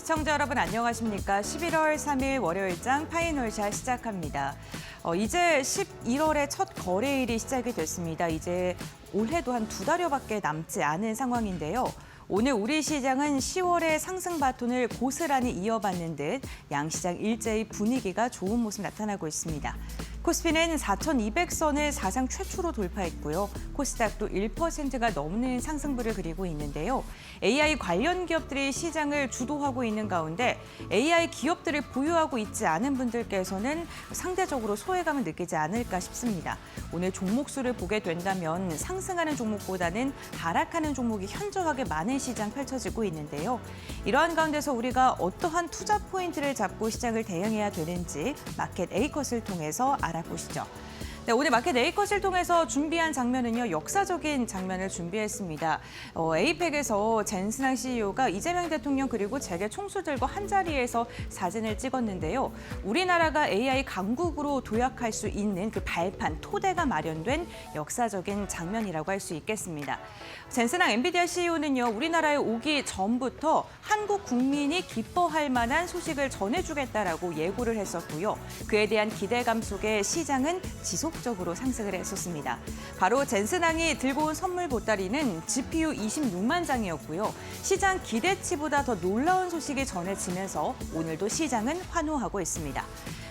시청자 여러분 안녕하십니까? 11월 3일 월요일장 파이널샷 시작합니다. 이제 11월의 첫 거래일이 시작이 됐습니다. 이제 올해도 한 2달여밖에 남지 않은 상황인데요. 오늘 우리 시장은 10월의 상승 바톤을 고스란히 이어받는 듯 양시장 일제히 분위기가 좋은 모습 나타나고 있습니다. 코스피는 4,200선을 사상 최초로 돌파했고요. 코스닥도 1%가 넘는 상승부를 그리고 있는데요. AI 관련 기업들이 시장을 주도하고 있는 가운데 AI 기업들을 보유하고 있지 않은 분들께서는 상대적으로 소외감을 느끼지 않을까 싶습니다. 오늘 종목수를 보게 된다면 상승하는 종목보다는 하락하는 종목이 현저하게 많은 시장 펼쳐지고 있는데요. 이러한 가운데서 우리가 어떠한 투자 포인트를 잡고 시장을 대응해야 되는지 마켓 A컷을 통해서 알아보시죠. 네, 오늘 마켓 A컷을 통해서 준비한 장면은요, 역사적인 장면을 준비했습니다. 에이펙에서 젠스낭 CEO가 이재명 대통령 그리고 재계 총수들과 한자리에서 사진을 찍었는데요. 우리나라가 AI 강국으로 도약할 수 있는 그 발판, 토대가 마련된 역사적인 장면이라고 할 수 있겠습니다. 젠스낭 엔비디아 CEO는요, 우리나라에 오기 전부터 한국 국민이 기뻐할 만한 소식을 전해주겠다라고 예고를 했었고요. 그에 대한 기대감 속에 시장은 지속적으로 상승을 했었습니다. 바로 젠스낭이 들고 온 선물 보따리는 GPU 26만 장이었고요. 시장 기대치보다 더 놀라운 소식이 전해지면서 오늘도 시장은 환호하고 있습니다.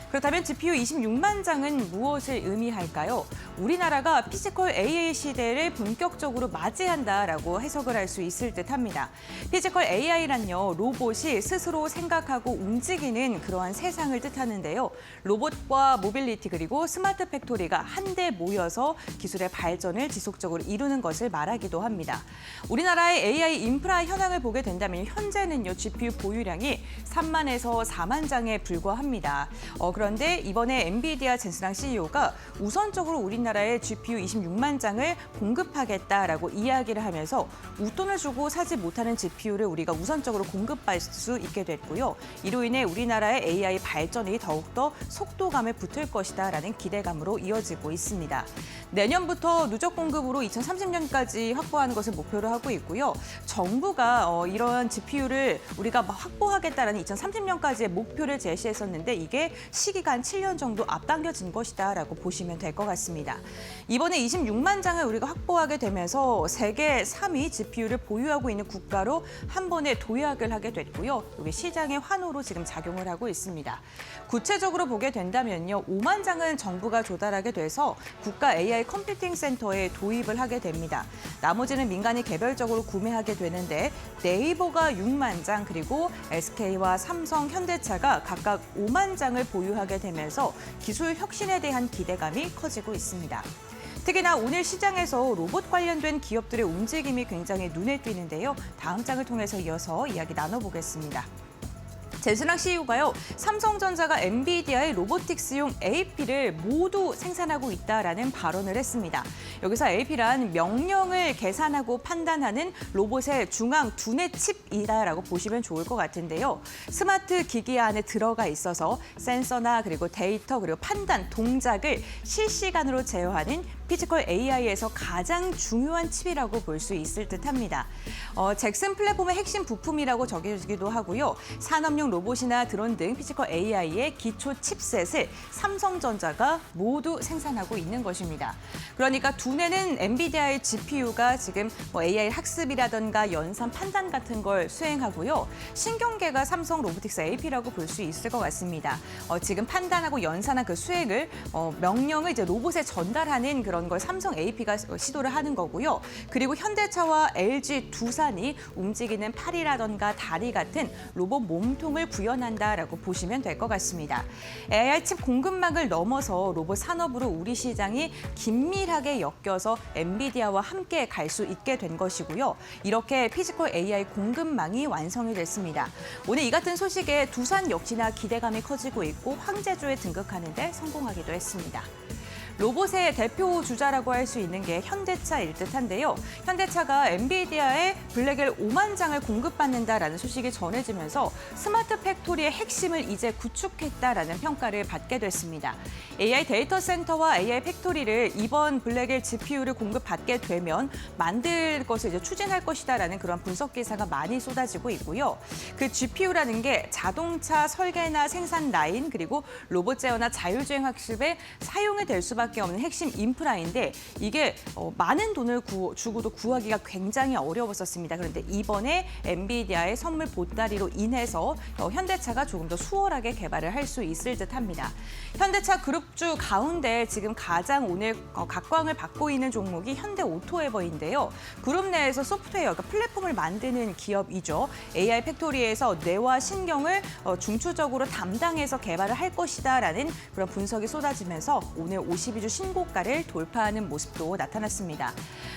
그렇다면 GPU 26만 장은 무엇을 의미할까요? 우리나라가 피지컬 AI 시대를 본격적으로 맞이한다라고 해석을 할 수 있을 듯합니다. 피지컬 AI란요, 로봇이 스스로 생각하고 움직이는 그러한 세상을 뜻하는데요. 로봇과 모빌리티 그리고 스마트 팩토리가 한데 모여서 기술의 발전을 지속적으로 이루는 것을 말하기도 합니다. 우리나라의 AI 인프라 현황을 보게 된다면 현재는요, GPU 보유량이 3만에서 4만 장에 불과합니다. 그런데 이번에 엔비디아 젠스낭 CEO가 우선적으로 우리나라에 GPU 26만 장을 공급하겠다라고 이야기를 하면서 웃돈을 주고 사지 못하는 GPU를 우리가 우선적으로 공급받을 수 있게 됐고요. 이로 인해 우리나라의 AI 발전이 더욱더 속도감을 붙을 것이다라는 기대감으로 이어지고 있습니다. 내년부터 누적 공급으로 2030년까지 확보하는 것을 목표로 하고 있고요. 정부가 이러한 GPU를 우리가 확보하겠다라는 2030년까지의 목표를 제시했었는데 이게 시기가 한 7년 정도 앞당겨진 것이다라고 보시면 될 것 같습니다. 이번에 26만 장을 우리가 확보하게 되면서 세계 3위 GPU를 보유하고 있는 국가로 한 번에 도약을 하게 됐고요. 이게 시장의 환호로 지금 작용을 하고 있습니다. 구체적으로 보게 된다면요, 5만 장은 정부가 조달하게 돼서 국가 AI 컴퓨팅 센터에 도입을 하게 됩니다. 나머지는 민간이 개별적으로 구매하게 되는데 네이버가 6만 장 그리고 SK와 삼성, 현대차가 각각 5만 장을 보유하게 되면서 기술 혁신에 대한 기대감이 커지고 있습니다. 특히나 오늘 시장에서 로봇 관련된 기업들의 움직임이 굉장히 눈에 띄는데요. 다음 장을 통해서 이어서 이야기 나눠보겠습니다. 젠스낭 CEO가요, 삼성전자가 엔비디아의 로보틱스용 AP를 모두 생산하고 있다라는 발언을 했습니다. 여기서 AP란 명령을 계산하고 판단하는 로봇의 중앙 두뇌 칩이다라고 보시면 좋을 것 같은데요. 스마트 기기 안에 들어가 있어서 센서나 그리고 데이터 그리고 판단, 동작을 실시간으로 제어하는 피지컬 AI에서 가장 중요한 칩이라고 볼 수 있을 듯합니다. 잭슨 플랫폼의 핵심 부품이라고 적혀지기도 하고요. 산업용 로봇이나 드론 등 피지컬 AI의 기초 칩셋을 삼성전자가 모두 생산하고 있는 것입니다. 그러니까 두뇌는 엔비디아의 GPU가 지금 AI 학습이라든가 연산 판단 같은 걸 수행하고요. 신경계가 삼성 로보틱스 AP라고 볼 수 있을 것 같습니다. 지금 판단하고 연산한 그 수행을 명령을 이제 로봇에 전달하는 그런 걸 삼성 AP가 시도를 하는 거고요. 그리고 현대차와 LG 두산이 움직이는 팔이라던가 다리 같은 로봇 몸통을 구현한다라고 보시면 될 것 같습니다. AI 칩 공급망을 넘어서 로봇 산업으로 우리 시장이 긴밀하게 엮여서 엔비디아와 함께 갈 수 있게 된 것이고요. 이렇게 피지컬 AI 공급망이 완성이 됐습니다. 오늘 이 같은 소식에 두산 역시나 기대감이 커지고 있고 황제주에 등극하는 데 성공하기도 했습니다. 로봇의 대표 주자라고 할 수 있는 게 현대차일 듯한데요. 현대차가 엔비디아에 블랙엘 5만 장을 공급받는다라는 소식이 전해지면서 스마트 팩토리의 핵심을 이제 구축했다라는 평가를 받게 됐습니다. AI 데이터 센터와 AI 팩토리를 이번 블랙엘 GPU를 공급받게 되면 만들 것을 이제 추진할 것이다라는 그런 분석 기사가 많이 쏟아지고 있고요. 그 GPU라는 게 자동차 설계나 생산 라인 그리고 로봇 제어나 자율주행 학습에 사용이 될 수밖에 없는 핵심 인프라인데 이게 많은 돈을 주고도 구하기가 굉장히 어려웠었습니다. 그런데 이번에 엔비디아의 선물 보따리로 인해서 현대차가 조금 더 수월하게 개발을 할 수 있을 듯합니다. 현대차 그룹주 가운데 지금 가장 오늘 각광을 받고 있는 종목이 현대오토에버인데요. 그룹 내에서 소프트웨어, 그러니까 플랫폼을 만드는 기업이죠. AI 팩토리에서 뇌와 신경을 중추적으로 담당해서 개발을 할 것이다라는 그런 분석이 쏟아지면서 오늘 52주 신고가를 돌파하는 모습도 나타났습니다.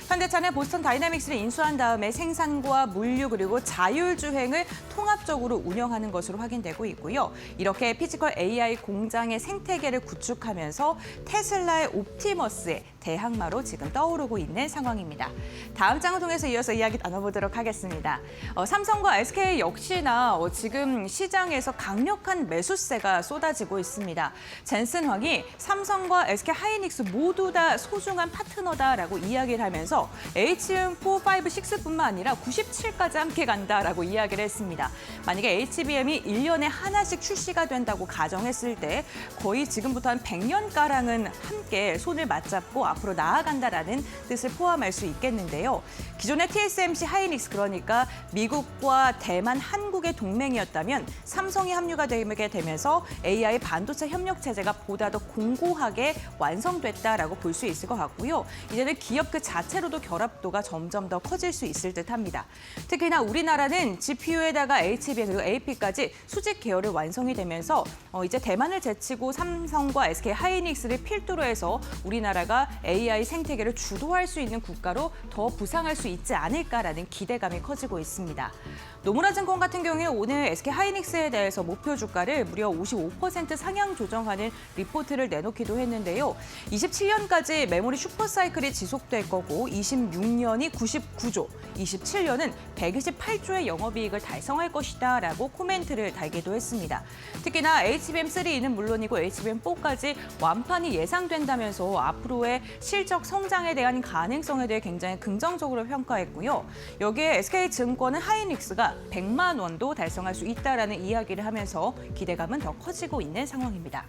현대차는 보스턴 다이나믹스를 인수한 다음에 생산과 물류 그리고 자율주행을 통합적으로 운영하는 것으로 확인되고 있고요. 이렇게 피지컬 AI 공장의 생태계를 구축하면서 테슬라의 옵티머스의 대항마로 지금 떠오르고 있는 상황입니다. 다음 장을 통해서 이어서 이야기 나눠보도록 하겠습니다. 삼성과 SK 역시나 지금 시장에서 강력한 매수세가 쏟아지고 있습니다. 젠슨 황이 삼성과 SK 하이닉스 모두 다 소중한 파트너다라고 이야기를 하면서 HBM4, 5, 6뿐만 아니라 97까지 함께 간다라고 이야기를 했습니다. 만약에 HBM이 1년에 하나씩 출시가 된다고 가정했을 때 거의 지금부터 한 100년가량은 함께 손을 맞잡고 앞으로 나아간다라는 뜻을 포함할 수 있겠는데요. 기존의 TSMC 하이닉스 그러니까 미국과 대만, 한국의 동맹이었다면 삼성이 합류가 되게 되면서 AI 반도체 협력 체제가 보다 더 공고하게 완성됐다라고 볼 수 있을 것 같고요. 이제는 기업 그 자체로도 결합도가 점점 더 커질 수 있을 듯합니다. 특히나 우리나라는 GPU에다가 HBM 그리고 AP까지 수직 계열을 완성이 되면서 이제 대만을 제치고 삼성과 SK 하이닉스를 필두로 해서 우리나라가 AI 생태계를 주도할 수 있는 국가로 더 부상할 수 있지 않을까라는 기대감이 커지고 있습니다. 노무라증권 같은 경우에 오늘 SK 하이닉스에 대해서 목표 주가를 무려 55% 상향 조정하는 리포트를 내놓기도 했는데요. 27년까지 메모리 슈퍼사이클이 지속될 거고 26년이 99조, 27년은 128조의 영업이익을 달성할 것이다라고 코멘트를 달기도 했습니다. 특히나 HBM3는 물론이고 HBM4까지 완판이 예상된다면서 앞으로의 실적 성장에 대한 가능성에 대해 굉장히 긍정적으로 평가했고요. 여기에 SK증권은 하이닉스가 100만 원도 달성할 수 있다라는 이야기를 하면서 기대감은 더 커지고 있는 상황입니다.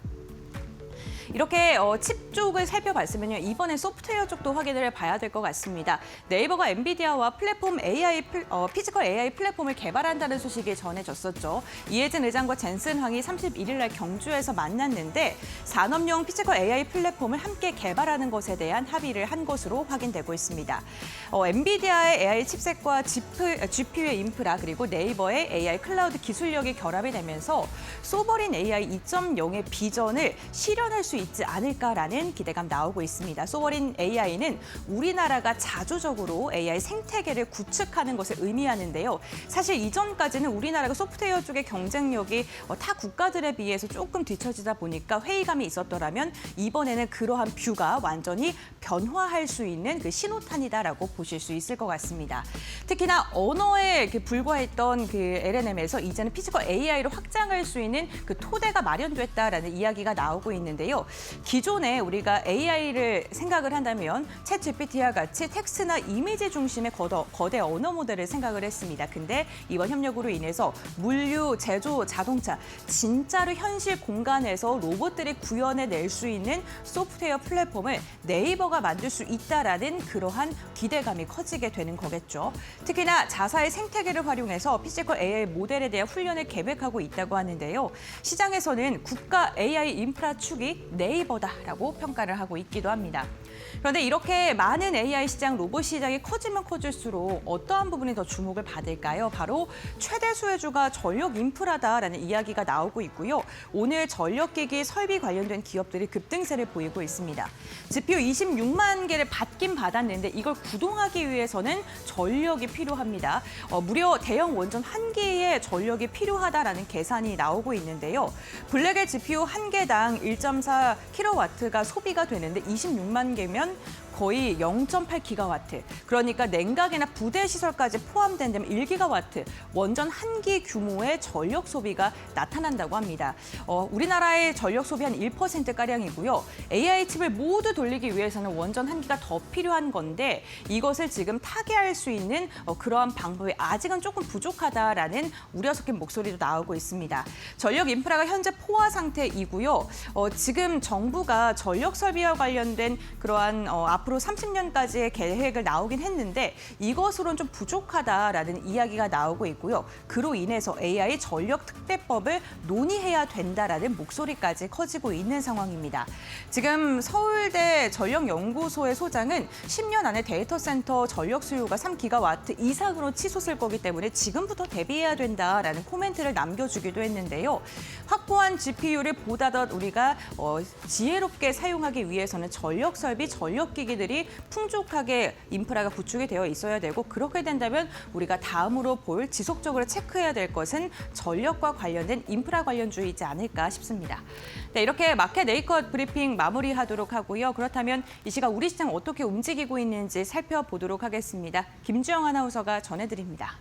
이렇게 칩 쪽을 살펴봤으면요. 이번엔 소프트웨어 쪽도 확인을 봐야 될 것 같습니다. 네이버가 엔비디아와 플랫폼 AI, 피지컬 AI 플랫폼을 개발한다는 소식이 전해졌었죠. 이해진 의장과 젠슨 황이 31일 날 경주에서 만났는데 산업용 피지컬 AI 플랫폼을 함께 개발하는 것에 대한 합의를 한 것으로 확인되고 있습니다. 엔비디아의 AI 칩셋과 GPU의 인프라 그리고 네이버의 AI 클라우드 기술력이 결합이 되면서 소버린 AI 2.0의 비전을 실현할 수 있지 않을까라는 기대감 나오고 있습니다. 소버린 AI는 우리나라가 자주적으로 AI 생태계를 구축하는 것을 의미하는데요. 사실 이전까지는 우리나라가 소프트웨어 쪽의 경쟁력이 타 국가들에 비해서 조금 뒤처지다 보니까 회의감이 있었더라면 이번에는 그러한 뷰가 완전히 변화할 수 있는 그 신호탄이다라고 보실 수 있을 것 같습니다. 특히나 언어에 불과했던 그 LLM에서 이제는 피지컬 AI로 확장할 수 있는 그 토대가 마련됐다라는 이야기가 나오고 있는데요. 기존에 우리가 AI를 생각을 한다면 챗GPT와 같이 텍스트나 이미지 중심의 거대 언어 모델을 생각을 했습니다. 근데 이번 협력으로 인해서 물류, 제조, 자동차 진짜로 현실 공간에서 로봇들이 구현해낼 수 있는 소프트웨어 플랫폼을 네이버가 만들 수 있다라는 그러한 기대감이 커지게 되는 거겠죠. 특히나 자사의 생태계를 활용해서 피지컬 AI 모델에 대한 훈련을 계획하고 있다고 하는데요. 시장에서는 국가 AI 인프라 축이 네이버다라고 평가를 하고 있기도 합니다. 그런데 이렇게 많은 AI 시장, 로봇 시장이 커지면 커질수록 어떠한 부분이 더 주목을 받을까요? 바로 최대 수혜주가 전력 인프라다라는 이야기가 나오고 있고요. 오늘 전력기기 설비 관련된 기업들이 급등세를 보이고 있습니다. GPU 26만 개를 받긴 받았는데 이걸 구동하기 위해서는 전력이 필요합니다. 무려 대형 원전 한 개의 전력이 필요하다라는 계산이 나오고 있는데요. 블랙의 GPU 한 개당 1.4kW가 소비가 되는데 26만 개면 거의 0.8기가와트. 그러니까 냉각이나 부대 시설까지 포함된다면 1기가와트. 원전 한 기 규모의 전력 소비가 나타난다고 합니다. 우리나라의 전력 소비 한 1%가량이고요. AI 칩을 모두 돌리기 위해서는 원전 한 기가 더 필요한 건데 이것을 지금 타개할 수 있는 그러한 방법이 아직은 조금 부족하다라는 우려 섞인 목소리도 나오고 있습니다. 전력 인프라가 현재 포화 상태이고요. 지금 정부가 전력 설비와 관련된 그러한 앞으로 30년까지의 계획을 나오긴 했는데 이것으로는 좀 부족하다라는 이야기가 나오고 있고요. 그로 인해서 AI 전력 특례법을 논의해야 된다라는 목소리까지 커지고 있는 상황입니다. 지금 서울대 전력연구소의 소장은 10년 안에 데이터 센터 전력 수요가 3기가와트 이상으로 치솟을 거기 때문에 지금부터 대비해야 된다라는 코멘트를 남겨주기도 했는데요. 확보한 GPU를 보다 더 우리가 지혜롭게 사용하기 위해서는 전력 설비, 전력 기기들이 풍족하게 인프라가 구축이 되어 있어야 되고 그렇게 된다면 우리가 다음으로 볼 지속적으로 체크해야 될 것은 전력과 관련된 인프라 관련주의지 않을까 싶습니다. 네, 이렇게 마켓 네이컷 브리핑 마무리하도록 하고요. 그렇다면 이 시각 우리 시장 어떻게 움직이고 있는지 살펴보도록 하겠습니다. 김주영 아나운서가 전해드립니다.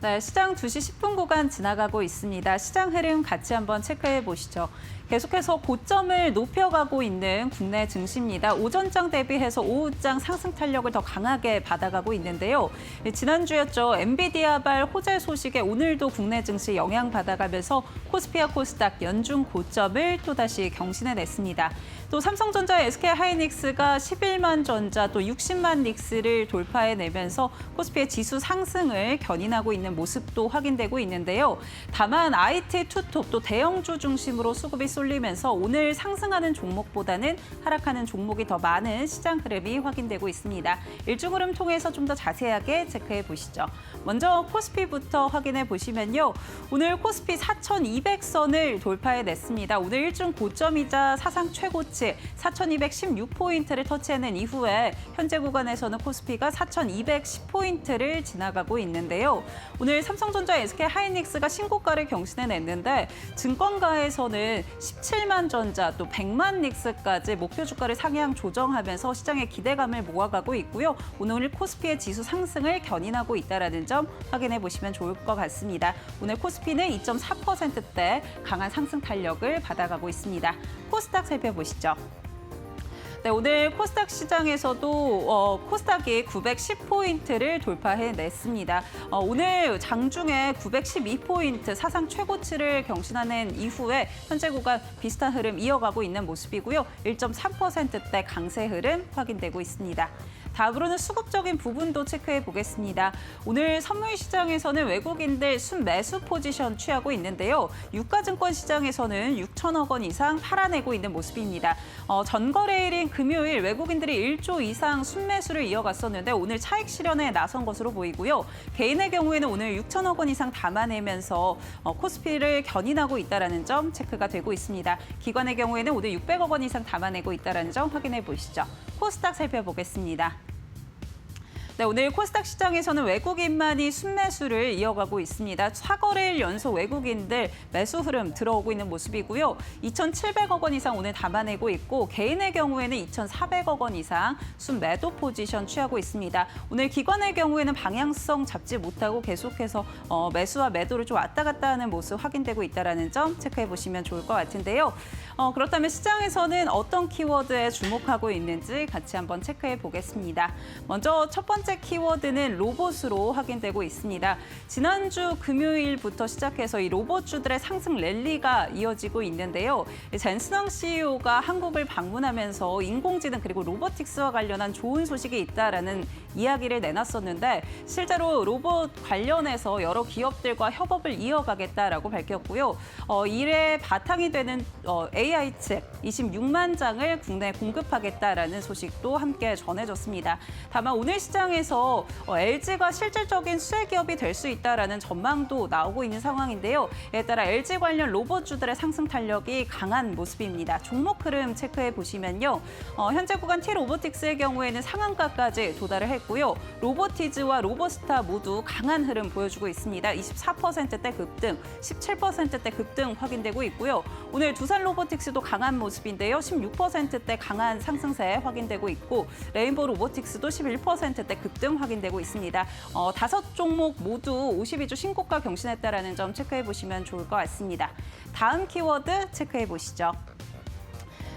네, 시장 2시 10분 구간 지나가고 있습니다. 시장 흐름 같이 한번 체크해 보시죠. 계속해서 고점을 높여가고 있는 국내 증시입니다. 오전장 대비해서 오후장 상승 탄력을 더 강하게 받아가고 있는데요. 지난주였죠. 엔비디아발 호재 소식에 오늘도 국내 증시 영향받아가면서 코스피와 코스닥 연중 고점을 또다시 경신해냈습니다. 또 삼성전자, SK하이닉스가 11만 전자, 또 60만 닉스를 돌파해내면서 코스피의 지수 상승을 견인하고 있는 모습도 확인되고 있는데요. 다만 IT, 투톱, 또 대형주 중심으로 수급이 쏠리면서 오늘 상승하는 종목보다는 하락하는 종목이 더 많은 시장 흐름이 확인되고 있습니다. 일중 흐름 통해서 좀 더 자세하게 체크해 보시죠. 먼저 코스피부터 확인해 보시면요. 오늘 코스피 4,200선을 돌파해냈습니다. 오늘 일중 고점이자 사상 최고치 4,216포인트를 터치해낸 이후에 현재 구간에서는 코스피가 4,210포인트를 지나가고 있는데요. 오늘 삼성전자, SK하이닉스가 신고가를 경신해냈는데 증권가에서는 17만 전자, 또 100만 닉스까지 목표 주가를 상향 조정하면서 시장의 기대감을 모아가고 있고요. 오늘 코스피의 지수 상승을 견인하고 있다는 점 확인해 보시면 좋을 것 같습니다. 오늘 코스피는 2.4%대 강한 상승 탄력을 받아가고 있습니다. 코스닥 살펴보시죠. 네, 오늘 코스닥 시장에서도 코스닥이 910포인트를 돌파해냈습니다. 오늘 장중에 912포인트 사상 최고치를 경신하는 이후에 현재 구간 비슷한 흐름 이어가고 있는 모습이고요. 1.3%대 강세 흐름 확인되고 있습니다. 다음으로는 수급적인 부분도 체크해 보겠습니다. 오늘 선물 시장에서는 외국인들 순매수 포지션 취하고 있는데요. 유가증권 시장에서는 6천억 원 이상 팔아내고 있는 모습입니다. 전거래일인 금요일 외국인들이 1조 이상 순매수를 이어갔었는데 오늘 차익 실현에 나선 것으로 보이고요. 개인의 경우에는 오늘 6천억 원 이상 담아내면서 코스피를 견인하고 있다는 점 체크가 되고 있습니다. 기관의 경우에는 오늘 600억 원 이상 담아내고 있다는 점 확인해 보시죠. 코스닥 살펴보겠습니다. 네, 오늘 코스닥 시장에서는 외국인만이 순매수를 이어가고 있습니다. 4거래일 연속 외국인들 매수 흐름 들어오고 있는 모습이고요. 2,700억 원 이상 오늘 담아내고 있고 개인의 경우에는 2,400억 원 이상 순매도 포지션 취하고 있습니다. 오늘 기관의 경우에는 방향성 잡지 못하고 계속해서 매수와 매도를 좀 왔다 갔다 하는 모습 확인되고 있다는 점 체크해 보시면 좋을 것 같은데요. 그렇다면 시장에서는 어떤 키워드에 주목하고 있는지 같이 한번 체크해 보겠습니다. 먼저 첫 번째 번째 키워드는 로봇으로 확인되고 있습니다. 지난주 금요일부터 시작해서 이 로봇주들의 상승 랠리가 이어지고 있는데요. 젠슨왕 CEO가 한국을 방문하면서 인공지능 그리고 로보틱스와 관련한 좋은 소식이 있다라는 이야기를 내놨었는데 실제로 로봇 관련해서 여러 기업들과 협업을 이어가겠다라고 밝혔고요. 이에 바탕이 되는 AI 칩 26만 장을 국내에 공급하겠다라는 소식도 함께 전해졌습니다. 다만 오늘 시장에서 LG가 실질적인 수혜 기업이 될 수 있다라는 전망도 나오고 있는 상황인데요. 이에 따라 LG 관련 로봇주들의 상승 탄력이 강한 모습입니다. 종목 흐름 체크해 보시면요. 현재 구간 T-로보틱스의 경우에는 상한가까지 도달을 했고요. 로보티즈와 로보스타 모두 강한 흐름 보여주고 있습니다. 24%대 급등, 17%대 급등 확인되고 있고요. 오늘 두산로보틱스도 강한 모습인데요. 16%대 강한 상승세 확인되고 있고 레인보우 로보틱스도 11%대 급등 확인되고 있습니다. 5종목 모두 52주 신고가 경신했다라는 점 체크해 보시면 좋을 것 같습니다. 다음 키워드 체크해 보시죠.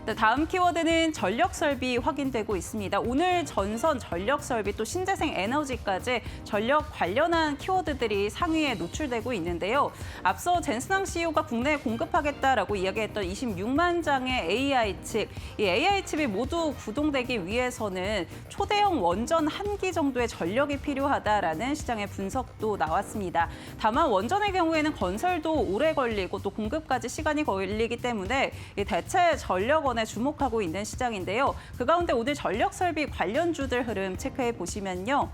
네, 다음 키워드는 전력설비 확인되고 있습니다. 오늘 전선, 전력설비, 또 신재생 에너지까지 전력 관련한 키워드들이 상위에 노출되고 있는데요. 앞서 젠슨왕 CEO가 국내에 공급하겠다라고 이야기했던 26만 장의 AI 칩, 이 AI 칩이 모두 구동되기 위해서는 초대형 원전 한 기 정도의 전력이 필요하다라는 시장의 분석도 나왔습니다. 다만 원전의 경우에는 건설도 오래 걸리고 또 공급까지 시간이 걸리기 때문에 이 대체 전력원에 주목하고 있는 시장인데요. 그 가운데 오늘 전력설비 관련주들 흐름 체크해 보시면요.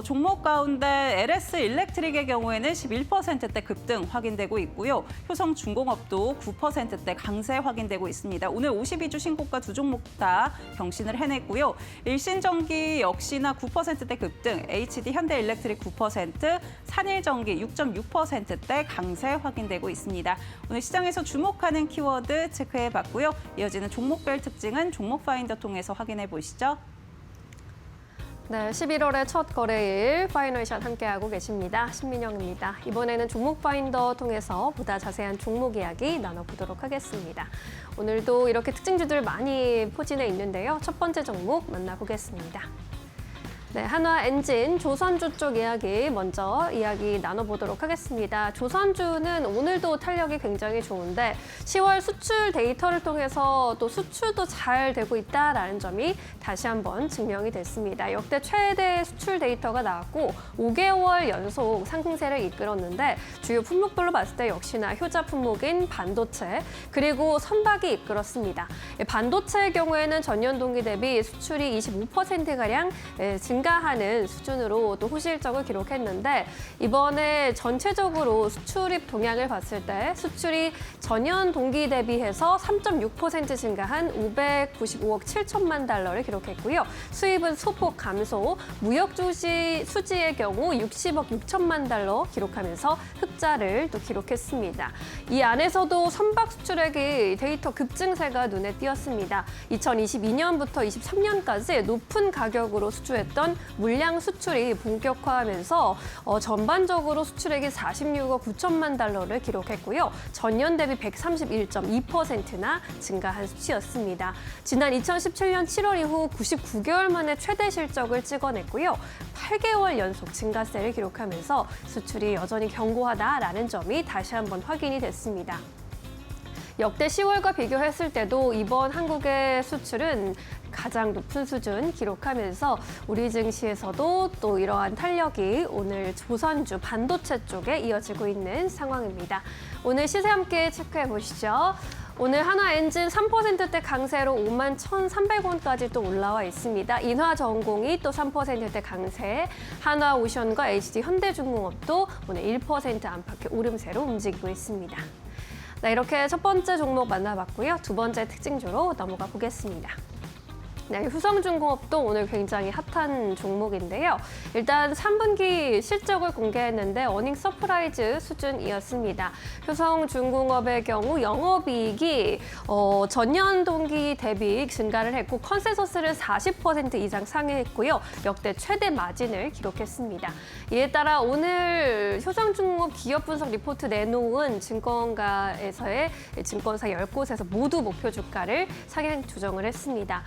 종목 가운데 LS 일렉트릭의 경우에는 11%대 급등 확인되고 있고요. 효성중공업도 9%대 강세 확인되고 있습니다. 오늘 52주 신고가 두 종목 다 경신을 해냈고요. 일신전기 역시나 9%대 급등, HD 현대일렉트릭 9%, 산일전기 6.6%대 강세 확인되고 있습니다. 오늘 시장에서 주목하는 키워드 체크해봤고요. 이어지는 종목별 특징은 종목 파인더 통해서 확인해 보시죠. 네, 11월의 첫 거래일 파이널샷 함께하고 계십니다. 신민영입니다. 이번에는 종목 파인더 통해서 보다 자세한 종목 이야기 나눠보도록 하겠습니다. 오늘도 이렇게 특징주들 많이 포진해 있는데요. 첫 번째 종목 만나보겠습니다. 네, 한화엔진 조선주 쪽 이야기 먼저 이야기 나눠보도록 하겠습니다. 조선주는 오늘도 탄력이 굉장히 좋은데 10월 수출 데이터를 통해서 또 수출도 잘 되고 있다라는 점이 다시 한번 증명이 됐습니다. 역대 최대 수출 데이터가 나왔고 5개월 연속 상승세를 이끌었는데 주요 품목별로 봤을 때 역시나 효자 품목인 반도체 그리고 선박이 이끌었습니다. 반도체의 경우에는 전년 동기 대비 수출이 25%가량 증가하는 수준으로 또 호실적을 기록했는데 이번에 전체적으로 수출입 동향을 봤을 때 수출이 전년 동기 대비해서 3.6% 증가한 595억 7천만 달러를 기록했고요. 수입은 소폭 감소, 무역 수지의 경우 60억 6천만 달러 기록하면서 흑자를 또 기록했습니다. 이 안에서도 선박 수출액의 데이터 급증세가 눈에 띄었습니다. 2022년부터 23년까지 높은 가격으로 수주했던 물량 수출이 본격화하면서 전반적으로 수출액이 46억 9천만 달러를 기록했고요. 전년 대비 131.2%나 증가한 수치였습니다. 지난 2017년 7월 이후 99개월 만에 최대 실적을 찍어냈고요. 8개월 연속 증가세를 기록하면서 수출이 여전히 견고하다라는 점이 다시 한번 확인이 됐습니다. 역대 10월과 비교했을 때도 이번 한국의 수출은 가장 높은 수준 기록하면서 우리 증시에서도 또 이러한 탄력이 오늘 조선주 반도체 쪽에 이어지고 있는 상황입니다. 오늘 시세 함께 체크해 보시죠. 오늘 한화엔진 3%대 강세로 51,300원까지 또 올라와 있습니다. 인화전공이 또 3%대 강세, 한화오션과 HD 현대중공업도 오늘 1% 안팎의 오름세로 움직이고 있습니다. 네, 이렇게 첫 번째 종목 만나봤고요. 두 번째 특징주로 넘어가 보겠습니다. 네, 효성중공업도 오늘 굉장히 핫한 종목인데요. 일단 3분기 실적을 공개했는데 어닝 서프라이즈 수준이었습니다. 효성중공업의 경우 영업이익이 전년 동기 대비 증가를 했고 컨센서스를 40% 이상 상회했고요. 역대 최대 마진을 기록했습니다. 이에 따라 오늘 효성중공업 기업 분석 리포트 내놓은 증권가에서의 증권사 10곳에서 모두 목표 주가를 상향 조정을 했습니다.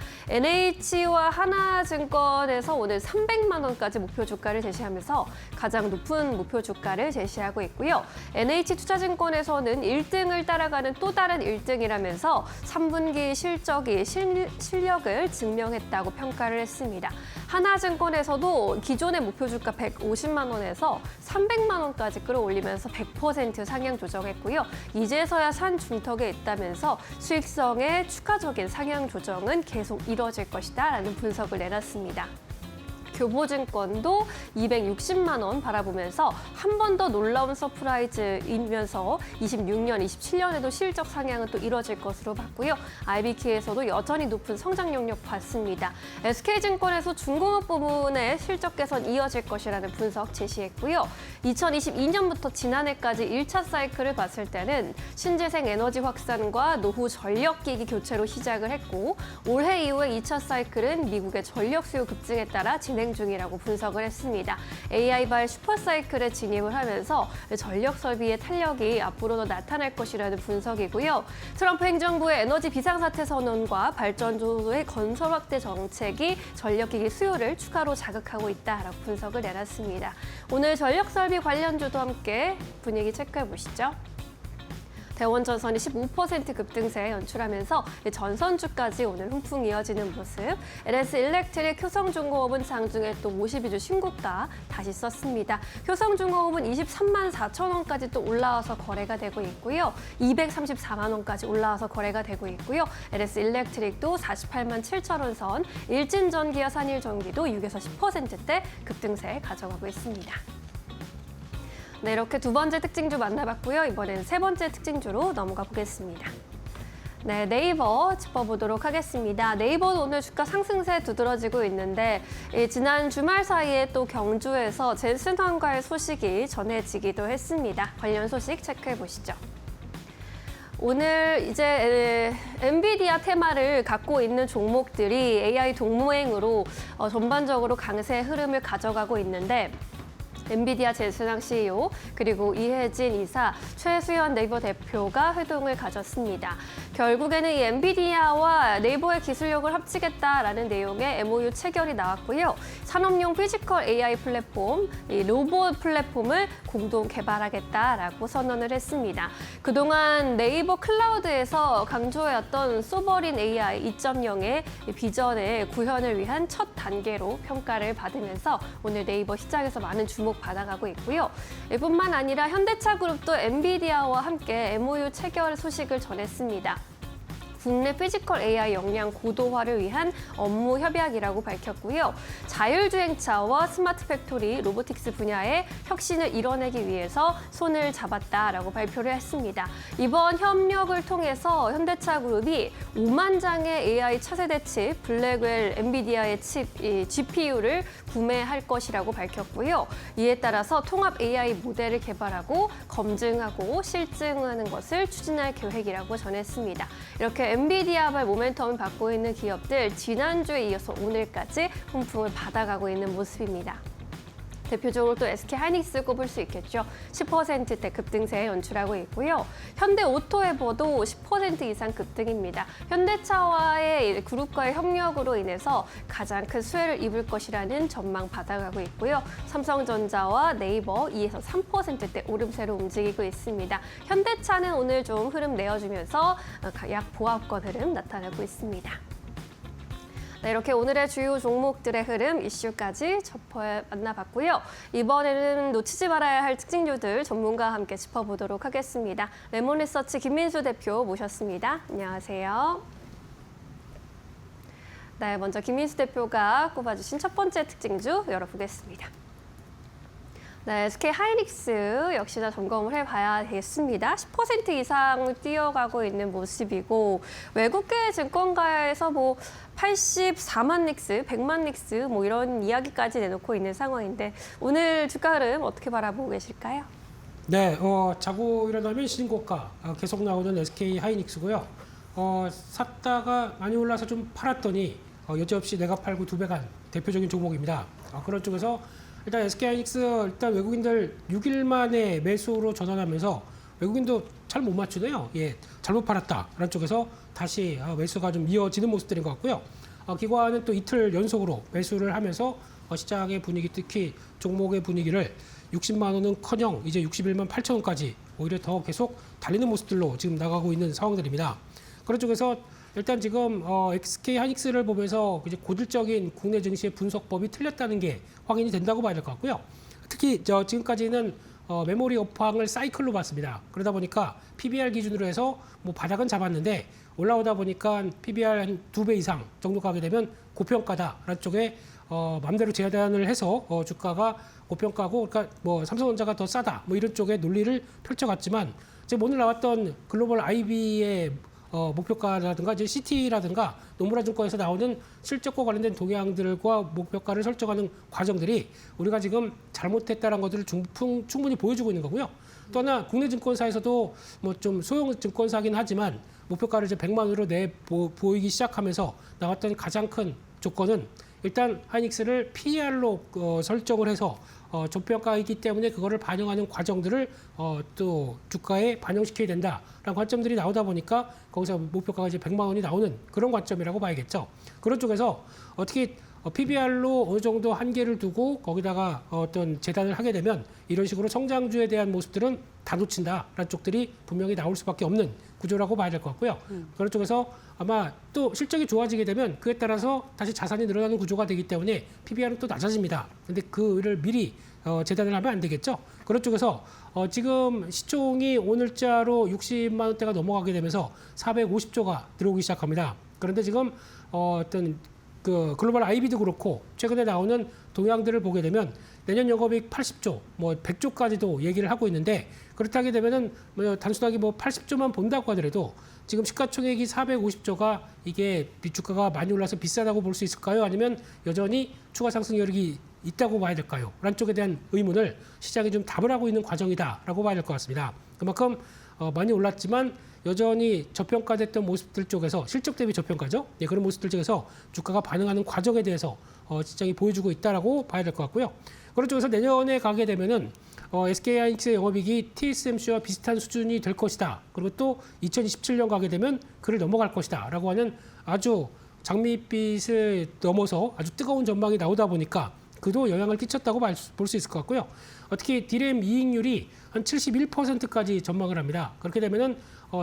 NH와 하나증권에서 오늘 300만 원까지 목표 주가를 제시하면서 가장 높은 목표 주가를 제시하고 있고요. NH투자증권에서는 1등을 따라가는 또 다른 1등이라면서 3분기 실적이 실력을 증명했다고 평가를 했습니다. 하나증권에서도 기존의 목표 주가 150만 원에서 300만 원까지 끌어올리면서 100% 상향 조정했고요. 이제서야 산 중턱에 있다면서 수익성의 추가적인 상향 조정은 계속 이뤄질 것이다라는 분석을 내놨습니다. 교보증권도 260만 원 바라보면서 한 번 더 놀라운 서프라이즈이면서 26년, 27년에도 실적 상향은 또 이뤄질 것으로 봤고요. IBK에서도 여전히 높은 성장 영역 봤습니다. SK증권에서 중공업 부문의 실적 개선 이어질 것이라는 분석 제시했고요. 2022년부터 지난해까지 1차 사이클을 봤을 때는 신재생 에너지 확산과 노후 전력기기 교체로 시작을 했고 올해 이후에 2차 사이클은 미국의 전력 수요 급증에 따라 진행 중이라고 분석을 했습니다. AI발 슈퍼사이클에 진입을 하면서 전력 설비의 탄력이 앞으로도 나타날 것이라는 분석이고요. 트럼프 행정부의 에너지 비상사태 선언과 발전소의 건설 확대 정책이 전력기기 수요를 추가로 자극하고 있다라고 분석을 내놨습니다. 오늘 전력 설비 관련주도 함께 분위기 체크해 보시죠. 대원전선이 15% 급등세 연출하면서 전선주까지 오늘 훈풍 이어지는 모습. LS일렉트릭, 효성중공업은 장중에 또 52주 신고가 다시 썼습니다. 효성중공업은 23만 4천 원까지 또 올라와서 거래가 되고 있고요. 234만 원까지 올라와서 거래가 되고 있고요. LS일렉트릭도 48만 7천 원 선, 일진전기와 산일전기도 6에서 10%대 급등세 가져가고 있습니다. 네, 이렇게 두 번째 특징주 만나봤고요. 이번엔 세 번째 특징주로 넘어가 보겠습니다. 네, 네이버 짚어보도록 하겠습니다. 네이버는 오늘 주가 상승세 두드러지고 있는데 지난 주말 사이에 또 경주에서 젠슨 황과의 소식이 전해지기도 했습니다. 관련 소식 체크해 보시죠. 오늘 이제 엔비디아 테마를 갖고 있는 종목들이 AI 동무행으로 전반적으로 강세 흐름을 가져가고 있는데 엔비디아 젠슨황 CEO 그리고 이혜진 이사, 최수연 네이버 대표가 회동을 가졌습니다. 결국에는 이 엔비디아와 네이버의 기술력을 합치겠다라는 내용의 MOU 체결이 나왔고요. 산업용 피지컬 AI 플랫폼, 이 로봇 플랫폼을 공동 개발하겠다라고 선언을 했습니다. 그동안 네이버 클라우드에서 강조해왔던 소버린 AI 2.0의 비전의 구현을 위한 첫 단계로 평가를 받으면서 오늘 네이버 시장에서 많은 주목 받아가고 있고요. 뿐만 아니라 현대차그룹도 엔비디아와 함께 MOU 체결 소식을 전했습니다. 국내 피지컬 AI 역량 고도화를 위한 업무 협약이라고 밝혔고요. 자율주행차와 스마트 팩토리, 로보틱스 분야의 혁신을 이뤄내기 위해서 손을 잡았다라고 발표를 했습니다. 이번 협력을 통해서 현대차그룹이 5만 장의 AI 차세대 칩, 블랙웰 엔비디아의 칩, GPU를 구매할 것이라고 밝혔고요. 이에 따라서 통합 AI 모델을 개발하고 검증하고 실증하는 것을 추진할 계획이라고 전했습니다. 이렇게 엔비디아발 모멘텀을 받고 있는 기업들 지난주에 이어서 오늘까지 훈풍을 받아가고 있는 모습입니다. 대표적으로 또 SK하이닉스 꼽을 수 있겠죠. 10%대 급등세 연출하고 있고요. 현대오토에버도 10% 이상 급등입니다. 현대차와의 그룹과의 협력으로 인해서 가장 큰 수혜를 입을 것이라는 전망 받아가고 있고요. 삼성전자와 네이버 2에서 3%대 오름세로 움직이고 있습니다. 현대차는 오늘 좀 흐름 내어주면서 약 보합권 흐름 나타나고 있습니다. 네, 이렇게 오늘의 주요 종목들의 흐름, 이슈까지 만나봤고요. 이번에는 놓치지 말아야 할 특징주들 전문가와 함께 짚어보도록 하겠습니다. 레몬리서치 김민수 대표 모셨습니다. 안녕하세요. 네, 먼저 김민수 대표가 꼽아주신 첫 번째 특징주 열어보겠습니다. 네, SK하이닉스 역시나 점검을 해봐야 되겠습니다. 10% 이상 뛰어가고 있는 모습이고 외국계 증권가에서 84만 닉스, 100만 닉스 이런 이야기까지 내놓고 있는 상황인데 오늘 주가 흐름 어떻게 바라보고 계실까요? 네, 자고 일어나면 신고가 계속 나오는 SK하이닉스고요. 샀다가 많이 올라서 좀 팔았더니 여지없이 내가 팔고 두 배 간 대표적인 종목입니다. 그런 쪽에서 일단 SK하이닉스 일단 외국인들 6일 만에 매수로 전환하면서 외국인도 잘 못 맞추네요. 예, 잘못 팔았다. 그런 쪽에서 다시 매수가 좀 이어지는 모습들인 것 같고요. 기관은 또 이틀 연속으로 매수를 하면서 시장의 분위기, 특히 종목의 분위기를 60만 원은커녕 이제 61만 8천 원까지 오히려 더 계속 달리는 모습들로 지금 나가고 있는 상황들입니다. 그런 쪽에서 일단 지금 SK 하이닉스를 보면서 이제 고질적인 국내 증시의 분석법이 틀렸다는 게 확인이 된다고 봐야 될 것 같고요. 특히 지금까지는 메모리 업황을 사이클로 봤습니다. 그러다 보니까 PBR 기준으로 해서 뭐 바닥은 잡았는데 올라오다 보니까 PBR 한 2배 이상 정도 가게 되면 고평가다라는 쪽에 마음대로 재단을 해서 주가가 고평가고, 그러니까 뭐 삼성전자가 더 싸다 뭐 이런 쪽에 논리를 펼쳐갔지만 지금 오늘 나왔던 글로벌 IB의 목표가라든가 이제 CT라든가 노무라 증권에서 나오는 실적과 관련된 동향들과 목표가를 설정하는 과정들이 우리가 지금 잘못했다는 것들을 충분히 보여주고 있는 거고요. 또 하나 국내 증권사에서도 뭐 좀 소형 증권사긴 하지만 목표가를 이제 100만 원으로 보이기 시작하면서 나왔던 가장 큰 조건은 일단 하이닉스를 PER로 설정을 해서 저평가이기 때문에 그거를 반영하는 과정들을 또 주가에 반영시켜야 된다라는 관점들이 나오다 보니까 거기서 목표가가 이제 100만 원이 나오는 그런 관점이라고 봐야겠죠. 그런 쪽에서 어떻게 PBR로 어느 정도 한계를 두고 거기다가 어떤 재단을 하게 되면 이런 식으로 성장주에 대한 모습들은 다 놓친다라는 쪽들이 분명히 나올 수밖에 없는 구조라고 봐야 될 것 같고요. 그런 쪽에서 아마 또 실적이 좋아지게 되면 그에 따라서 다시 자산이 늘어나는 구조가 되기 때문에 PBR은 또 낮아집니다. 근데 그를 미리 재단을 하면 안 되겠죠. 그런 쪽에서 지금 시총이 오늘자로 60만 원대가 넘어가게 되면서 450조가 들어오기 시작합니다. 그런데 지금 어떤 그 글로벌 IB도 그렇고 최근에 나오는 동향들을 보게 되면 내년 영업이익 80조, 뭐 100조까지도 얘기를 하고 있는데 그렇다게 되면은 뭐 단순하게 뭐 80조만 본다고 하더라도 지금 시가총액이 450조가 이게 주가가 많이 올라서 비싸다고 볼 수 있을까요? 아니면 여전히 추가 상승 여력이 있다고 봐야 될까요? 라는 쪽에 대한 의문을 시장이 좀 답을 하고 있는 과정이다라고 봐야 될 것 같습니다. 그만큼 많이 올랐지만 여전히 저평가됐던 모습들 쪽에서 실적 대비 저평가죠. 네, 그런 모습들 쪽에서 주가가 반응하는 과정에 대해서 시장이 보여주고 있다라고 봐야 될 것 같고요. 그런 쪽에서 내년에 가게 되면은 SK 하이닉스의 영업이익이 TSMC와 비슷한 수준이 될 것이다. 그리고 또 2027년 가게 되면 그를 넘어갈 것이다라고 하는 아주 장밋빛을 넘어서 아주 뜨거운 전망이 나오다 보니까 그도 영향을 끼쳤다고 볼 수 있을 것 같고요. 특히 디램 이익률이 한 71%까지 전망을 합니다. 그렇게 되면은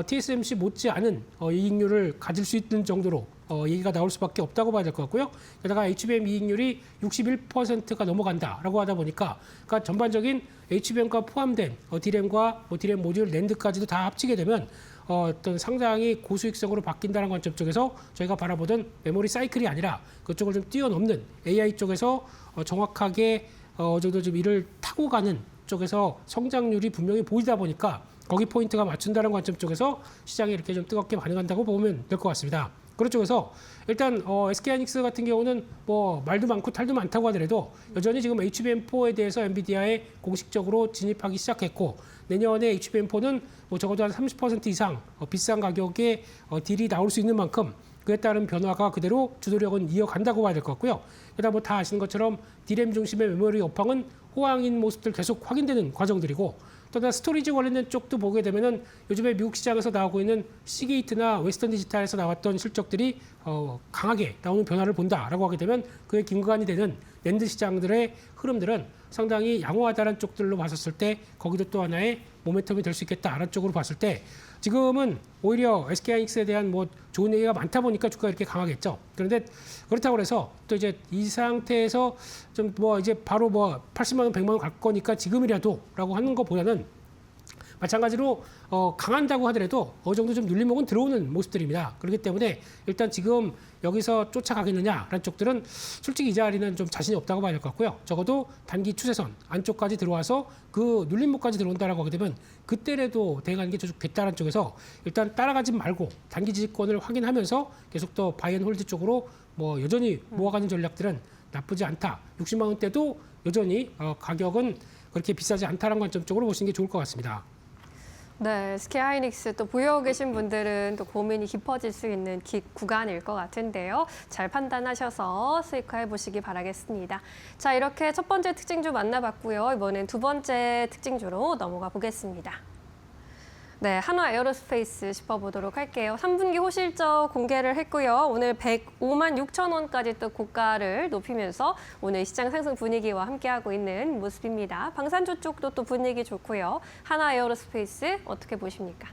TSMC 못지않은 이익률을 가질 수 있는 정도로 얘기가 나올 수밖에 없다고 봐야 될 것 같고요. 게다가 HBM 이익률이 61%가 넘어간다라고 하다 보니까 그러니까 전반적인 HBM과 포함된 디램과 디램 모듈 랜드까지도 다 합치게 되면 어떤 상당히 고수익성으로 바뀐다는 관점 쪽에서 저희가 바라보던 메모리 사이클이 아니라 그쪽을 좀 뛰어넘는 AI 쪽에서 정확하게 정도 좀 이를 타고 가는 쪽에서 성장률이 분명히 보이다 보니까 거기 포인트가 맞춘다는 관점 쪽에서 시장이 이렇게 좀 뜨겁게 반응한다고 보면 될 것 같습니다. 그런 쪽에서 일단 SK하이닉스 같은 경우는 뭐 말도 많고 탈도 많다고 하더라도 여전히 지금 HBM4에 대해서 엔비디아에 공식적으로 진입하기 시작했고 내년에 HBM4는 뭐 적어도 한 30% 이상 비싼 가격에 딜이 나올 수 있는 만큼 그에 따른 변화가 그대로 주도력은 이어간다고 봐야 될 것 같고요. 게다가 뭐 다 아시는 것처럼 디램 중심의 메모리 업황은 호황인 모습들 계속 확인되는 과정들이고 또 하나 스토리지 관련된 쪽도 보게 되면은 요즘에 미국 시장에서 나오고 있는 시게이트나 웨스턴 디지털에서 나왔던 실적들이 강하게 나오는 변화를 본다라고 하게 되면 그의 근간이 되는 랜드 시장들의 흐름들은 상당히 양호하다는 쪽들로 봤었을 때 거기도 또 하나의 모멘텀이 될 수 있겠다라는 쪽으로 봤을 때 지금은 오히려 SK하이닉스에 대한 뭐 좋은 얘기가 많다 보니까 주가가 이렇게 강하겠죠. 그런데 그렇다고 해서 또 이제 이 상태에서 좀 뭐 이제 바로 뭐 80만 원, 100만 원 갈 거니까 지금이라도라고 하는 것보다는 마찬가지로 강한다고 하더라도 어느 정도 좀 눌림목은 들어오는 모습들입니다. 그렇기 때문에 일단 지금 여기서 쫓아가겠느냐라는 쪽들은 솔직히 이 자리는 좀 자신이 없다고 봐야 될 것 같고요. 적어도 단기 추세선 안쪽까지 들어와서 그 눌림목까지 들어온다라고 하게 되면 그때라도 대응하는 게 좋겠다는 쪽에서 일단 따라가지 말고 단기 지지권을 확인하면서 계속 더 바이앤홀드 쪽으로 뭐 여전히 모아가는 전략들은 나쁘지 않다. 60만 원대도 여전히 가격은 그렇게 비싸지 않다는 관점 쪽으로 보시는 게 좋을 것 같습니다. 네, SK하이닉스 또 보유하고 계신 분들은 또 고민이 깊어질 수 있는 구간일 것 같은데요. 잘 판단하셔서 수익화해 보시기 바라겠습니다. 자, 이렇게 첫 번째 특징주 만나봤고요. 이번엔 두 번째 특징주로 넘어가 보겠습니다. 네, 한화 에어로스페이스 짚어보도록 할게요. 3분기 호실적 공개를 했고요. 오늘 105만 6천 원까지 또 고가를 높이면서 오늘 시장 상승 분위기와 함께하고 있는 모습입니다. 방산주 쪽도 또 분위기 좋고요. 한화 에어로스페이스 어떻게 보십니까?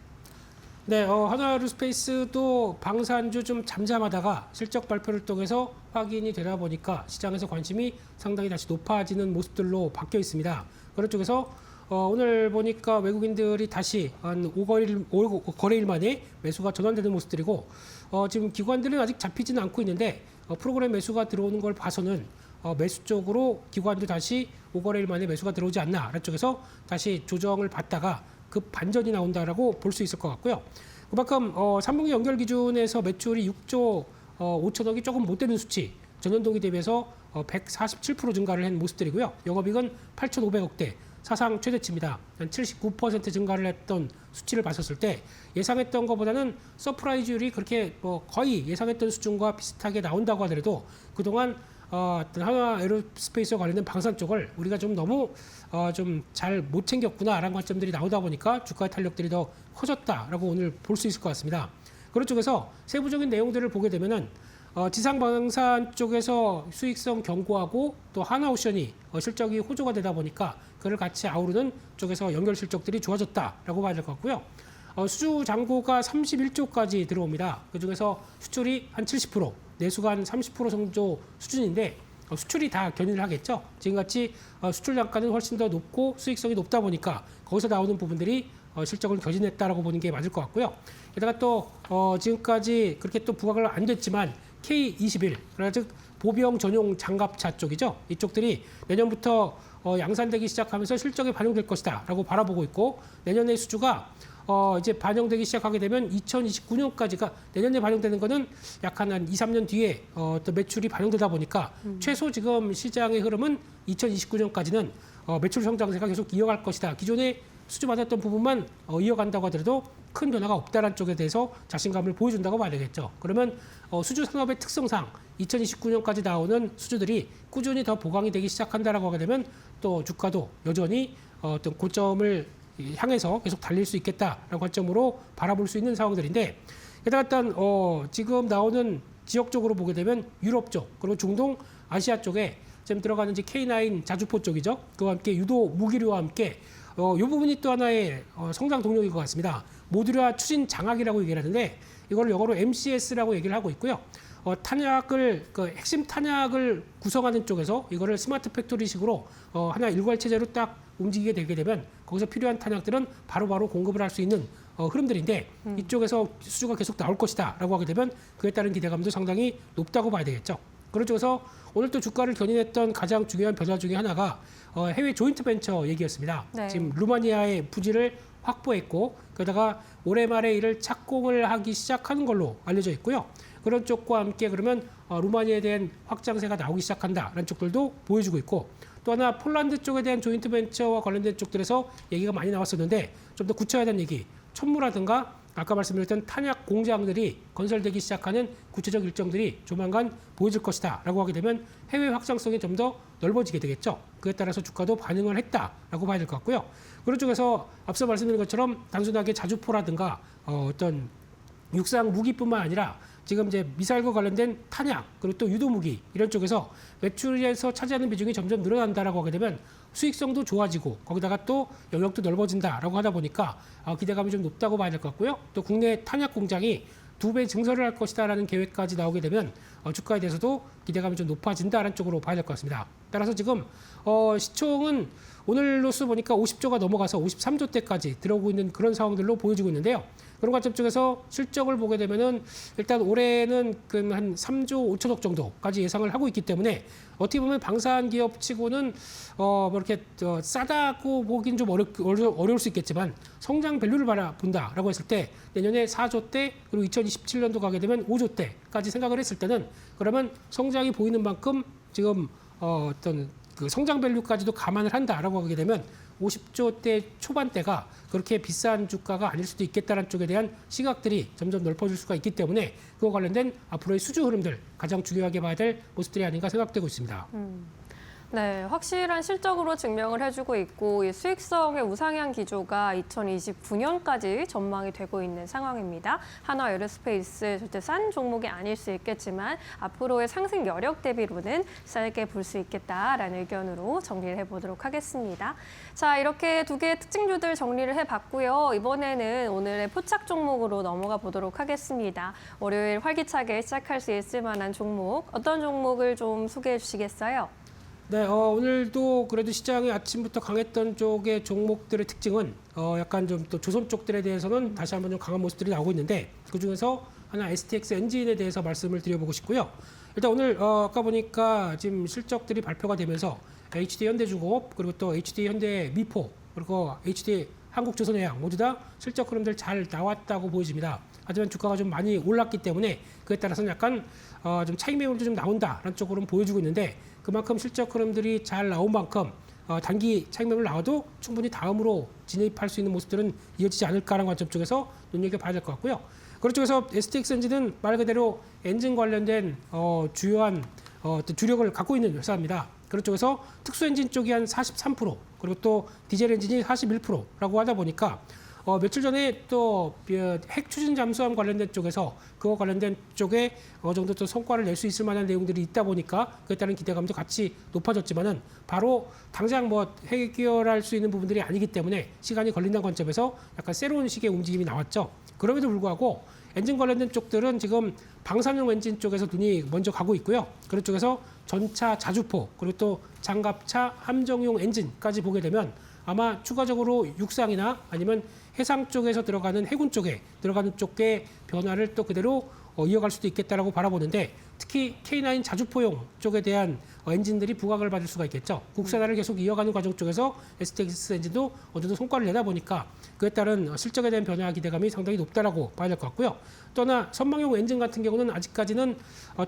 네, 한화 에어로스페이스도 방산주 좀 잠잠하다가 실적 발표를 통해서 확인이 되다 보니까 시장에서 관심이 상당히 다시 높아지는 모습들로 바뀌어 있습니다. 그런 쪽에서 오늘 보니까 외국인들이 다시 한 5거래일 만에 매수가 전환되는 모습들이고 지금 기관들은 아직 잡히지는 않고 있는데 프로그램 매수가 들어오는 걸 봐서는 매수 쪽으로 기관도 다시 5거래일 만에 매수가 들어오지 않나 라는 쪽에서 다시 조정을 받다가 급 반전이 나온다라고 볼 수 있을 것 같고요. 그만큼 3분기 연결 기준에서 매출이 6조 5천억이 조금 못 되는 수치, 전년 동기 대비해서 147% 증가를 한 모습들이고요. 영업이익은 8,500억대, 사상 최대치입니다. 한 79% 증가를 했던 수치를 봤었을 때 예상했던 것보다는 서프라이즈율이 그렇게 거의 예상했던 수준과 비슷하게 나온다고 하더라도 그동안 한화 에어로스페이스와 관련된 방산 쪽을 우리가 좀 너무 좀 잘 못 챙겼구나라는 관점들이 나오다 보니까 주가의 탄력들이 더 커졌다라고 오늘 볼 수 있을 것 같습니다. 그런 쪽에서 세부적인 내용들을 보게 되면은 지상방산 쪽에서 수익성 견고하고 또 하나오션이 실적이 호조가 되다 보니까 그를 같이 아우르는 쪽에서 연결 실적들이 좋아졌다라고 봐야 될 것 같고요. 수주 잔고가 31조까지 들어옵니다. 그중에서 수출이 한 70%, 내수가 한 30% 정도 수준인데 수출이 다 견인을 하겠죠. 지금같이 수출 단가는 훨씬 더 높고 수익성이 높다 보니까 거기서 나오는 부분들이 실적을 견인했다라고 보는 게 맞을 것 같고요. 게다가 또 지금까지 그렇게 또 부각을 안 됐지만 K21, 그러니까 즉 보병 전용 장갑차 쪽이죠. 이쪽들이 내년부터 양산되기 시작하면서 실적에 반영될 것이다라고 바라보고 있고 내년의 수주가 이제 반영되기 시작하게 되면 2029년까지가 내년에 반영되는 거는 약 한 2, 3년 뒤에 또 매출이 반영되다 보니까 최소 지금 시장의 흐름은 2029년까지는 매출 성장세가 계속 이어갈 것이다. 기존에 수주받았던 부분만 이어간다고 하더라도 큰 변화가 없다는 쪽에 대해서 자신감을 보여준다고 봐야 되겠죠. 그러면 수주 산업의 특성상 2029년까지 나오는 수주들이 꾸준히 더 보강이 되기 시작한다라고 하게 되면 또 주가도 여전히 어떤 고점을 향해서 계속 달릴 수 있겠다라는 관점으로 바라볼 수 있는 상황들인데 게다가 일단 지금 나오는 지역적으로 보게 되면 유럽 쪽 그리고 중동 아시아 쪽에 지금 들어가는 이제 K9 자주포 쪽이죠. 그와 함께 유도 무기류와 함께 이 부분이 또 하나의 성장 동력인 것 같습니다. 모듈화 추진 장악이라고 얘기를 하는데 이걸 영어로 MCS라고 얘기를 하고 있고요. 탄약을 핵심 탄약을 구성하는 쪽에서 이거를 스마트 팩토리식으로 하나 일괄 체제로 딱 움직이게 되게 되면 거기서 필요한 탄약들은 바로바로 공급을 할 수 있는 흐름들인데 이쪽에서 수주가 계속 나올 것이다라고 하게 되면 그에 따른 기대감도 상당히 높다고 봐야 되겠죠. 그런 쪽에서 오늘 또 주가를 견인했던 가장 중요한 변화 중에 하나가 해외 조인트 벤처 얘기였습니다. 네. 지금 루마니아의 부지를 확보했고 그러다가 올해 말에 이를 착공을 하기 시작하는 걸로 알려져 있고요. 그런 쪽과 함께 그러면 루마니아에 대한 확장세가 나오기 시작한다라는 쪽들도 보여주고 있고 또 하나 폴란드 쪽에 대한 조인트 벤처와 관련된 쪽들에서 얘기가 많이 나왔었는데 좀 더 구체화된 얘기, 촌무라든가 아까 말씀드렸던 탄약 공장들이 건설되기 시작하는 구체적 일정들이 조만간 보여질 것이다 라고 하게 되면 해외 확장성이 좀 더 넓어지게 되겠죠. 그에 따라서 주가도 반응을 했다라고 봐야 될 것 같고요. 그런 쪽에서 앞서 말씀드린 것처럼 단순하게 자주포라든가 어떤 육상 무기뿐만 아니라 지금 이제 미사일과 관련된 탄약 그리고 또 유도 무기 이런 쪽에서 매출에서 차지하는 비중이 점점 늘어난다라고 하게 되면 수익성도 좋아지고 거기다가 또 영역도 넓어진다라고 하다 보니까 기대감이 좀 높다고 봐야 될 것 같고요. 또 국내 탄약 공장이 2배 증설을 할 것이다라는 계획까지 나오게 되면 주가에 대해서도 기대감이 좀 높아진다는 쪽으로 봐야 될 것 같습니다. 따라서 지금 시총은 오늘로서 보니까 50조가 넘어가서 53조대까지 들어오고 있는 그런 상황들로 보여지고 있는데요. 그런 관점 쪽에서 실적을 보게 되면은 일단 올해는 한 3조 5천억 정도까지 예상을 하고 있기 때문에 어떻게 보면 방산 기업 치고는 이렇게 싸다고 보긴 좀 어려울 수 있겠지만 성장 밸류를 바라본다라고 했을 때 내년에 4조대 그리고 2027년도 가게 되면 5조대까지 생각을 했을 때는 그러면 성장이 보이는 만큼 지금 어떤 그 성장 밸류까지도 감안을 한다라고 하게 되면 50조대 초반대가 그렇게 비싼 주가가 아닐 수도 있겠다는 쪽에 대한 시각들이 점점 넓어질 수가 있기 때문에 그와 관련된 앞으로의 수주 흐름들 가장 중요하게 봐야 될 모습들이 아닌가 생각되고 있습니다. 네, 확실한 실적으로 증명을 해주고 있고 이 수익성의 우상향 기조가 2029년까지 전망이 되고 있는 상황입니다. 한화 에어로스페이스 절대 싼 종목이 아닐 수 있겠지만 앞으로의 상승 여력 대비로는 싸게 볼 수 있겠다라는 의견으로 정리를 해보도록 하겠습니다. 자, 이렇게 두 개의 특징주들 정리를 해봤고요. 이번에는 오늘의 포착 종목으로 넘어가 보도록 하겠습니다. 월요일 활기차게 시작할 수 있을 만한 종목, 어떤 종목을 좀 소개해 주시겠어요? 네, 오늘도 그래도 시장이 아침부터 강했던 쪽의 종목들의 특징은 약간 좀 또 조선 쪽들에 대해서는 다시 한번 좀 강한 모습들이 나오고 있는데 그중에서 하나 STX 엔진에 대해서 말씀을 드려보고 싶고요. 일단 오늘 아까 보니까 지금 실적들이 발표가 되면서 HD 현대중공업 그리고 또 HD 현대미포 그리고 HD 한국조선해양 모두 다 실적 흐름들 잘 나왔다고 보여집니다. 하지만 주가가 좀 많이 올랐기 때문에 그에 따라서는 약간 좀 차익 매물도 좀 나온다라는 쪽으로는 보여주고 있는데 그만큼 실적 흐름들이 잘 나온 만큼 단기 차익 매물 나와도 충분히 다음으로 진입할 수 있는 모습들은 이어지지 않을까라는 관점 쪽에서 눈여겨봐야 될 것 같고요. 그런 쪽에서 STX 엔진은 말 그대로 엔진 관련된 주요한 주력을 갖고 있는 회사입니다. 그런 쪽에서 특수 엔진 쪽이 한 43% 그리고 또 디젤 엔진이 41%라고 하다 보니까 며칠 전에 또 핵 추진 잠수함 관련된 쪽에서 그거 관련된 쪽에 어느 정도 또 성과를 낼 수 있을 만한 내용들이 있다 보니까 그에 따른 기대감도 같이 높아졌지만은 바로 당장 뭐 해결할 수 있는 부분들이 아니기 때문에 시간이 걸린다는 관점에서 약간 새로운 식의 움직임이 나왔죠. 그럼에도 불구하고 엔진 관련된 쪽들은 지금 방사능 엔진 쪽에서 눈이 먼저 가고 있고요. 그런 쪽에서 전차 자주포 그리고 또 장갑차 함정용 엔진까지 보게 되면 아마 추가적으로 육상이나 아니면 해상 쪽에서 들어가는 해군 쪽에 들어가는 쪽의 변화를 또 그대로 이어갈 수도 있겠다라고 바라보는데 특히 K9 자주포용 쪽에 대한 엔진들이 부각을 받을 수가 있겠죠. 국산화를 계속 이어가는 과정 쪽에서 STX 엔진도 어느 정도 성과를 내다 보니까 그에 따른 실적에 대한 변화 기대감이 상당히 높다라고 봐야 될 것 같고요. 또나 선망용 엔진 같은 경우는 아직까지는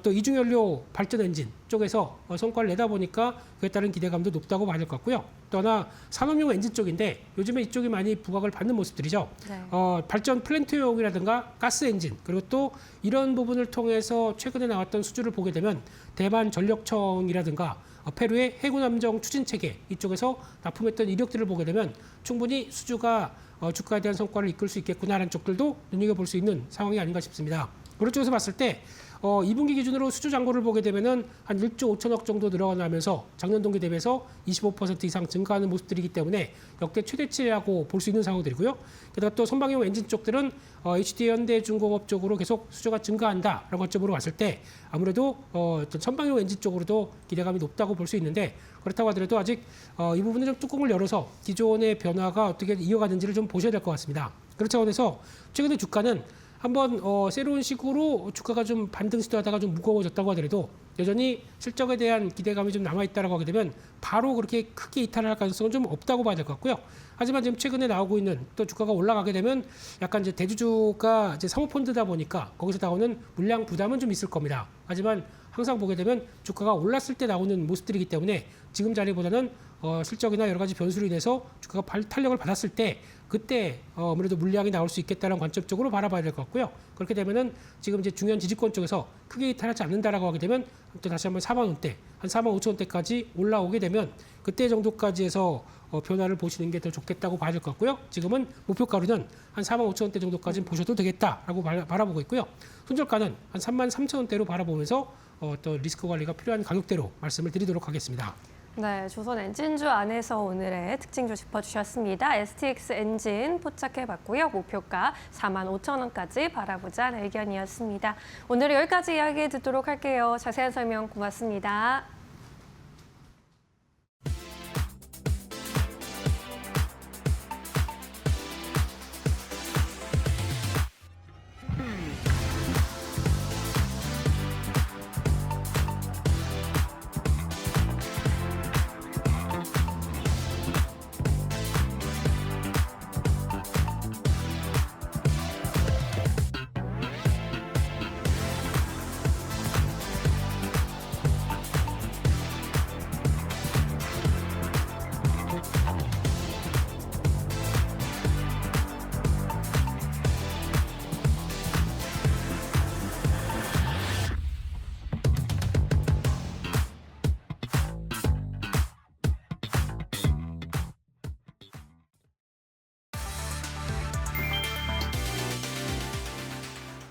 또 이중연료 발전 엔진 쪽에서 성과를 내다 보니까 그에 따른 기대감도 높다고 봐야 될 것 같고요. 또나 산업용 엔진 쪽인데 요즘에 이쪽이 많이 부각을 받는 모습들이죠. 네. 발전 플랜트용이라든가 가스 엔진 그리고 또 이런 부분을 통해서 최근에 나왔던 수주를 보게 되면 대만 전력청이라든가 페루의 해군 함정 추진 체계 이쪽에서 납품했던 이력들을 보게 되면 충분히 수주가 주가에 대한 성과를 이끌 수 있겠구나라는 쪽들도 눈여겨볼 수 있는 상황이 아닌가 싶습니다. 그런 쪽에서 봤을 때 2분기 기준으로 수주 잔고를 보게 되면은 한 1조 5천억 정도 늘어나면서 작년 동기 대비해서 25% 이상 증가하는 모습들이기 때문에 역대 최대치라고 볼 수 있는 상황들이고요. 게다가 또 선박용 엔진 쪽들은 HD 현대중공업 쪽으로 계속 수주가 증가한다라는 관점으로 봤을 때 아무래도 선박용 엔진 쪽으로도 기대감이 높다고 볼 수 있는데 그렇다고 하더라도 아직 이 부분은 좀 뚜껑을 열어서 기존의 변화가 어떻게 이어가는지를 좀 보셔야 될 것 같습니다. 그런 차원에서 최근에 주가는 한번 새로운 식으로 주가가 좀 반등 시도하다가 좀 무거워졌다고 하더라도 여전히 실적에 대한 기대감이 좀 남아있다고 하게 되면 바로 그렇게 크게 이탈을 할 가능성은 좀 없다고 봐야 될 것 같고요. 하지만 지금 최근에 나오고 있는 또 주가가 올라가게 되면 약간 이제 대주주가 이제 사모펀드다 보니까 거기서 나오는 물량 부담은 좀 있을 겁니다. 하지만 항상 보게 되면 주가가 올랐을 때 나오는 모습들이기 때문에 지금 자리보다는 실적이나 여러 가지 변수로 인해서 주가가 탄력을 받았을 때 그때 아무래도 물량이 나올 수 있겠다는 관점 쪽으로 바라봐야 될 것 같고요. 그렇게 되면은 지금 이제 중요한 지지권 쪽에서 크게 이탈하지 않는다라고 하게 되면 또 다시 한번 4만 원대, 한 4만 5천 원대까지 올라오게 되면 그때 정도까지 해서 변화를 보시는 게 더 좋겠다고 봐야 될 것 같고요. 지금은 목표가로는 한 4만 5천 원대 정도까지는 보셔도 되겠다라고 바라보고 있고요. 손절가는 한 3만 3천 원대로 바라보면서 또 리스크 관리가 필요한 가격대로 말씀을 드리도록 하겠습니다. 네, 조선 엔진주 안에서 오늘의 특징주 짚어주셨습니다. STX 엔진 포착해봤고요. 목표가 4만 5천 원까지 바라보자는 의견이었습니다. 오늘은 여기까지 이야기 듣도록 할게요. 자세한 설명 고맙습니다.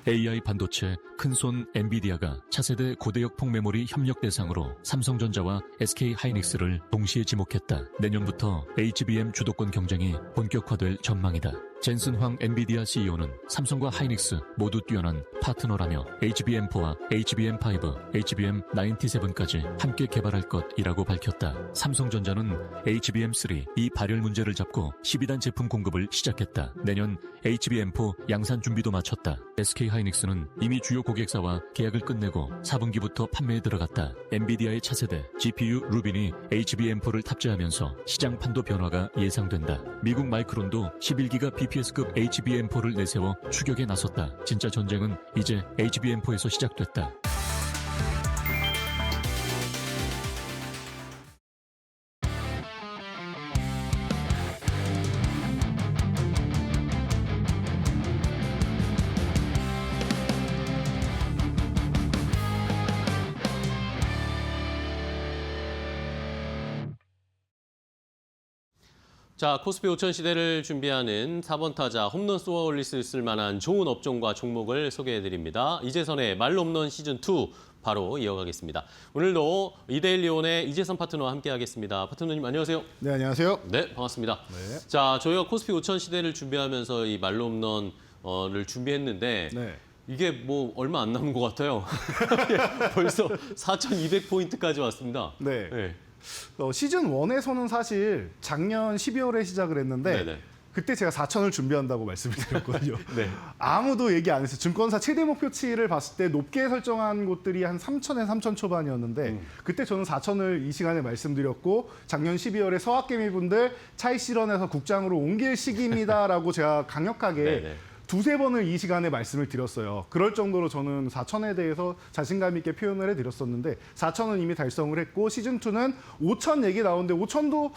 AI 반도체 큰손 엔비디아가 차세대 고대역 폭메모리 협력 대상으로 삼성전자와 SK 하이닉스를 동시에 지목했다. 내년부터 HBM 주도권 경쟁이 본격화될 전망이다. 젠슨 황 엔비디아 CEO는 삼성과 하이닉스 모두 뛰어난 파트너라며 HBM4와 HBM5, HBM97까지 함께 개발할 것이라고 밝혔다. 삼성전자는 HBM3 이 발열 문제를 잡고 12단 제품 공급을 시작했다. 내년 HBM4 양산 준비도 마쳤다. SK하이닉스는 이미 주요 고객사와 계약을 끝내고 4분기부터 판매에 들어갔다. 엔비디아의 차세대 GPU 루빈이 HBM4를 탑재하면서 시장 판도 변화가 예상된다. 미국 마이크론도 11기가 BPS급 HBM4를 내세워 추격에 나섰다. 진짜 전쟁은 이제 HBM4에서 시작됐다. 자, 코스피 5천 시대를 준비하는 4번 타자 홈런 쏘아 올릴 수 있을 만한 좋은 업종과 종목을 소개해드립니다. 이재선의 말로 홈런 시즌2 바로 이어가겠습니다. 오늘도 이데일 리온의 이재선 파트너와 함께하겠습니다. 파트너님 안녕하세요. 네, 안녕하세요. 네, 반갑습니다. 네. 자, 저희가 코스피 5천 시대를 준비하면서 이 말로 홈런을 준비했는데 네. 이게 뭐 얼마 안 남은 것 같아요. 벌써 4,200포인트까지 왔습니다. 네. 네. 시즌 1에서는 사실 작년 12월에 시작을 했는데 네네. 그때 제가 4천을 준비한다고 말씀을 드렸거든요. 네. 아무도 얘기 안 했어요. 증권사 최대 목표치를 봤을 때 높게 설정한 곳들이 한 3천에서 3천 초반이었는데 그때 저는 4천을 이 시간에 말씀드렸고 작년 12월에 서학개미분들 차익 실현해서 국장으로 옮길 시기입니다라고 제가 강력하게 네네. 두세 번을 이 시간에 말씀을 드렸어요. 그럴 정도로 저는 4천에 대해서 자신감 있게 표현을 해드렸었는데 4천은 이미 달성을 했고 시즌2는 5천 얘기 나오는데 5천도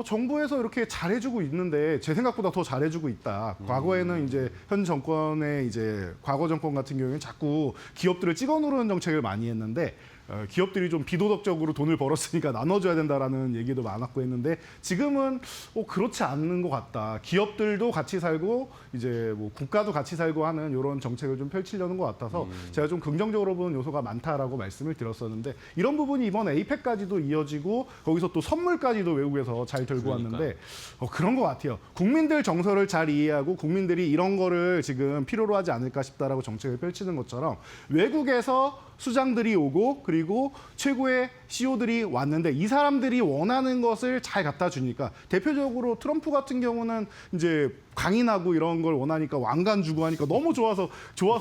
정부에서 이렇게 잘해주고 있는데 제 생각보다 더 잘해주고 있다. 과거에는 이제 현 정권의 이제 과거 정권 같은 경우에는 자꾸 기업들을 찍어 누르는 정책을 많이 했는데 기업들이 좀 비도덕적으로 돈을 벌었으니까 나눠줘야 된다라는 얘기도 많았고 했는데 지금은 그렇지 않는 것 같다. 기업들도 같이 살고 이제 뭐 국가도 같이 살고 하는 이런 정책을 좀 펼치려는 것 같아서 제가 좀 긍정적으로 보는 요소가 많다라고 말씀을 드렸었는데 이런 부분이 이번 에이펙까지도 이어지고 거기서 또 선물까지도 외국에서 잘 들고 왔는데 그런 것 같아요. 국민들 정서를 잘 이해하고 국민들이 이런 거를 지금 필요로 하지 않을까 싶다라고 정책을 펼치는 것처럼 외국에서 수장들이 오고 그리고 최고의 CEO들이 왔는데 이 사람들이 원하는 것을 잘 갖다 주니까 대표적으로 트럼프 같은 경우는 이제 강인하고 이런 걸 원하니까 왕관 주고 하니까 너무 좋아서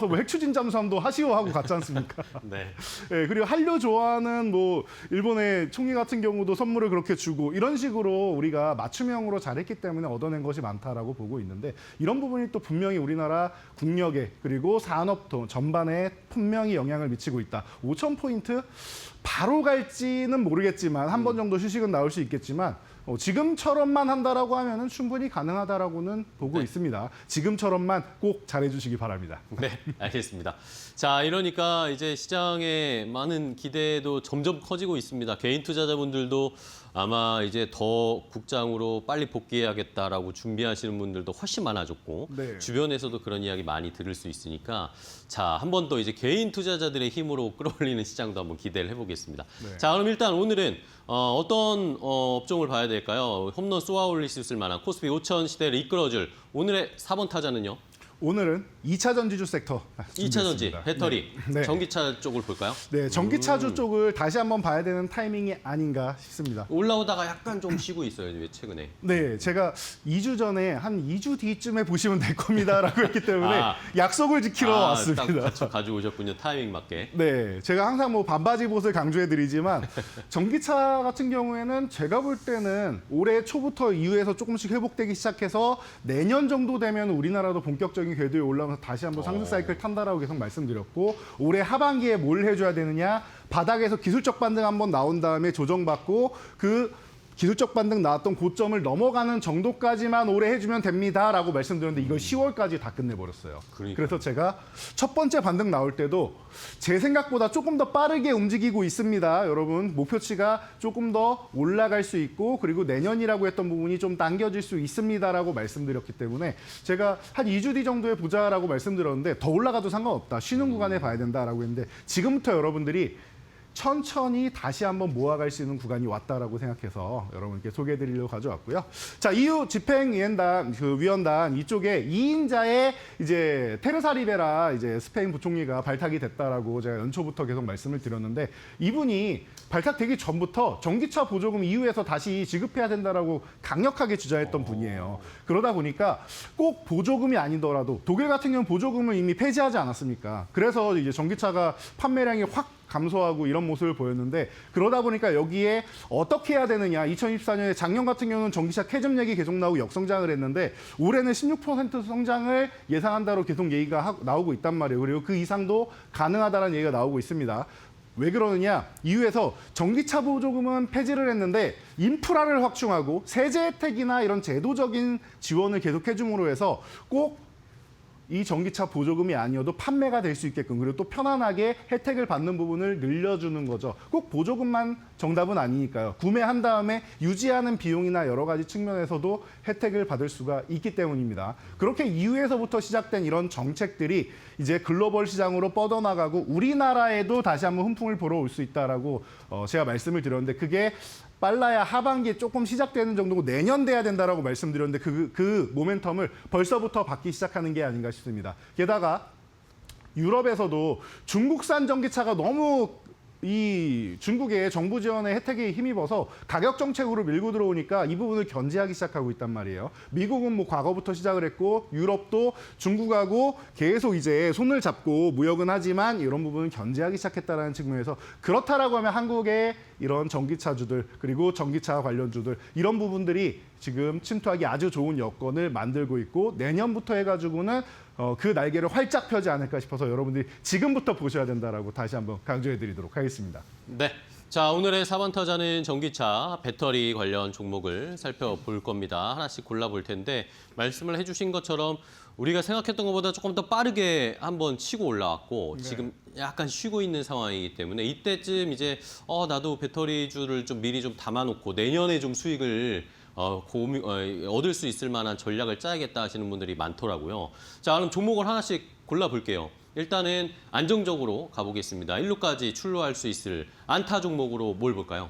뭐 핵추진 잠수함도 하시오 하고 갔지 않습니까? 네. 네, 그리고 한류 좋아하는 뭐 일본의 총리 같은 경우도 선물을 그렇게 주고 이런 식으로 우리가 맞춤형으로 잘했기 때문에 얻어낸 것이 많다라고 보고 있는데 이런 부분이 또 분명히 우리나라 국력에 그리고 산업 전반에 분명히 영향을 미치고 있다. 5,000포인트 바로 갈지는 모르겠지만 한 번 정도 휴식은 나올 수 있겠지만 지금처럼만 한다라고 하면은 충분히 가능하다라고는 보고 있습니다. 지금처럼만 꼭 잘해주시기 바랍니다. 네, 알겠습니다. 자, 이러니까 이제 시장에 많은 기대도 점점 커지고 있습니다. 개인 투자자분들도 아마 이제 더 국장으로 빨리 복귀해야겠다라고 준비하시는 분들도 훨씬 많아졌고 네. 주변에서도 그런 이야기 많이 들을 수 있으니까 자, 한 번 더 이제 개인 투자자들의 힘으로 끌어올리는 시장도 한번 기대를 해보겠습니다. 네. 자, 그럼 일단 오늘은 어떤 업종을 봐야 될까요? 홈런 쏘아 올릴 수 있을 만한 코스피 5천 시대를 이끌어줄 오늘의 4번 타자는요? 오늘은 2차 전지주 섹터 2차 전지, 준비했습니다. 배터리, 네. 전기차 쪽을 볼까요? 네, 전기차주 쪽을 다시 한번 봐야 되는 타이밍이 아닌가 싶습니다. 올라오다가 약간 좀 쉬고 있어요, 최근에. 네, 제가 2주 전에 한 2주 뒤쯤에 보시면 될 겁니다라고 했기 때문에 약속을 지키러 왔습니다. 딱 가지고 오셨군요, 타이밍 맞게. 네, 제가 항상 뭐 반바지 보을 강조해드리지만 전기차 같은 경우에는 제가 볼 때는 올해 초부터 이후에서 조금씩 회복되기 시작해서 내년 정도 되면 우리나라도 본격적인 궤도에 올라오면서 다시 한번 상승 사이클 탄다라고 계속 말씀드렸고 올해 하반기에 뭘 해줘야 되느냐 바닥에서 기술적 반등 한번 나온 다음에 조정받고 그 기술적 반등 나왔던 고점을 넘어가는 정도까지만 올해 해주면 됩니다라고 말씀드렸는데 이걸 10월까지 다 끝내버렸어요. 그래서 제가 첫 번째 반등 나올 때도 제 생각보다 조금 더 빠르게 움직이고 있습니다. 여러분 목표치가 조금 더 올라갈 수 있고 그리고 내년이라고 했던 부분이 좀 당겨질 수 있습니다라고 말씀드렸기 때문에 제가 한 2주 뒤 정도에 보자라고 말씀드렸는데 더 올라가도 상관없다. 쉬는 구간에 봐야 된다라고 했는데 지금부터 여러분들이 천천히 다시 한번 모아갈 수 있는 구간이 왔다라고 생각해서 여러분께 소개해드리려고 가져왔고요. 자, EU 집행위원단 위원단 이쪽에 2인자의 이제 테레사 리베라 이제 스페인 부총리가 발탁이 됐다라고 제가 연초부터 계속 말씀을 드렸는데 이분이 발탁되기 전부터 전기차 보조금 EU에서 다시 지급해야 된다라고 강력하게 주장했던 분이에요. 그러다 보니까 꼭 보조금이 아니더라도 독일 같은 경우는 보조금을 이미 폐지하지 않았습니까? 그래서 이제 전기차가 판매량이 확 감소하고 이런 모습을 보였는데 그러다 보니까 여기에 어떻게 해야 되느냐 2024년에 작년 같은 경우는 전기차 캐즘액이 계속 나오고 역성장을 했는데 올해는 16% 성장을 예상한다로 계속 얘기가 나오고 있단 말이에요. 그리고 그 이상도 가능하다는 얘기가 나오고 있습니다. 왜 그러느냐? EU에서 전기차 보조금은 폐지를 했는데 인프라를 확충하고 세제 혜택이나 이런 제도적인 지원을 계속해 줌으로 해서 꼭 이 전기차 보조금이 아니어도 판매가 될 수 있게끔 그리고 또 편안하게 혜택을 받는 부분을 늘려주는 거죠. 꼭 보조금만 정답은 아니니까요. 구매한 다음에 유지하는 비용이나 여러 가지 측면에서도 혜택을 받을 수가 있기 때문입니다. 그렇게 EU에서부터 시작된 이런 정책들이 이제 글로벌 시장으로 뻗어나가고 우리나라에도 다시 한번 훈풍을 불어올 수 있다라고 제가 말씀을 드렸는데 그게 빨라야 하반기에 조금 시작되는 정도고 내년 돼야 된다라고 말씀드렸는데 그 모멘텀을 벌써부터 받기 시작하는 게 아닌가 싶습니다. 게다가 유럽에서도 중국산 전기차가 너무 이 중국의 정부 지원의 혜택에 힘입어서 가격 정책으로 밀고 들어오니까 이 부분을 견제하기 시작하고 있단 말이에요. 미국은 뭐 과거부터 시작을 했고 유럽도 중국하고 계속 이제 손을 잡고 무역은 하지만 이런 부분을 견제하기 시작했다는 측면에서 그렇다라고 하면 한국의 이런 전기차주들 그리고 전기차 관련주들 이런 부분들이 지금 침투하기 아주 좋은 여건을 만들고 있고 내년부터 해가지고는 그 날개를 활짝 펴지 않을까 싶어서 여러분들이 지금부터 보셔야 된다라고 다시 한번 강조해드리도록 하겠습니다. 네. 자, 오늘의 4번 타자는 전기차 배터리 관련 종목을 살펴볼 겁니다. 하나씩 골라볼 텐데 말씀을 해주신 것처럼 우리가 생각했던 것보다 조금 더 빠르게 한번 치고 올라왔고 지금 약간 쉬고 있는 상황이기 때문에 이때쯤 이제 나도 배터리주를 좀 미리 좀 담아놓고 내년에 좀 수익을 얻을 수 있을 만한 전략을 짜야겠다 하시는 분들이 많더라고요. 자, 그럼 종목을 하나씩 골라볼게요. 일단은 안정적으로 가보겠습니다. 1루까지 출루할 수 있을 안타 종목으로 뭘 볼까요?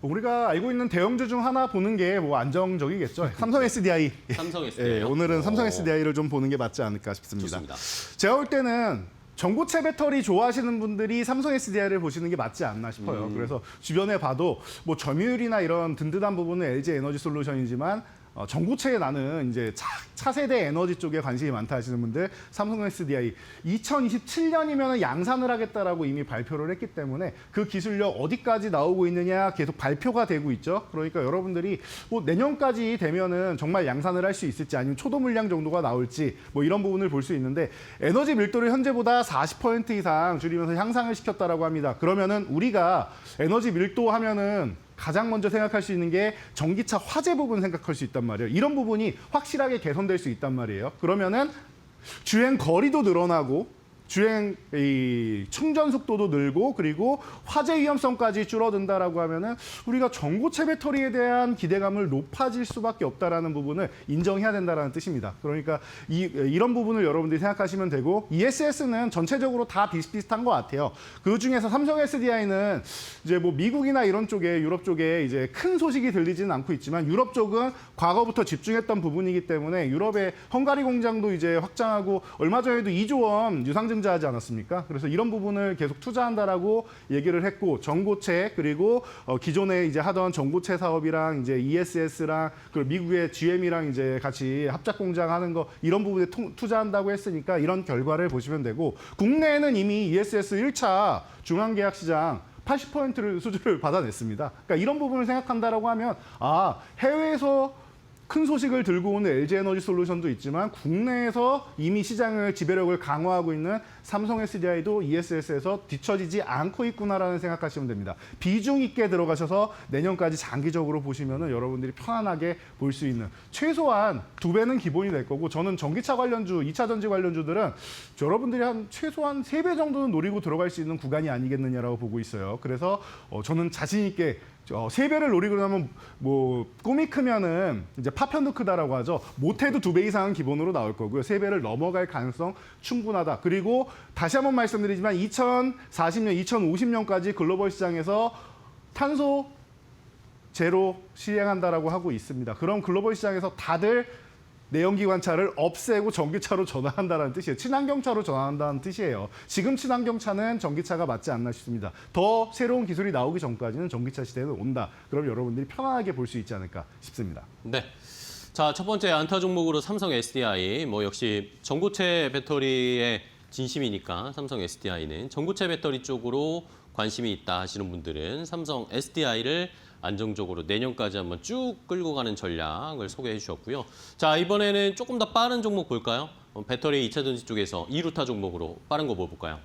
우리가 알고 있는 대형주 중 하나 보는 게 뭐 안정적이겠죠. 삼성 SDI. 삼성 SDI. 예, 오늘은 삼성 SDI를 좀 보는 게 맞지 않을까 싶습니다. 좋습니다. 제가 볼 때는 전고체 배터리 좋아하시는 분들이 삼성 SDI를 보시는 게 맞지 않나 싶어요. 그래서 주변에 봐도 뭐 점유율이나 이런 든든한 부분은 LG 에너지 솔루션이지만 전고체에 나는 이제 차세대 에너지 쪽에 관심이 많다 하시는 분들 삼성 SDI 2027년이면 양산을 하겠다라고 이미 발표를 했기 때문에 그 기술력 어디까지 나오고 있느냐 계속 발표가 되고 있죠. 그러니까 여러분들이 뭐 내년까지 되면은 정말 양산을 할 수 있을지 아니면 초도 물량 정도가 나올지 뭐 이런 부분을 볼 수 있는데 에너지 밀도를 현재보다 40% 이상 줄이면서 향상을 시켰다라고 합니다. 그러면은 우리가 에너지 밀도 하면은 가장 먼저 생각할 수 있는 게 전기차 화재 부분 생각할 수 있단 말이에요. 이런 부분이 확실하게 개선될 수 있단 말이에요. 그러면은 주행 거리도 늘어나고 주행 충전 속도도 늘고 그리고 화재 위험성까지 줄어든다라고 하면은 우리가 전고체 배터리에 대한 기대감을 높아질 수밖에 없다라는 부분을 인정해야 된다라는 뜻입니다. 그러니까 이런 부분을 여러분들이 생각하시면 되고 ESS는 전체적으로 다 비슷비슷한 것 같아요. 그 중에서 삼성 SDI는 이제 뭐 미국이나 이런 쪽에 유럽 쪽에 이제 큰 소식이 들리지는 않고 있지만 유럽 쪽은 과거부터 집중했던 부분이기 때문에 유럽의 헝가리 공장도 이제 확장하고 얼마 전에도 2조 원 유상증 하지 않았습니까? 그래서 이런 부분을 계속 투자한다라고 얘기를 했고 전고체 그리고 기존에 이제 하던 전고체 사업이랑 이제 ESS랑 그리고 미국의 GM이랑 이제 같이 합작 공장하는 거 이런 부분에 투자한다고 했으니까 이런 결과를 보시면 되고 국내에는 이미 ESS 1차 중앙계약 시장 80%를 수주를 받아냈습니다. 그러니까 이런 부분을 생각한다라고 하면 해외에서 큰 소식을 들고 오는 LG에너지솔루션도 있지만 국내에서 이미 시장을 지배력을 강화하고 있는 삼성 SDI도 ESS에서 뒤처지지 않고 있구나라는 생각하시면 됩니다. 비중 있게 들어가셔서 내년까지 장기적으로 보시면은 여러분들이 편안하게 볼 수 있는 최소한 2배는 기본이 될 거고 저는 전기차 관련주, 2차 전지 관련주들은 여러분들이 한 최소한 3배 정도는 노리고 들어갈 수 있는 구간이 아니겠느냐라고 보고 있어요. 그래서 저는 자신 있게 3배를 노리고 나면 뭐 꿈이 크면은 이제 파편도 크다라고 하죠. 못해도 2배 이상은 기본으로 나올 거고요. 3배를 넘어갈 가능성 충분하다. 그리고 다시 한번 말씀드리지만 2040년, 2050년까지 글로벌 시장에서 탄소 제로 시행한다라고 하고 있습니다. 그럼 글로벌 시장에서 다들 내연기 관차를 없애고 전기차로 전환한다는 뜻이에요. 친환경차로 전환한다는 뜻이에요. 지금 친환경차는 전기차가 맞지 않나 싶습니다. 더 새로운 기술이 나오기 전까지는 전기차 시대는 온다. 그럼 여러분들이 편안하게 볼 수 있지 않을까 싶습니다. 네. 자, 첫 번째 안타 종목으로 삼성 SDI. 뭐 역시 전고체 배터리의 진심이니까 삼성 SDI는 전고체 배터리 쪽으로 관심이 있다 하시는 분들은 삼성 SDI를 안정적으로 내년까지 한번 쭉 끌고 가는 전략을 소개해 주셨고요. 자, 이번에는 조금 더 빠른 종목 볼까요? 배터리 2차 전지 쪽에서 2루타 종목으로 빠른 거 뭐 볼까요?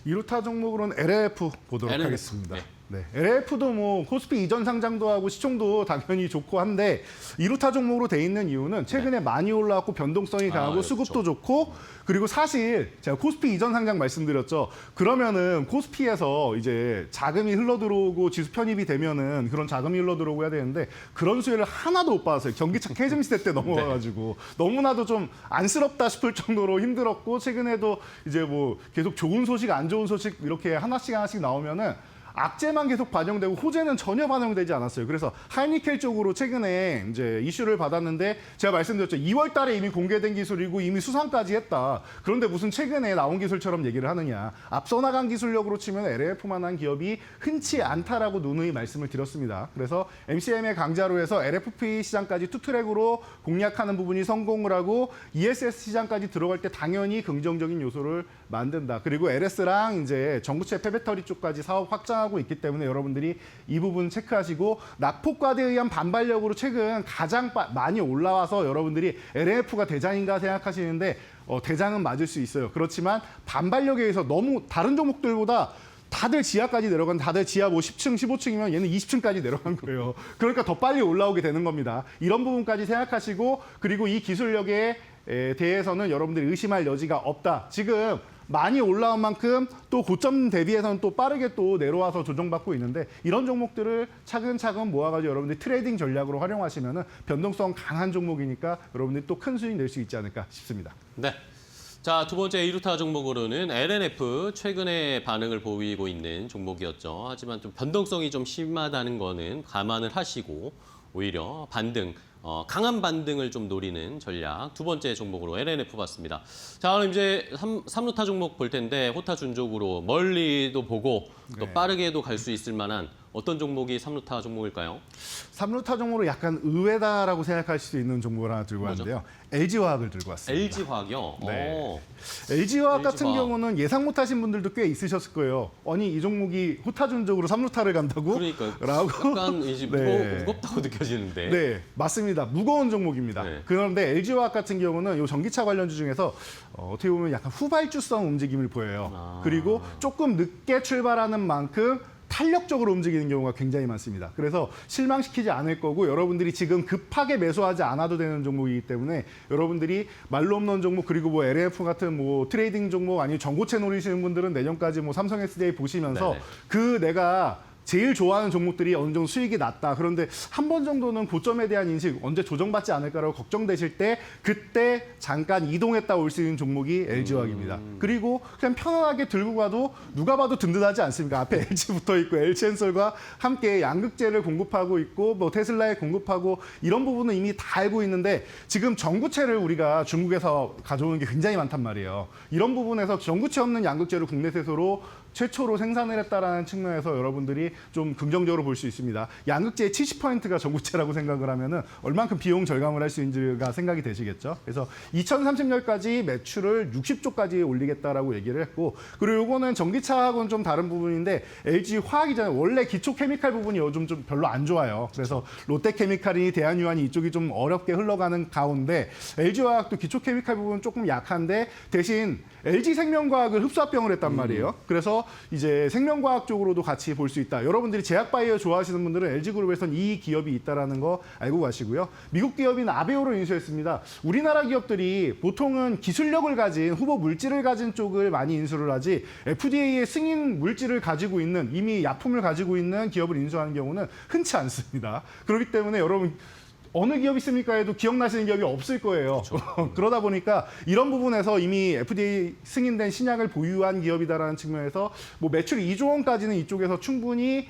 2루타 종목으로는 LF 보도록 LF. 하겠습니다. 네. 네, LF도 뭐 코스피 이전 상장도 하고 시총도 당연히 좋고 한데 2루타 종목으로 돼 있는 이유는 최근에 많이 올라왔고 변동성이 강하고 수급도 좋고 그리고 사실 제가 코스피 이전 상장 말씀드렸죠. 그러면은 코스피에서 이제 자금이 흘러들어오고 지수 편입이 되면은 그런 자금이 흘러들어오고 해야 되는데 그런 수혜를 하나도 못 받았어요. 전기차 캐즘 시대 때 넘어와가지고 너무나도 좀 안쓰럽다 싶을 정도로 힘들었고 최근에도 이제 뭐 계속 좋은 소식 안 좋은 소식 이렇게 하나씩 나오면은 악재만 계속 반영되고 호재는 전혀 반영되지 않았어요. 그래서 하이니켈 쪽으로 최근에 이제 이슈를 받았는데 제가 말씀드렸죠. 2월 달에 이미 공개된 기술이고 이미 수상까지 했다. 그런데 무슨 최근에 나온 기술처럼 얘기를 하느냐. 앞서 나간 기술력으로 치면 LF만한 기업이 흔치 않다라고 누누이 말씀을 드렸습니다. 그래서 MCM의 강자로 해서 LFP 시장까지 투트랙으로 공략하는 부분이 성공을 하고 ESS 시장까지 들어갈 때 당연히 긍정적인 요소를 만든다. 그리고 LS랑 이제 전구체 폐배터리 쪽까지 사업 확장하고 있기 때문에 여러분들이 이 부분 체크하시고 낙폭과대에 의한 반발력으로 최근 가장 많이 올라와서 여러분들이 LF가 대장인가 생각하시는데 대장은 맞을 수 있어요. 그렇지만 반발력에 의해서 너무 다른 종목들보다 다들 지하까지 내려간 다들 지하 뭐 10층, 15층이면 얘는 20층까지 내려간 거예요. 그러니까 더 빨리 올라오게 되는 겁니다. 이런 부분까지 생각하시고 그리고 이 기술력에 대해서는 여러분들이 의심할 여지가 없다. 지금 많이 올라온 만큼 또 고점 대비해서는 또 빠르게 또 내려와서 조정받고 있는데 이런 종목들을 차근차근 모아가지고 여러분들이 트레이딩 전략으로 활용하시면은 변동성 강한 종목이니까 여러분들이 또 큰 수익 낼 수 있지 않을까 싶습니다. 네. 자, 두 번째 2루타 종목으로는 LNF 최근에 반응을 보이고 있는 종목이었죠. 하지만 좀 변동성이 좀 심하다는 거는 감안을 하시고 오히려 반등, 강한 반등을 좀 노리는 전략 두 번째 종목으로 LNF 봤습니다. 자, 그럼 이제 3루타 종목 볼 텐데 호타 준족으로 멀리도 보고 또 빠르게도 갈 수 있을 만한 어떤 종목이 3루타 종목일까요? 3루타 종목으로 약간 의외다라고 생각할 수 있는 종목을 하나 들고 뭐죠? 왔는데요. LG화학을 들고 왔습니다. LG화학이요? 네. LG화학 같은 LG화학. 경우는 예상 못하신 분들도 꽤 있으셨을 거예요. 아니 이 종목이 호타 준족으로 3루타를 간다고? 그러니까 라고 약간 이제 네. 무겁다고 느껴지는데. 네, 맞습니다. 무거운 종목입니다. 네. 그런데 LG화학 같은 경우는 이 전기차 관련주 중에서 어떻게 보면 약간 후발주성 움직임을 보여요. 그리고 조금 늦게 출발하는 만큼 탄력적으로 움직이는 경우가 굉장히 많습니다. 그래서 실망시키지 않을 거고 여러분들이 지금 급하게 매수하지 않아도 되는 종목이기 때문에 여러분들이 말로 없는 종목 그리고 뭐 LF 같은 뭐 트레이딩 종목 아니면 전고체 노리시는 분들은 내년까지 뭐 삼성 SDI 보시면서 네네. 그 내가 제일 좋아하는 종목들이 어느 정도 수익이 났다. 그런데 한 번 정도는 고점에 대한 인식 언제 조정받지 않을까라고 걱정되실 때 그때 잠깐 이동했다 올 수 있는 종목이 LG화학입니다. 그리고 그냥 편안하게 들고 가도 누가 봐도 든든하지 않습니까? 앞에 LG 붙어 있고 LG엔솔과 함께 양극재를 공급하고 있고 뭐 테슬라에 공급하고 이런 부분은 이미 다 알고 있는데 지금 전구체를 우리가 중국에서 가져오는 게 굉장히 많단 말이에요. 이런 부분에서 전구체 없는 양극재를 국내 세소로 최초로 생산을 했다라는 측면에서 여러분들이 좀 긍정적으로 볼 수 있습니다. 양극재의 70%가 전구체라고 생각을 하면은 얼만큼 비용 절감을 할 수 있는지가 생각이 되시겠죠. 그래서 2030년까지 매출을 60조까지 올리겠다라고 얘기를 했고, 그리고 이거는 전기차하고는 좀 다른 부분인데 LG 화학이잖아요. 원래 기초 케미칼 부분이 요즘 좀 별로 안 좋아요. 그래서 롯데케미칼이 대한유한이 이쪽이 좀 어렵게 흘러가는 가운데 LG 화학도 기초 케미칼 부분은 조금 약한데 대신 LG 생명과학을 흡수합병을 했단 말이에요. 그래서 이제 생명과학 쪽으로도 같이 볼 수 있다. 여러분들이 제약바이오 좋아하시는 분들은 LG그룹에선 이 기업이 있다라는 거 알고 가시고요. 미국 기업인 아베오를 인수했습니다. 우리나라 기업들이 보통은 기술력을 가진 후보 물질을 가진 쪽을 많이 인수를 하지 FDA의 승인 물질을 가지고 있는 이미 약품을 가지고 있는 기업을 인수하는 경우는 흔치 않습니다. 그렇기 때문에 여러분 어느 기업 있습니까 해도 기억나시는 기업이 없을 거예요. 그러다 보니까 이런 부분에서 이미 FDA 승인된 신약을 보유한 기업이다라는 측면에서 뭐 매출 2조 원까지는 이쪽에서 충분히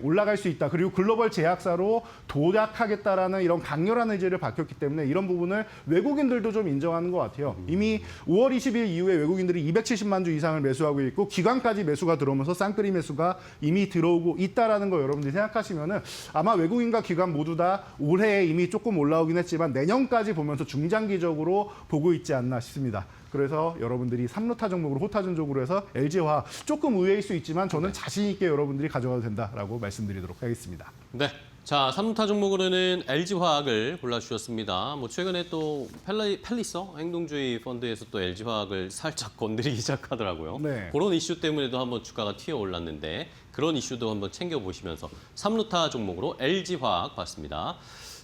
올라갈 수 있다. 그리고 글로벌 제약사로 도약하겠다라는 이런 강렬한 의지를 밝혔기 때문에 이런 부분을 외국인들도 좀 인정하는 것 같아요. 이미 5월 20일 이후에 외국인들이 270만 주 이상을 매수하고 있고 기관까지 매수가 들어오면서 쌍끌이 매수가 이미 들어오고 있다라는 거 여러분들이 생각하시면은 아마 외국인과 기관 모두 다 올해 이미 조금 올라오긴 했지만 내년까지 보면서 중장기적으로 보고 있지 않나 싶습니다. 그래서 여러분들이 3루타 종목으로 호타전적으로 해서 LG화학 조금 의외일 수 있지만 저는 자신 있게 여러분들이 가져가도 된다라고 말씀드리도록 하겠습니다. 네. 자, 3루타 종목으로는 LG화학을 골라주셨습니다. 뭐 최근에 또 펠리서 행동주의 펀드에서 또 LG화학을 살짝 건드리기 시작하더라고요. 네. 그런 이슈 때문에도 한번 주가가 튀어 올랐는데 그런 이슈도 한번 챙겨보시면서 3루타 종목으로 LG화학 봤습니다.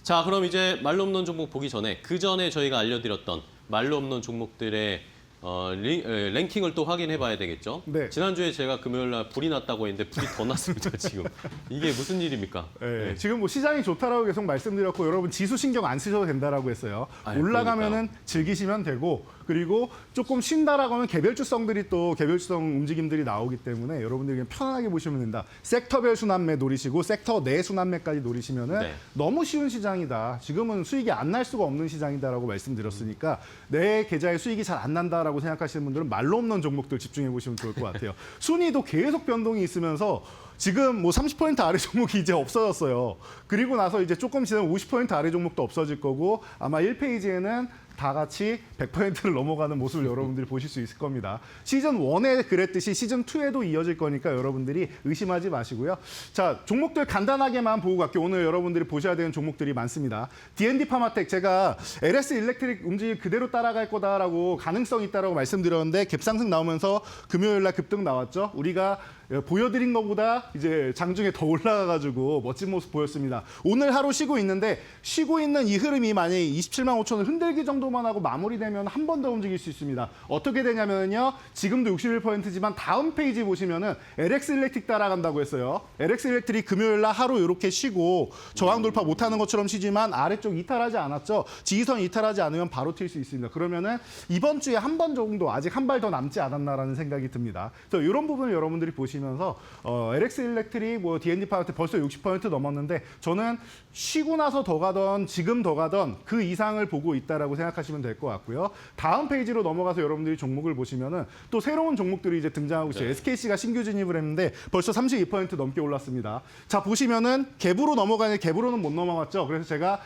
자, 그럼 이제 말로 없는 종목 보기 전에 그 전에 저희가 알려드렸던 말로 없는 종목들의 랭킹을 또 확인해 봐야 되겠죠? 네. 지난주에 제가 금요일 날 불이 났다고 했는데 불이 더 났습니다, 지금. 이게 무슨 일입니까? 네. 지금 뭐 시장이 좋다라고 계속 말씀드렸고 여러분 지수 신경 안 쓰셔도 된다라고 했어요. 아유, 올라가면은 그러니까요. 즐기시면 되고 그리고 조금 쉰다라고 하면 개별주성들이 또 개별주성 움직임들이 나오기 때문에 여러분들이 그냥 편안하게 보시면 된다. 섹터별 순환매 노리시고 섹터 내 순환매까지 노리시면은 네. 너무 쉬운 시장이다. 지금은 수익이 안 날 수가 없는 시장이다라고 말씀드렸으니까 내 계좌에 수익이 잘 안 난다라고 생각하시는 분들은 말로 없는 종목들 집중해 보시면 좋을 것 같아요. 순위도 계속 변동이 있으면서 지금 뭐 30% 아래 종목이 이제 없어졌어요. 그리고 나서 이제 조금 지나면 50% 아래 종목도 없어질 거고 아마 1페이지에는 다 같이 100%를 넘어가는 모습을 여러분들이 보실 수 있을 겁니다. 시즌 1에 그랬듯이 시즌 2에도 이어질 거니까 여러분들이 의심하지 마시고요. 자, 종목들 간단하게만 보고 갈게요. 오늘 여러분들이 보셔야 되는 종목들이 많습니다. D&D 파마텍 제가 LS 일렉트릭 움직임 그대로 따라갈 거다라고 가능성이 있다라고 말씀드렸는데 갭상승 나오면서 금요일 날 급등 나왔죠. 우리가 보여드린 것보다 이제 장중에 더 올라가가지고 멋진 모습 보였습니다. 오늘 하루 쉬고 있는데 쉬고 있는 이 흐름이 만약에 27만 5천을 흔들기 정도만 하고 마무리되면 한 번 더 움직일 수 있습니다. 어떻게 되냐면요. 지금도 61%지만 다음 페이지 보시면은 LX 일렉트릭 따라간다고 했어요. LX 일렉트릭 금요일 날 하루 이렇게 쉬고 저항 돌파 못하는 것처럼 쉬지만 아래쪽 이탈하지 않았죠. 지지선 이탈하지 않으면 바로 튈 수 있습니다. 그러면은 이번 주에 한 번 정도 아직 한 발 더 남지 않았나라는 생각이 듭니다. 그래서 이런 부분을 여러분들이 보시면서 LX 일렉트릭, 뭐 D&D 파마텍 벌써 60% 넘었는데 저는 쉬고 나서 더 가던 지금 더 가던 그 이상을 보고 있다라고 생각하시면 될 것 같고요. 다음 페이지로 넘어가서 여러분들이 종목을 보시면은 또 새로운 종목들이 이제 등장하고 있어요. 네. SKC가 신규 진입을 했는데 벌써 32% 넘게 올랐습니다. 자, 보시면은 갭으로 넘어가는 갭으로는 못 넘어갔죠. 그래서 제가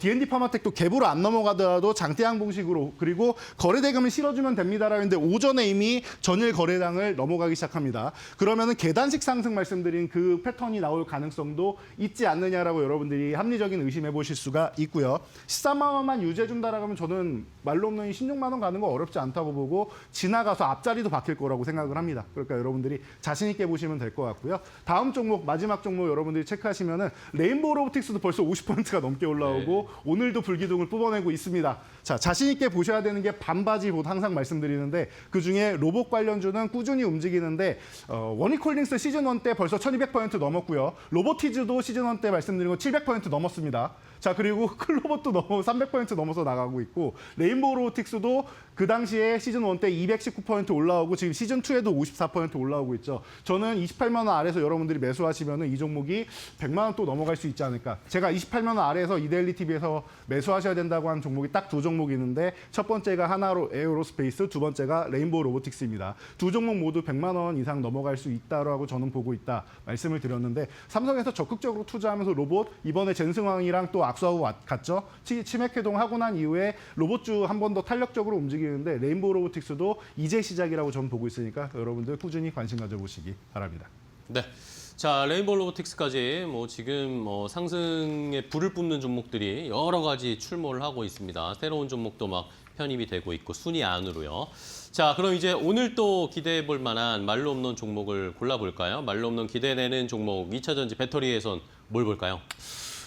D&D 파마텍도 갭으로 안 넘어가더라도 장대양 봉식으로 그리고 거래대금을 실어주면 됩니다라고 했는데 오전에 이미 전일 거래량을 넘어가기 시작합니다. 그러면은 계단식 상승 말씀드린 그 패턴이 나올 가능성도 있지 않느냐라고 여러분들이 합리적인 의심해 보실 수가 있고요. 13만 원만 유지해 준다라고 하면 저는 말로 없는 16만 원 가는 거 어렵지 않다고 보고 지나가서 앞자리도 바뀔 거라고 생각을 합니다. 그러니까 여러분들이 자신 있게 보시면 될 것 같고요. 다음 종목 마지막 종목 여러분들이 체크하시면은 레인보우 로보틱스도 벌써 50%가 넘게 올라오고 오늘도 불기둥을 뽑아내고 있습니다. 자, 자신 있게 보셔야 되는 게 반바지 봇 항상 말씀드리는데 그중에 로봇 관련주는 꾸준히 움직이는데 워니콜링스 시즌 1 때 벌써 1200% 넘었고요. 로보티즈도 시즌 1 때 말씀드린 거 700% 넘었습니다. 자, 그리고 클로버도 300% 넘어서 나가고 있고 레인보우 로보틱스도 그 당시에 시즌 1 때 219% 올라오고 지금 시즌 2에도 54% 올라오고 있죠. 저는 28만 원 아래에서 여러분들이 매수하시면 이 종목이 100만 원 또 넘어갈 수 있지 않을까. 제가 28만 원 아래에서 이데일리 TV에서 매수하셔야 된다고 하는 종목이 딱 두 종목이 있는데 첫 번째가 하나로 에어로스페이스, 두 번째가 레인보우 로보틱스입니다. 두 종목 모두 100만 원 이상 넘어갈 수 있다라고 저는 보고 있다 말씀을 드렸는데 삼성에서 적극적으로 투자하면서 로봇 이번에 젠승왕이랑 또 악수하고 갔죠. 치맥 회동하고 난 이후에 로봇주 한 번 더 탄력적으로 움직이는데 레인보우 로보틱스도 이제 시작이라고 저는 보고 있으니까 여러분들 꾸준히 관심 가져보시기 바랍니다. 네. 자, 레인보우 로보틱스까지 지금 상승에 불을 뿜는 종목들이 여러 가지 출몰을 하고 있습니다. 새로운 종목도 막 편입이 되고 있고 순위 안으로요. 자, 그럼 이제 오늘 또 기대해 볼 만한 말로 없는 종목을 골라볼까요? 말로 없는 기대되는 종목 2차 전지 배터리에선 뭘 볼까요?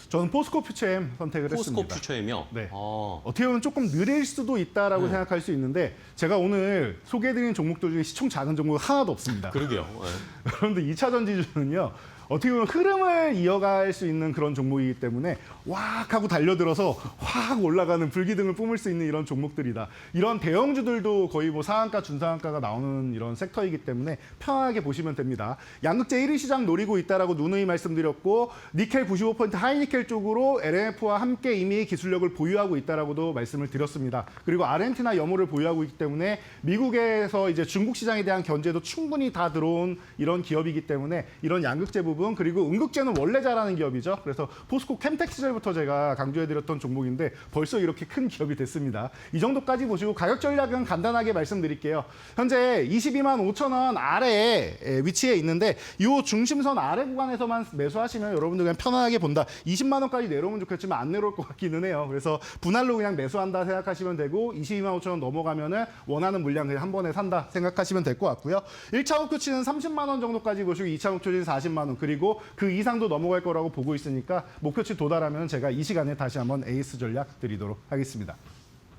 저는 포스코 퓨처엠 선택을 포스코 했습니다. 퓨처엠이요? 네. 아, 어떻게 보면 조금 느릴 수도 있다라고 네. 생각할 수 있는데 제가 오늘 소개해드린 종목들 중에 시총 작은 종목 하나도 없습니다. 그러게요. 네. 그런데 2차 전지주는요. 어떻게 보면 흐름을 이어갈 수 있는 그런 종목이기 때문에 확 하고 달려들어서 확 올라가는 불기둥을 뿜을 수 있는 이런 종목들이다. 이런 대형주들도 거의 상한가, 준상한가가 나오는 이런 섹터이기 때문에 편하게 보시면 됩니다. 양극재 1위 시장 노리고 있다라고 누누이 말씀드렸고 니켈 95% 하이니켈 쪽으로 LMF와 함께 이미 기술력을 보유하고 있다라고도 말씀을 드렸습니다. 그리고 아르헨티나 염호를 보유하고 있기 때문에 미국에서 이제 중국 시장에 대한 견제도 충분히 다 들어온 이런 기업이기 때문에 이런 양극재 부분 그리고 음극재는 원래 잘하는 기업이죠. 그래서 포스코 캠텍 시절부터 제가 강조해드렸던 종목인데 벌써 이렇게 큰 기업이 됐습니다. 이 정도까지 보시고 가격 전략은 간단하게 말씀드릴게요. 현재 22만 5천 원 아래에 위치해 있는데 이 중심선 아래 구간에서만 매수하시면 여러분들 그냥 편안하게 본다. 20만 원까지 내려오면 좋겠지만 안 내려올 것 같기는 해요. 그래서 분할로 그냥 매수한다 생각하시면 되고 22만 5천 원 넘어가면은 원하는 물량 그냥 한 번에 산다 생각하시면 될 것 같고요. 1차 목표치는 30만 원 정도까지 보시고 2차 목표치는 40만 원 그리고 그 이상도 넘어갈 거라고 보고 있으니까 목표치 도달하면 제가 이 시간에 다시 한번 에이스 전략 드리도록 하겠습니다.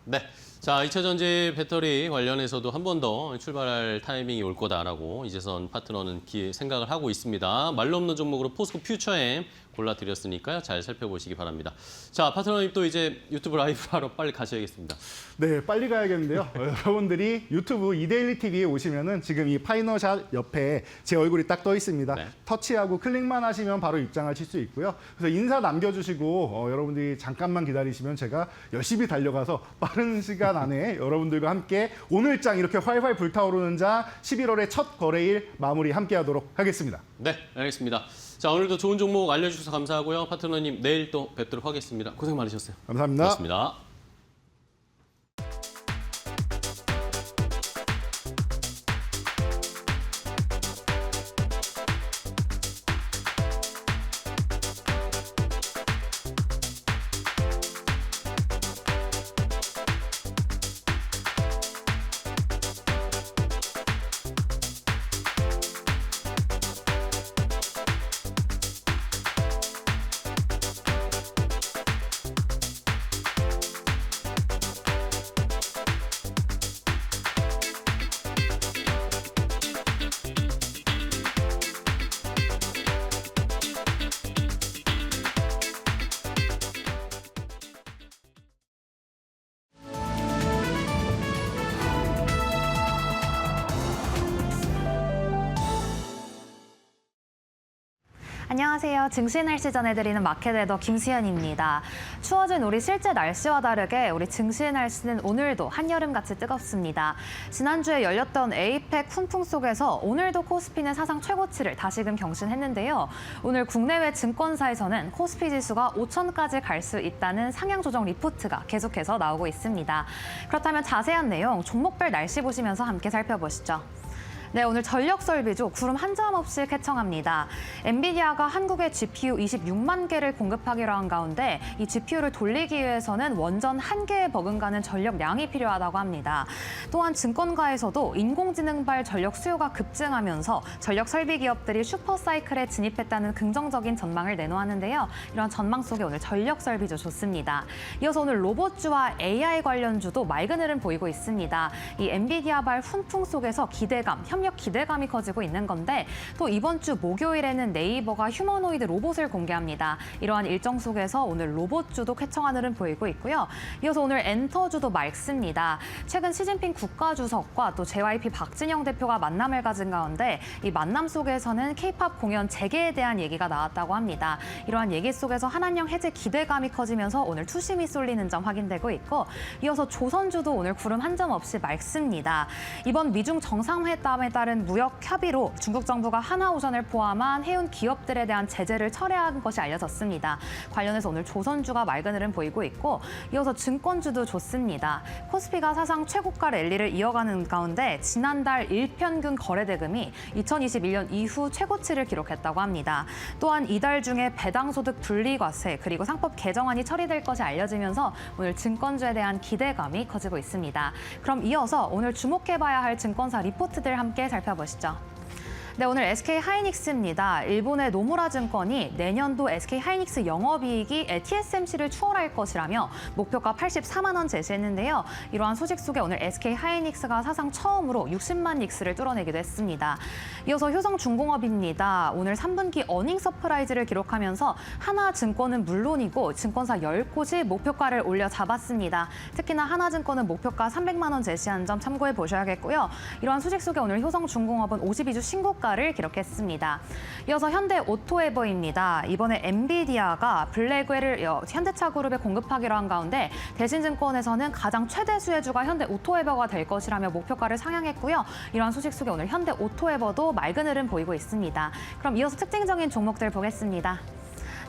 네. 자, 2차 전지 배터리 관련해서도 한 번 더 출발할 타이밍이 올 거다라고 이재선 파트너는 생각을 하고 있습니다. 말로 없는 종목으로 포스코 퓨처엠 골라드렸으니까요. 잘 살펴보시기 바랍니다. 자, 파트너님 또 이제 유튜브 라이브 하러 빨리 가셔야겠습니다. 네, 빨리 가야겠는데요. 여러분들이 유튜브 이데일리 TV에 오시면은 지금 이 파이널샷 옆에 제 얼굴이 딱 떠 있습니다. 네. 터치하고 클릭만 하시면 바로 입장하실 수 있고요. 그래서 인사 남겨주시고 여러분들이 잠깐만 기다리시면 제가 열심히 달려가서 빠른 시간 안에 여러분들과 함께 오늘장 이렇게 활활 불타오르는 장 11월의 첫 거래일 마무리 함께하도록 하겠습니다. 네, 알겠습니다. 자, 오늘도 좋은 종목 알려주셔서 감사하고요. 파트너님 내일 또 뵙도록 하겠습니다. 고생 많으셨어요. 감사합니다. 고맙습니다. 안녕하세요. 증시 날씨 전해드리는 마켓웨더 김수현입니다. 추워진 우리 실제 날씨와 다르게 우리 증시 날씨는 오늘도 한여름같이 뜨겁습니다. 지난주에 열렸던 에이펙 훈풍 속에서 오늘도 코스피는 사상 최고치를 다시금 경신했는데요. 오늘 국내외 증권사에서는 코스피 지수가 5천까지 갈 수 있다는 상향 조정 리포트가 계속해서 나오고 있습니다. 그렇다면 자세한 내용 종목별 날씨 보시면서 함께 살펴보시죠. 네, 오늘 전력 설비주 구름 한 점 없이 쾌청합니다. 엔비디아가 한국에 GPU 26만 개를 공급하기로 한 가운데 이 GPU를 돌리기 위해서는 원전 1개에 버금가는 전력량이 필요하다고 합니다. 또한 증권가에서도 인공지능발 전력 수요가 급증하면서 전력 설비 기업들이 슈퍼사이클에 진입했다는 긍정적인 전망을 내놓았는데요. 이런 전망 속에 오늘 전력 설비주 좋습니다. 이어서 오늘 로봇주와 AI 관련주도 맑은 흐름 보이고 있습니다. 이 엔비디아발 훈풍 속에서 기대감, 협력 기대감이 커지고 있는 건데 또 이번 주 목요일에는 네이버가 휴머노이드 로봇을 공개합니다. 이러한 일정 속에서 오늘 로봇주도 쾌청한 흐름 보이고 있고요. 이어서 오늘 엔터주도 맑습니다. 최근 시진핑 국가주석과 또 JYP 박진영 대표가 만남을 가진 가운데 이 만남 속에서는 K-팝 공연 재개에 대한 얘기가 나왔다고 합니다. 이러한 얘기 속에서 한한령 해제 기대감이 커지면서 오늘 투심이 쏠리는 점 확인되고 있고 이어서 조선주도 오늘 구름 한 점 없이 맑습니다. 이번 미중 정상회담에 따른 무역 협의로 중국 정부가 하나오션을 포함한 해운 기업들에 대한 제재를 철회한 것이 알려졌습니다. 관련해서 오늘 조선주가 맑은 흐름 보이고 있고 이어서 증권주도 좋습니다. 코스피가 사상 최고가 랠리를 이어가는 가운데 지난달 일평균 거래대금이 2021년 이후 최고치를 기록했다고 합니다. 또한 이달 중에 배당소득 분리과세 그리고 상법 개정안이 처리될 것이 알려지면서 오늘 증권주에 대한 기대감이 커지고 있습니다. 그럼 이어서 오늘 주목해봐야 할 증권사 리포트들 함께 살펴보시죠. 네, 오늘 SK 하이닉스입니다. 일본의 노무라 증권이 내년도 SK 하이닉스 영업이익이 TSMC를 추월할 것이라며 목표가 84만 원 제시했는데요. 이러한 소식 속에 오늘 SK 하이닉스가 사상 처음으로 60만 닉스를 뚫어내기도 했습니다. 이어서 효성중공업입니다. 오늘 3분기 어닝 서프라이즈를 기록하면서 하나증권은 물론이고 증권사 10곳이 목표가를 올려 잡았습니다. 특히나 하나증권은 목표가 300만 원 제시한 점 참고해 보셔야겠고요. 이러한 소식 속에 오늘 효성중공업은 52주 신고가를 기록했습니다. 이어서 현대오토에버입니다. 이번에 엔비디아가 블랙웰을 현대차그룹에 공급하기로 한 가운데 대신증권에서는 가장 최대 수혜주가 현대오토에버가 될 것이라며 목표가를 상향했고요. 이러한 소식 속에 오늘 현대오토에버도 맑은 흐름 보이고 있습니다. 그럼 이어서 특징적인 종목들 보겠습니다.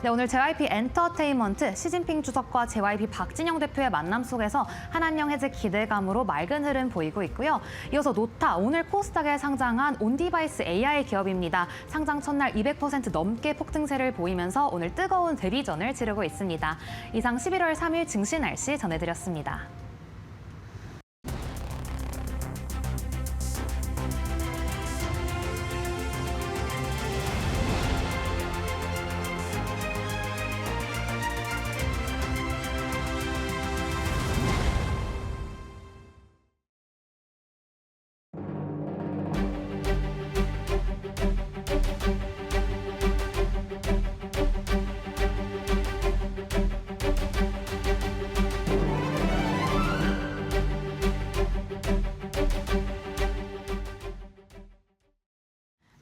네, 오늘 JYP 엔터테인먼트 시진핑 주석과 JYP 박진영 대표의 만남 속에서 한한령 해제 기대감으로 맑은 흐름 보이고 있고요. 이어서 노타, 오늘 코스닥에 상장한 온디바이스 AI 기업입니다. 상장 첫날 200% 넘게 폭등세를 보이면서 오늘 뜨거운 데뷔전을 치르고 있습니다. 이상 11월 3일 증시 날씨 전해드렸습니다.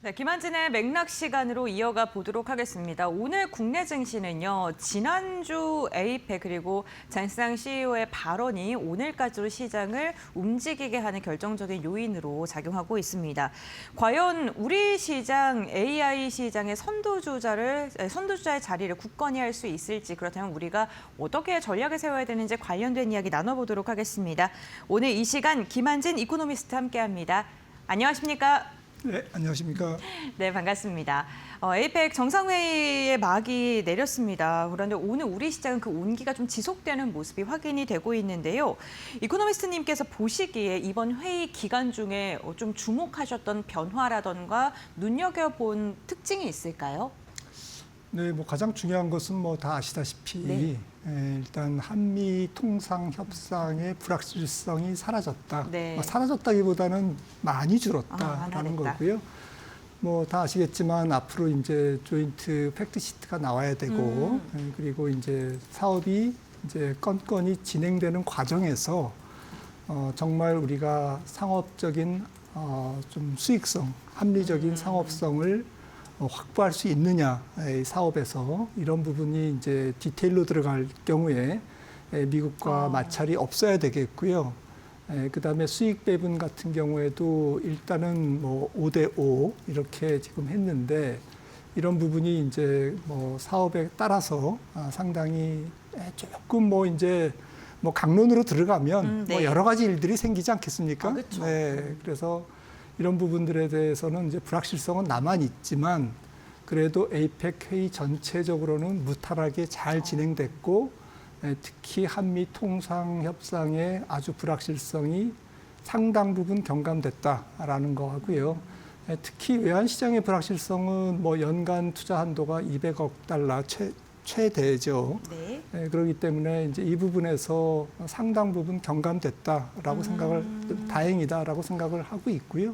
네, 김한진의 맥락 시간으로 이어가 보도록 하겠습니다. 오늘 국내 증시는요, 지난주 에이펙 그리고 장시장 CEO의 발언이 오늘까지로 시장을 움직이게 하는 결정적인 요인으로 작용하고 있습니다. 과연 우리 시장, AI 시장의 선두주자의 자리를 굳건히 할 수 있을지, 그렇다면 우리가 어떻게 전략을 세워야 되는지 관련된 이야기 나눠보도록 하겠습니다. 오늘 이 시간 김한진 이코노미스트 함께합니다. 안녕하십니까? 네, 안녕하십니까. 네, 반갑습니다. 에이펙 정상회의의 막이 내렸습니다. 그런데 오늘 우리 시장은 그 온기가 좀 지속되는 모습이 확인이 되고 있는데요. 이코노미스트님께서 보시기에 이번 회의 기간 중에 좀 주목하셨던 변화라던가 눈여겨본 특징이 있을까요? 네, 뭐 가장 중요한 것은 뭐 다 아시다시피 네. 일단 한미 통상 협상의 불확실성이 사라졌다. 네. 사라졌다기보다는 많이 줄었다라는 완화됐다. 거고요. 뭐 다 아시겠지만 앞으로 이제 조인트 팩트 시트가 나와야 되고 그리고 이제 사업이 이제 건건이 진행되는 과정에서 정말 우리가 상업적인 좀 수익성, 합리적인 상업성을 확보할 수 있느냐, 이 사업에서 이런 부분이 이제 디테일로 들어갈 경우에 미국과 마찰이 없어야 되겠고요. 그다음에 수익 배분 같은 경우에도 일단은 뭐 5대5 이렇게 지금 했는데 이런 부분이 이제 뭐 사업에 따라서 상당히 조금 뭐 이제 뭐 강론으로 들어가면 네. 뭐 여러 가지 일들이 생기지 않겠습니까? 그렇죠. 네, 그래서 이런 부분들에 대해서는 이제 불확실성은 남아 있지만 그래도 에이펙 회의 전체적으로는 무탈하게 잘 진행됐고 특히 한미 통상 협상의 아주 불확실성이 상당 부분 경감됐다라는 거 하고요. 특히 외환 시장의 불확실성은 뭐 연간 투자 한도가 200억 달러 최대죠. 네. 그렇기 때문에 이제 이 부분에서 상당 부분 경감됐다라고 생각을 다행이다라고 생각을 하고 있고요.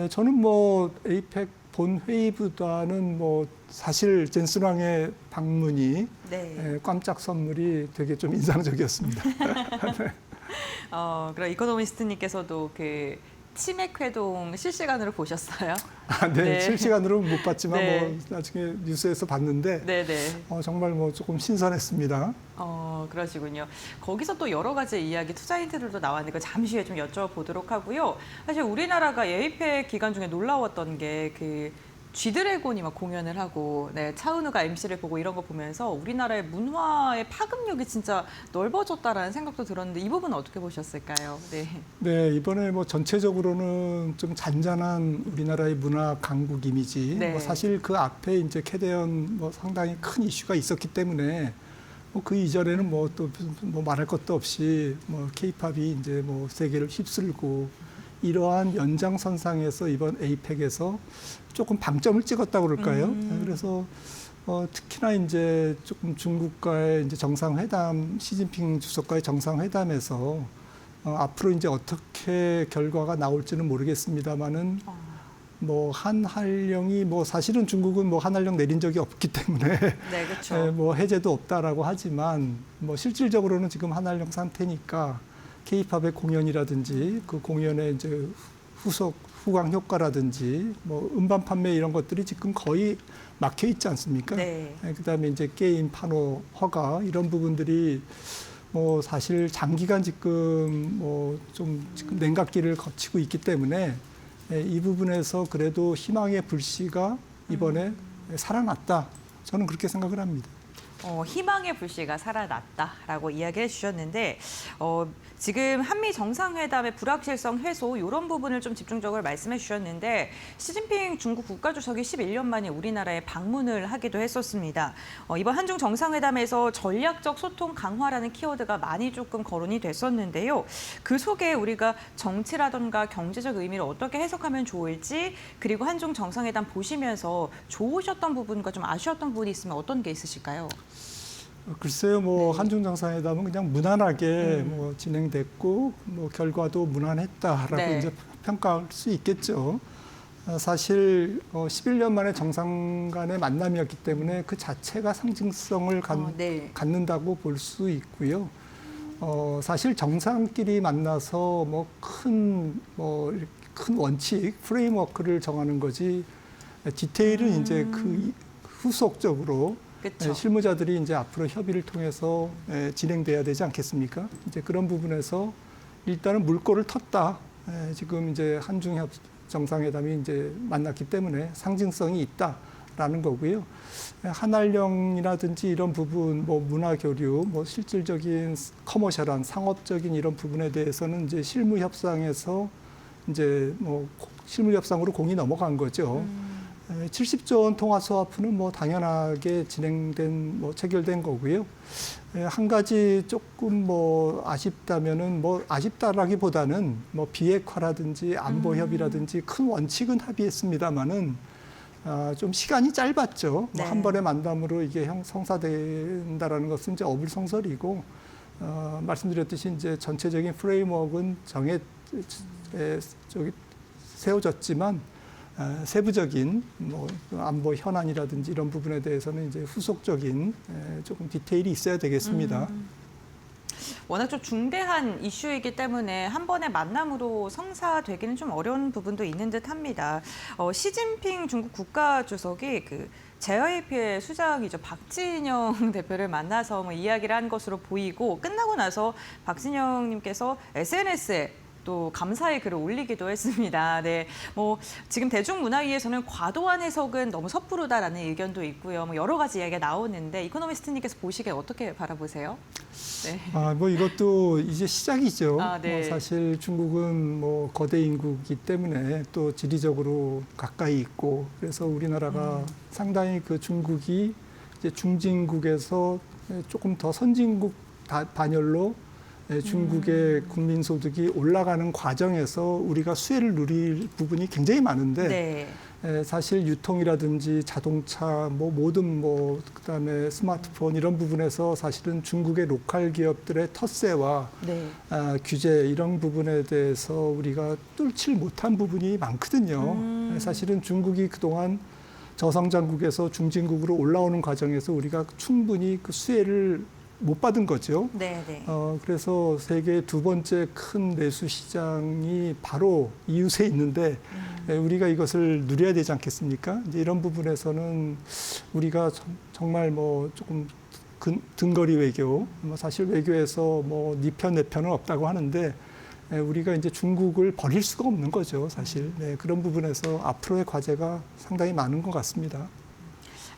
저는 뭐 에이펙 본 회의보다는 뭐 사실 젠슨 왕의 방문이 네. 깜짝 선물이 되게 좀 인상적이었습니다. 그럼 이코노미스트님께서도 그 치맥 회동 실시간으로 보셨어요? 네, 네. 실시간으로 못 봤지만 네. 뭐 나중에 뉴스에서 봤는데 네네. 정말 뭐 조금 신선했습니다. 그러시군요. 거기서 또 여러 가지 이야기, 투자 힌트들도 나왔는데 그 잠시 후에 좀 여쭤보도록 하고요. 사실 우리나라가 에이펙 기간 중에 놀라웠던 게 그 G드래곤이 막 공연을 하고, 네, 차은우가 MC를 보고 이런 거 보면서 우리나라의 문화의 파급력이 진짜 넓어졌다라는 생각도 들었는데 이 부분은 어떻게 보셨을까요? 네. 네, 이번에 뭐 전체적으로는 좀 잔잔한 우리나라의 문화 강국 이미지. 네. 뭐 사실 그 앞에 이제 캐대언 뭐 상당히 큰 이슈가 있었기 때문에 뭐 그 이전에는 뭐 또 뭐 말할 것도 없이 뭐 케이팝이 이제 뭐 세계를 휩쓸고 이러한 연장선상에서 이번 에이펙에서 조금 방점을 찍었다고 그럴까요? 그래서 특히나 이제 조금 중국과의 이제 정상회담, 시진핑 주석과의 정상회담에서 앞으로 이제 어떻게 결과가 나올지는 모르겠습니다만은 뭐 한한령이 뭐 사실은 중국은 뭐 한한령 내린 적이 없기 때문에 네, 그렇죠. 뭐 해제도 없다라고 하지만 뭐 실질적으로는 지금 한한령 상태니까 K-팝의 공연이라든지 그 공연의 이제 후광 효과라든지 뭐 음반 판매 이런 것들이 지금 거의 막혀 있지 않습니까? 네. 그다음에 이제 게임 판호 허가 이런 부분들이 뭐 사실 장기간 지금 뭐 좀 지금 냉각기를 거치고 있기 때문에 이 부분에서 그래도 희망의 불씨가 이번에 살아났다. 저는 그렇게 생각을 합니다. 희망의 불씨가 살아났다라고 이야기해 주셨는데 지금 한미 정상회담의 불확실성 해소 이런 부분을 좀 집중적으로 말씀해 주셨는데 시진핑 중국 국가주석이 11년 만에 우리나라에 방문을 하기도 했었습니다. 이번 한중 정상회담에서 전략적 소통 강화라는 키워드가 많이 조금 거론이 됐었는데요. 그 속에 우리가 정치라던가 경제적 의미를 어떻게 해석하면 좋을지 그리고 한중 정상회담 보시면서 좋으셨던 부분과 좀 아쉬웠던 부분이 있으면 어떤 게 있으실까요? 글쎄요, 뭐 한중 정상회담은 그냥 무난하게 뭐 진행됐고 뭐 결과도 무난했다라고 네. 이제 평가할 수 있겠죠. 사실 11년 만에 정상 간의 만남이었기 때문에 그 자체가 상징성을 네. 갖는다고 볼 수 있고요. 사실 정상끼리 만나서 뭐 큰 원칙, 프레임워크를 정하는 거지 디테일은 이제 그 후속적으로 그쵸. 실무자들이 이제 앞으로 협의를 통해서 진행돼야 되지 않겠습니까? 이제 그런 부분에서 일단은 물꼬를 텄다. 지금 이제 한중 정상회담이 이제 만났기 때문에 상징성이 있다라는 거고요. 한한령이라든지 이런 부분, 뭐 문화 교류, 뭐 실질적인 커머셜한 상업적인 이런 부분에 대해서는 이제 실무 협상에서 이제 뭐 실무 협상으로 공이 넘어간 거죠. 70조 원 통화 스와프는 뭐 당연하게 체결된 거고요. 한 가지 조금 뭐 아쉽다면은 뭐 아쉽다라기보다는 뭐 비핵화라든지 안보 협의라든지 큰 원칙은 합의했습니다만은 좀 시간이 짧았죠. 네. 뭐 한 번의 만남으로 이게 성사된다라는 것은 이제 어불성설이고 말씀드렸듯이 이제 전체적인 프레임워크는 세워졌지만 세부적인 뭐 안보 현안이라든지 이런 부분에 대해서는 이제 후속적인 조금 디테일이 있어야 되겠습니다. 워낙 좀 중대한 이슈이기 때문에 한 번의 만남으로 성사되기는 좀 어려운 부분도 있는 듯합니다. 시진핑 중국 국가주석이 그 JYP의 수장이죠. 박진영 대표를 만나서 뭐 이야기를 한 것으로 보이고 끝나고 나서 박진영님께서 SNS에 또 감사의 글을 올리기도 했습니다. 네, 뭐 지금 대중문화위에서는 과도한 해석은 너무 섣부르다라는 의견도 있고요. 뭐 여러 가지 이야기가 나오는데 이코노미스트님께서 보시기에 어떻게 바라보세요? 네. 뭐 이것도 이제 시작이죠. 네. 사실 중국은 뭐 거대 인구이기 때문에 또 지리적으로 가까이 있고 그래서 우리나라가 상당히 그 중국이 이제 중진국에서 조금 더 선진국 반열로 중국의 국민 소득이 올라가는 과정에서 우리가 수혜를 누릴 부분이 굉장히 많은데 네. 사실 유통이라든지 자동차, 뭐 모든 그다음에 스마트폰 이런 부분에서 사실은 중국의 로컬 기업들의 텃세와 네. 규제 이런 부분에 대해서 우리가 뚫지 못한 부분이 많거든요. 사실은 중국이 그동안 저성장국에서 중진국으로 올라오는 과정에서 우리가 충분히 그 수혜를 못 받은 거죠. 네, 네. 그래서 세계 두 번째 큰 내수 시장이 바로 이웃에 있는데 우리가 이것을 누려야 되지 않겠습니까? 이제 이런 부분에서는 우리가 정말 조금 등거리 외교, 사실 외교에서 네 편 내 편은 없다고 하는데 우리가 이제 중국을 버릴 수가 없는 거죠, 사실. 네, 그런 부분에서 앞으로의 과제가 상당히 많은 것 같습니다.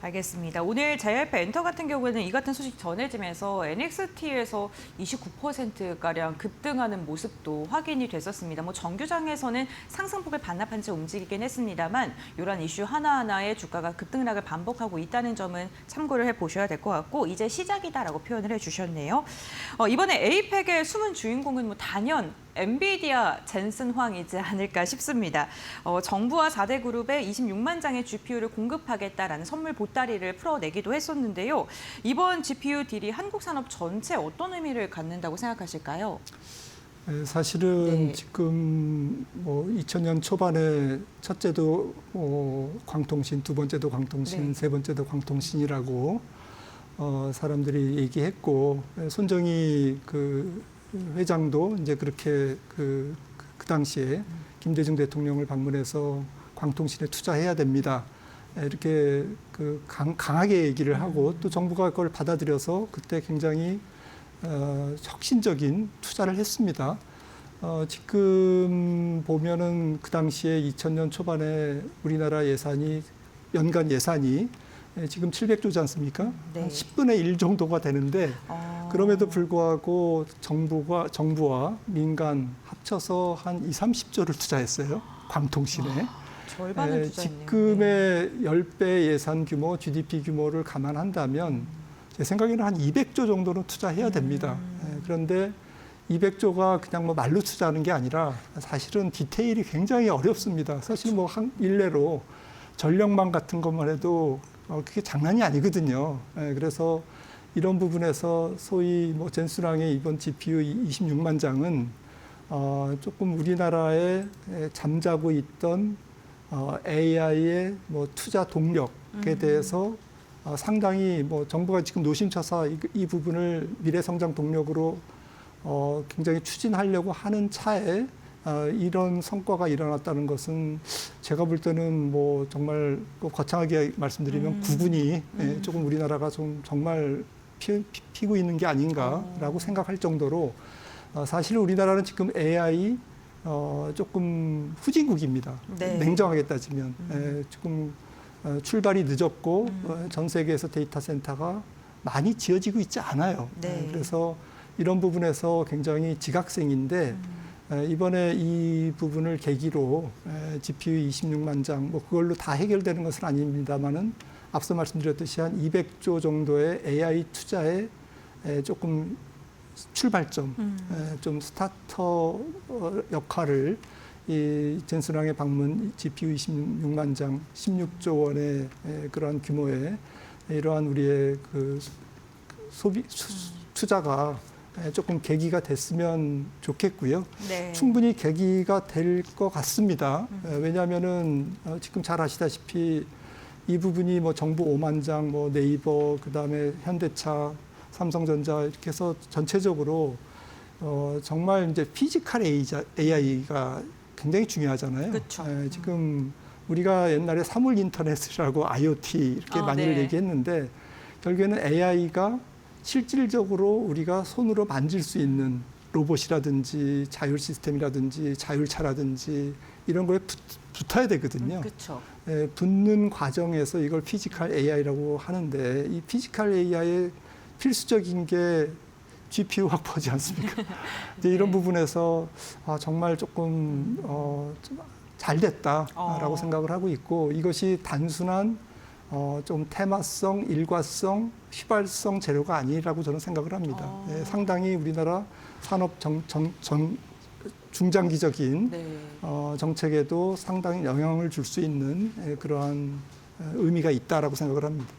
알겠습니다. 오늘 JYP 엔터 같은 경우에는 이 같은 소식 전해지면서 NXT에서 29%가량 급등하는 모습도 확인이 됐었습니다. 정규장에서는 상승폭을 반납한 채 움직이긴 했습니다만 이런 이슈 하나하나에 주가가 급등락을 반복하고 있다는 점은 참고를 해보셔야 될 것 같고 이제 시작이다라고 표현을 해주셨네요. 이번에 에이펙의 숨은 주인공은 단연 엔비디아 젠슨 황이지 않을까 싶습니다. 정부와 4대 그룹에 26만 장의 GPU를 공급하겠다라는 선물 보따리를 풀어내기도 했었는데요. 이번 GPU 딜이 한국 산업 전체에 어떤 의미를 갖는다고 생각하실까요? 사실은 네. 지금 2000년 초반에 첫째도 광통신, 두 번째도 광통신, 네. 세 번째도 광통신이라고 사람들이 얘기했고 손정희 그 회장도 이제 그렇게 그 당시에 김대중 대통령을 방문해서 광통신에 투자해야 됩니다. 이렇게 강하게 얘기를 하고 또 정부가 그걸 받아들여서 그때 굉장히 혁신적인 투자를 했습니다. 지금 보면은 그 당시에 2000년 초반에 우리나라 예산이 연간 예산이 지금 700조지 않습니까? 네. 한 10분의 1 정도가 되는데 그럼에도 불구하고 정부와 민간 합쳐서 한 30조를 투자했어요. 광통신에. 절반을 투자했네요. 지금의 10배 예산 규모, GDP 규모를 감안한다면 제 생각에는 한 200조 정도는 투자해야 됩니다. 그런데 200조가 그냥 말로 투자하는 게 아니라 사실은 디테일이 굉장히 어렵습니다. 사실 일례로 전력망 같은 것만 해도 그게 장난이 아니거든요. 그래서 이런 부분에서 소위 젠슨왕의 이번 GPU 26만 장은 조금 우리나라에 잠자고 있던 AI의 투자 동력에 대해서 상당히 정부가 지금 노심초사 이 부분을 미래 성장 동력으로 굉장히 추진하려고 하는 차에 이런 성과가 일어났다는 것은 제가 볼 때는 정말 거창하게 말씀드리면 구분이 조금 우리나라가 좀 정말 피고 있는 게 아닌가라고 생각할 정도로 사실 우리나라는 지금 AI 조금 후진국입니다. 네. 냉정하게 따지면 조금 출발이 늦었고 전 세계에서 데이터 센터가 많이 지어지고 있지 않아요. 네. 그래서 이런 부분에서 굉장히 지각생인데 이번에 이 부분을 계기로 GPU 26만 장, 그걸로 다 해결되는 것은 아닙니다만은 앞서 말씀드렸듯이 한 200조 정도의 AI 투자에 조금 출발점, 좀 스타터 역할을 이 젠슨왕의 방문 GPU 26만 장, 16조 원의 그러한 규모의 이러한 우리의 소비 투자가 조금 계기가 됐으면 좋겠고요. 네. 충분히 계기가 될 것 같습니다. 왜냐하면은 지금 잘 아시다시피 이 부분이 정부 5만 장, 네이버, 그다음에 현대차, 삼성전자 이렇게 해서 전체적으로 정말 이제 피지컬 AI가 굉장히 중요하잖아요. 그렇죠. 지금 우리가 옛날에 사물 인터넷이라고 IoT 이렇게 많이들 네. 얘기했는데 결국에는 AI가 실질적으로 우리가 손으로 만질 수 있는 로봇이라든지 자율 시스템이라든지 자율차라든지 이런 거에 붙어야 되거든요. 그렇죠. 붙는 과정에서 이걸 피지컬 AI라고 하는데 이 피지컬 AI의 필수적인 게 GPU 확보지 않습니까? 이제 이런 부분에서 정말 조금 잘 됐다라고 생각을 하고 있고 이것이 단순한 좀 테마성, 일과성, 휘발성 재료가 아니라고 저는 생각을 합니다. 예, 상당히 우리나라 산업 중장기적인 네. 정책에도 상당히 영향을 줄 수 있는 그러한 의미가 있다라고 생각을 합니다.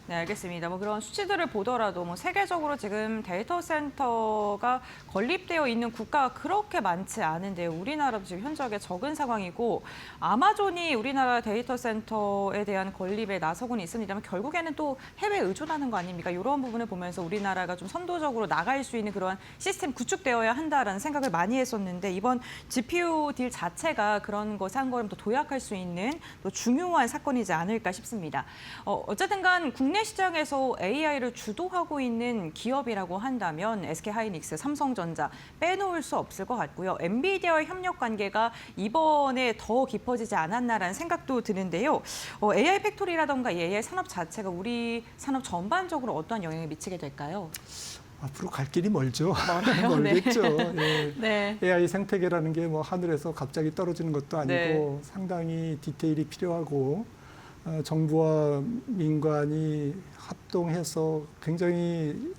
네, 알겠습니다. 뭐 그런 수치들을 보더라도 뭐 세계적으로 지금 데이터 센터가 건립되어 있는 국가가 그렇게 많지 않은데 우리나라도 지금 현저하게 적은 상황이고 아마존이 우리나라 데이터 센터에 대한 건립에 나서고는 있습니다만 결국에는 또 해외 의존하는 거 아닙니까? 이런 부분을 보면서 우리나라가 좀 선도적으로 나갈 수 있는 그런 시스템 구축되어야 한다라는 생각을 많이 했었는데 이번 GPU 딜 자체가 그런 것에 한 걸음 더 도약할 수 있는 또 중요한 사건이지 않을까 싶습니다. 어쨌든 간 국내 시장에서 AI를 주도하고 있는 기업이라고 한다면 SK하이닉스, 삼성전자 빼놓을 수 없을 것 같고요. 엔비디아의 협력 관계가 이번에 더 깊어지지 않았나라는 생각도 드는데요. AI 팩토리라던가 이 AI 산업 자체가 우리 산업 전반적으로 어떠한 영향을 미치게 될까요? 앞으로 갈 길이 멀죠. 멀어요? 멀겠죠. 네. 예. 네. AI 생태계라는 게 뭐 하늘에서 갑자기 떨어지는 것도 아니고 네. 상당히 디테일이 필요하고 정부와 민관이 합동해서 굉장히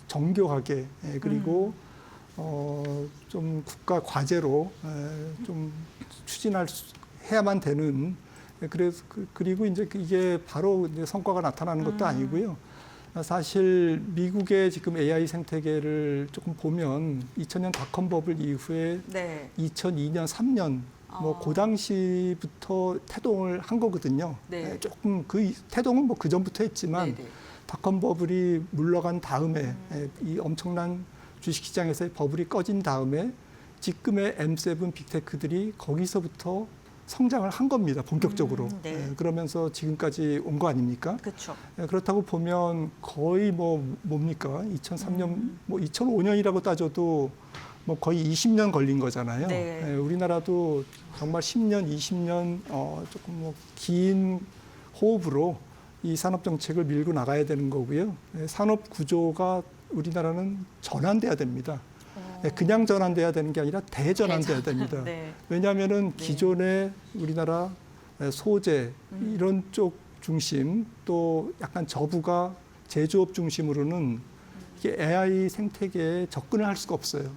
정교하게 그리고 좀 국가 과제로 좀 해야만 되는 그래서 그리고 이제 이게 바로 이제 성과가 나타나는 것도 아니고요. 사실 미국의 지금 AI 생태계를 조금 보면 2000년 닷컴 버블 이후에 네. 2002년, 3년 뭐 그 당시부터 태동을 한 거거든요. 네. 조금 그 태동은 뭐 그 전부터 했지만 네네. 닷컴 버블이 물러간 다음에 이 엄청난 주식시장에서의 버블이 꺼진 다음에 지금의 M7 빅테크들이 거기서부터 성장을 한 겁니다. 본격적으로. 네. 그러면서 지금까지 온 거 아닙니까? 그렇죠. 그렇다고 보면 거의 뭡니까? 2003년, 뭐 2005년이라고 따져도 뭐 거의 20년 걸린 거잖아요. 네. 우리나라도 정말 10년, 20년 조금 뭐 긴 호흡으로 이 산업 정책을 밀고 나가야 되는 거고요. 산업 구조가 우리나라는 전환돼야 됩니다. 그냥 전환돼야 되는 게 아니라 대전환돼야 됩니다. 네. 왜냐하면은 네. 기존의 우리나라 소재 이런 쪽 중심 또 약간 저부가 제조업 중심으로는 이게 AI 생태계에 접근을 할 수가 없어요.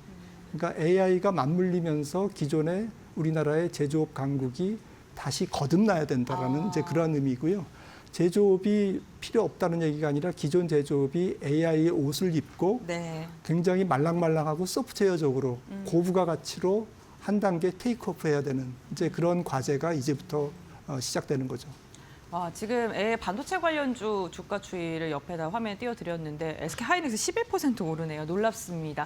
그러니까 AI가 맞물리면서 기존의 우리나라의 제조업 강국이 다시 거듭나야 된다라는 이제 그런 의미고요. 제조업이 필요 없다는 얘기가 아니라 기존 제조업이 AI의 옷을 입고 네. 굉장히 말랑말랑하고 소프트웨어적으로 고부가 가치로 한 단계 테이크오프 해야 되는 이제 그런 과제가 이제부터 시작되는 거죠. 지금 반도체 관련주 주가 추이를 옆에다 화면에 띄워드렸는데 SK하이닉스 11% 오르네요. 놀랍습니다.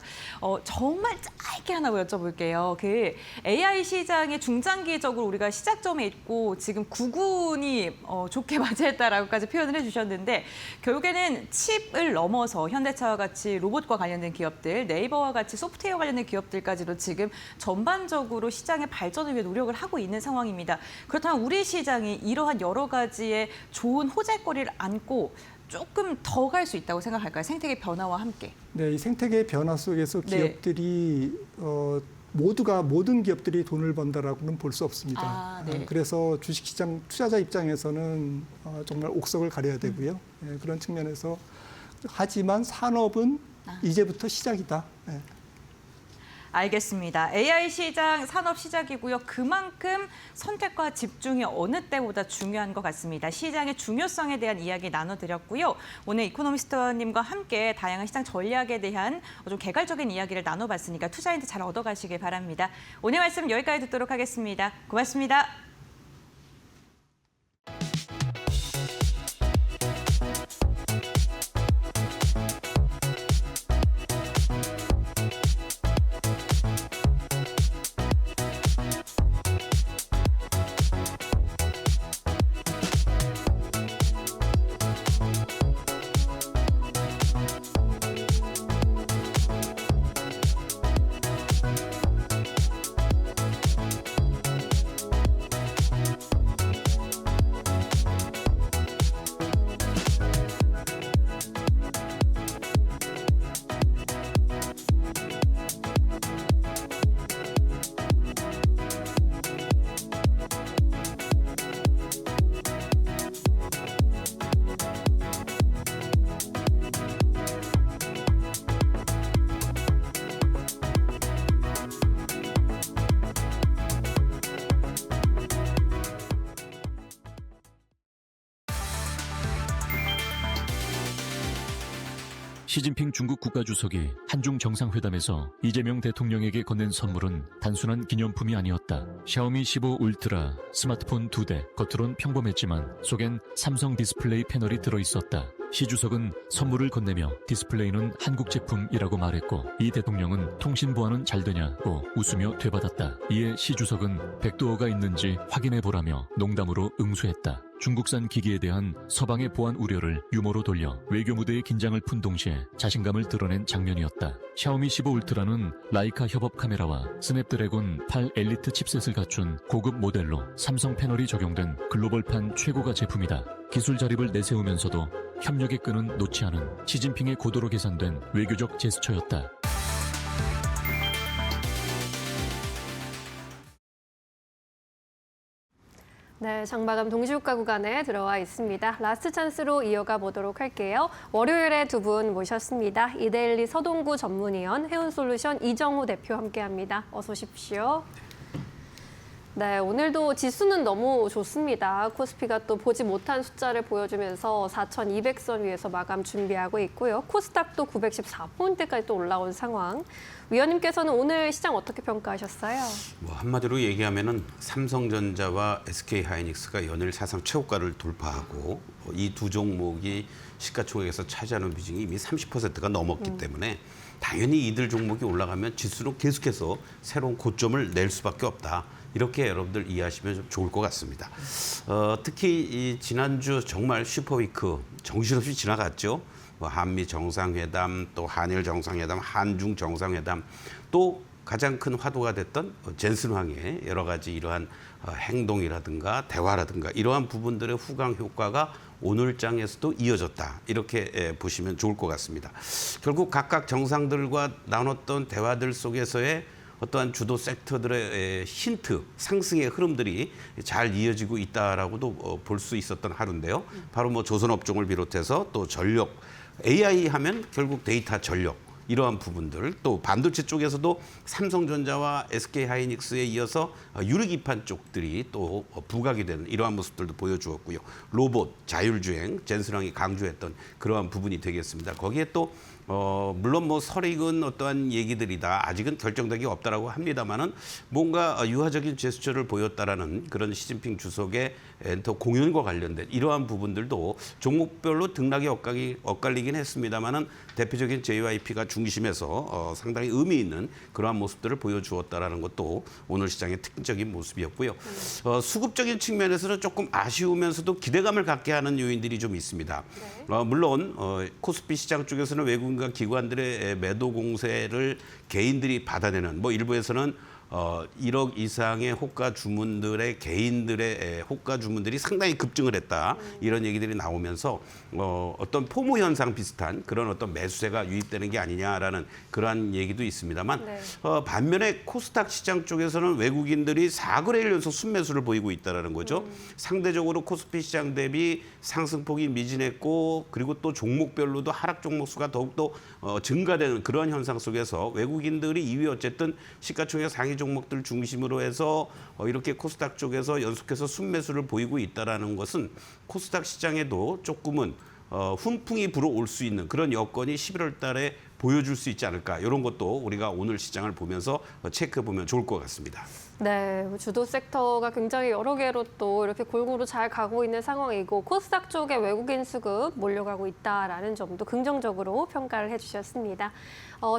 정말 짧게 하나 여쭤볼게요. 그 AI 시장의 중장기적으로 우리가 시작점에 있고 지금 구군이 좋게 맞이했다라고까지 표현을 해주셨는데 결국에는 칩을 넘어서 현대차와 같이 로봇과 관련된 기업들, 네이버와 같이 소프트웨어 관련된 기업들까지도 지금 전반적으로 시장의 발전을 위해 노력을 하고 있는 상황입니다. 그렇다면 우리 시장이 이러한 여러 가지의 좋은 호재거리를 안고 조금 더 갈 수 있다고 생각할까요? 생태계 변화와 함께. 네, 이 생태계 변화 속에서 네. 기업들이 모든 기업들이 돈을 번다라고는 볼 수 없습니다. 네. 그래서 주식시장 투자자 입장에서는 정말 옥석을 가려야 되고요. 그런 측면에서 하지만 산업은 이제부터 시작이다. 네. 알겠습니다. AI 시장, 산업 시작이고요. 그만큼 선택과 집중이 어느 때보다 중요한 것 같습니다. 시장의 중요성에 대한 이야기 나눠드렸고요. 오늘 이코노미스트님과 함께 다양한 시장 전략에 대한 좀 개괄적인 이야기를 나눠봤으니까 투자 힌트 잘 얻어가시길 바랍니다. 오늘 말씀 여기까지 듣도록 하겠습니다. 고맙습니다. 시진핑 중국 국가주석이 한중 정상회담에서 이재명 대통령에게 건넨 선물은 단순한 기념품이 아니었다. 샤오미 15 울트라 스마트폰 2대, 겉으론 평범했지만 속엔 삼성 디스플레이 패널이 들어있었다. 시 주석은 선물을 건네며 디스플레이는 한국 제품이라고 말했고 이 대통령은 통신 보안은 잘 되냐고 웃으며 되받았다. 이에 시 주석은 백도어가 있는지 확인해보라며 농담으로 응수했다. 중국산 기기에 대한 서방의 보안 우려를 유머로 돌려 외교 무대의 긴장을 푼 동시에 자신감을 드러낸 장면이었다. 샤오미 15 울트라는 라이카 협업 카메라와 스냅드래곤 8 엘리트 칩셋을 갖춘 고급 모델로 삼성 패널이 적용된 글로벌판 최고가 제품이다. 기술 자립을 내세우면서도 협력의 끈은 놓지 않은 시진핑의 고도로 계산된 외교적 제스처였다. 네, 장마감 동시효과 구간에 들어와 있습니다. 라스트 찬스로 이어가 보도록 할게요. 월요일에 두 분 모셨습니다. 이데일리 서동구 전문위원, 해운솔루션 이정우 대표 함께합니다. 어서 오십시오. 네, 오늘도 지수는 너무 좋습니다. 코스피가 또 보지 못한 숫자를 보여주면서 4,200선 위에서 마감 준비하고 있고요. 코스닥도 914포인트까지 또 올라온 상황. 위원님께서는 오늘 시장 어떻게 평가하셨어요? 뭐 한마디로 얘기하면은 삼성전자와 SK하이닉스가 연일 사상 최고가를 돌파하고 이 두 종목이 시가총액에서 차지하는 비중이 이미 30%가 넘었기 때문에 당연히 이들 종목이 올라가면 지수로 계속해서 새로운 고점을 낼 수밖에 없다. 이렇게 여러분들 이해하시면 좀 좋을 것 같습니다. 특히 이 지난주 정말 슈퍼위크 정신없이 지나갔죠. 뭐 한미 정상회담, 또 한일 정상회담, 한중 정상회담, 또 가장 큰 화두가 됐던 젠슨 황의 여러 가지 이러한 행동이라든가 대화라든가 이러한 부분들의 후광 효과가 오늘 장에서도 이어졌다. 이렇게 보시면 좋을 것 같습니다. 결국 각각 정상들과 나눴던 대화들 속에서의 어떠한 주도 섹터들의 힌트, 상승의 흐름들이 잘 이어지고 있다라고도 볼 수 있었던 하루인데요. 바로 뭐 조선업종을 비롯해서 또 전력, AI 하면 결국 데이터 전력, 이러한 부분들, 또 반도체 쪽에서도 삼성전자와 SK하이닉스에 이어서 유리기판 쪽들이 또 부각이 되는 이러한 모습들도 보여주었고요. 로봇, 자율주행, 젠슨왕이 강조했던 그러한 부분이 되겠습니다. 거기에 또 물론 뭐 설익은 어떠한 얘기들이다. 아직은 결정되기 없다라고 합니다만은 뭔가 유화적인 제스처를 보였다라는 그런 시진핑 주석의 엔터 공연과 관련된 이러한 부분들도 종목별로 등락이 엇갈리긴 했습니다만은 대표적인 JYP가 중심에서 상당히 의미 있는 그러한 모습들을 보여주었다라는 것도 오늘 시장의 특징적인 모습이었고요. 수급적인 측면에서는 조금 아쉬우면서도 기대감을 갖게 하는 요인들이 좀 있습니다. 물론 코스피 시장 쪽에서는 외국인과 기관들의 매도 공세를 개인들이 받아내는 뭐 일부에서는 1억 이상의 호가 주문들의 개인들의 호가 주문들이 상당히 급증을 했다. 이런 얘기들이 나오면서 어떤 포모 현상 비슷한 그런 어떤 매수세가 유입되는 게 아니냐라는 그러한 얘기도 있습니다만 반면에 코스닥 시장 쪽에서는 외국인들이 4거래일 연속 순매수를 보이고 있다는 거죠. 상대적으로 코스피 시장 대비 상승폭이 미진했고 그리고 또 종목별로도 하락 종목 수가 더욱더 증가되는 그러한 현상 속에서 외국인들이 이미 어쨌든 시가총액 상위 종목들 중심으로 해서 이렇게 코스닥 쪽에서 연속해서 순매수를 보이고 있다는 것은 코스닥 시장에도 조금은 훈풍이 불어올 수 있는 그런 여건이 11월 달에 보여줄 수 있지 않을까. 이런 것도 우리가 오늘 시장을 보면서 체크해보면 좋을 것 같습니다. 네, 주도 섹터가 굉장히 여러 개로 또 이렇게 골고루 잘 가고 있는 상황이고 코스닥 쪽에 외국인 수급 몰려가고 있다라는 점도 긍정적으로 평가를 해주셨습니다.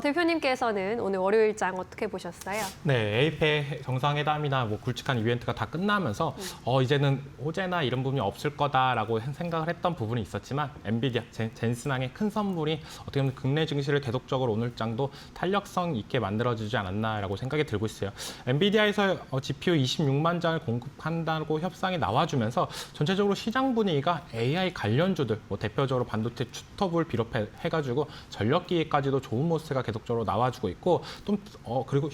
대표님께서는 오늘 월요일장 어떻게 보셨어요? 네, 에이펙 정상회담이나 뭐 굵직한 이벤트가 다 끝나면서 이제는 호재나 이런 부분이 없을 거다라고 생각을 했던 부분이 있었지만 엔비디아, 젠슨왕의 큰 선물이 어떻게 보면 국내 증시를 계속적으로 오늘 장도 탄력성 있게 만들어주지 않았나라고 생각이 들고 있어요. 엔비디아에서 GPU 26만 장을 공급한다고 협상이 나와주면서 전체적으로 시장 분위기가 AI 관련주들, 뭐 대표적으로 반도체 투톱을 비롯해가지고 전력기기까지도 좋은 모습가 계속적으로 나와주고 있고 또 그리고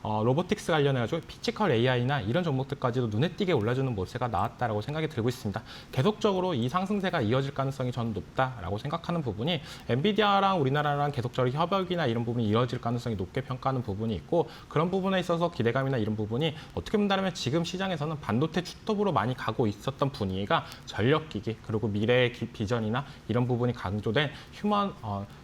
로보틱스 관련해가지고 피지컬 AI나 이런 종목들까지도 눈에 띄게 올라주는 모세가 나왔다라고 생각이 들고 있습니다. 계속적으로 이 상승세가 이어질 가능성이 저는 높다라고 생각하는 부분이 엔비디아랑 우리나라랑 계속적으로 협력이나 이런 부분이 이어질 가능성이 높게 평가하는 부분이 있고 그런 부분에 있어서 기대감이나 이런 부분이 어떻게 본다면 지금 시장에서는 반도체 투톱으로 많이 가고 있었던 분위기가 전력기기 그리고 미래의 비전이나 이런 부분이 강조된 휴먼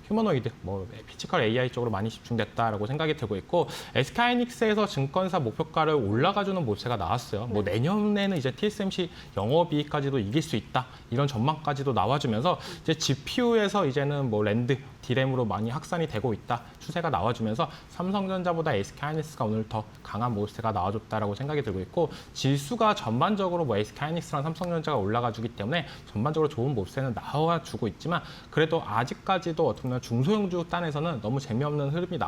휴머노이드, 뭐 피지컬 AI 쪽으로 많이 집중됐다라고 생각이 들고 있고 SK하이닉스에서 증권사 목표가를 올라가주는 모세가 나왔어요. 뭐 내년에는 이제 TSMC 영업이익까지도 이길 수 있다 이런 전망까지도 나와주면서 이제 GPU에서 이제는 뭐 랜드 디램으로 많이 확산이 되고 있다 추세가 나와주면서 삼성전자보다 SK하이닉스가 오늘 더 강한 모세가 나와줬다라고 생각이 들고 있고 지수가 전반적으로 뭐 SK하이닉스랑 삼성전자가 올라가주기 때문에 전반적으로 좋은 모세는 나와주고 있지만 그래도 아직까지도 어떻게 보면 중소형주 단에서는 너무 재미없는 흐름이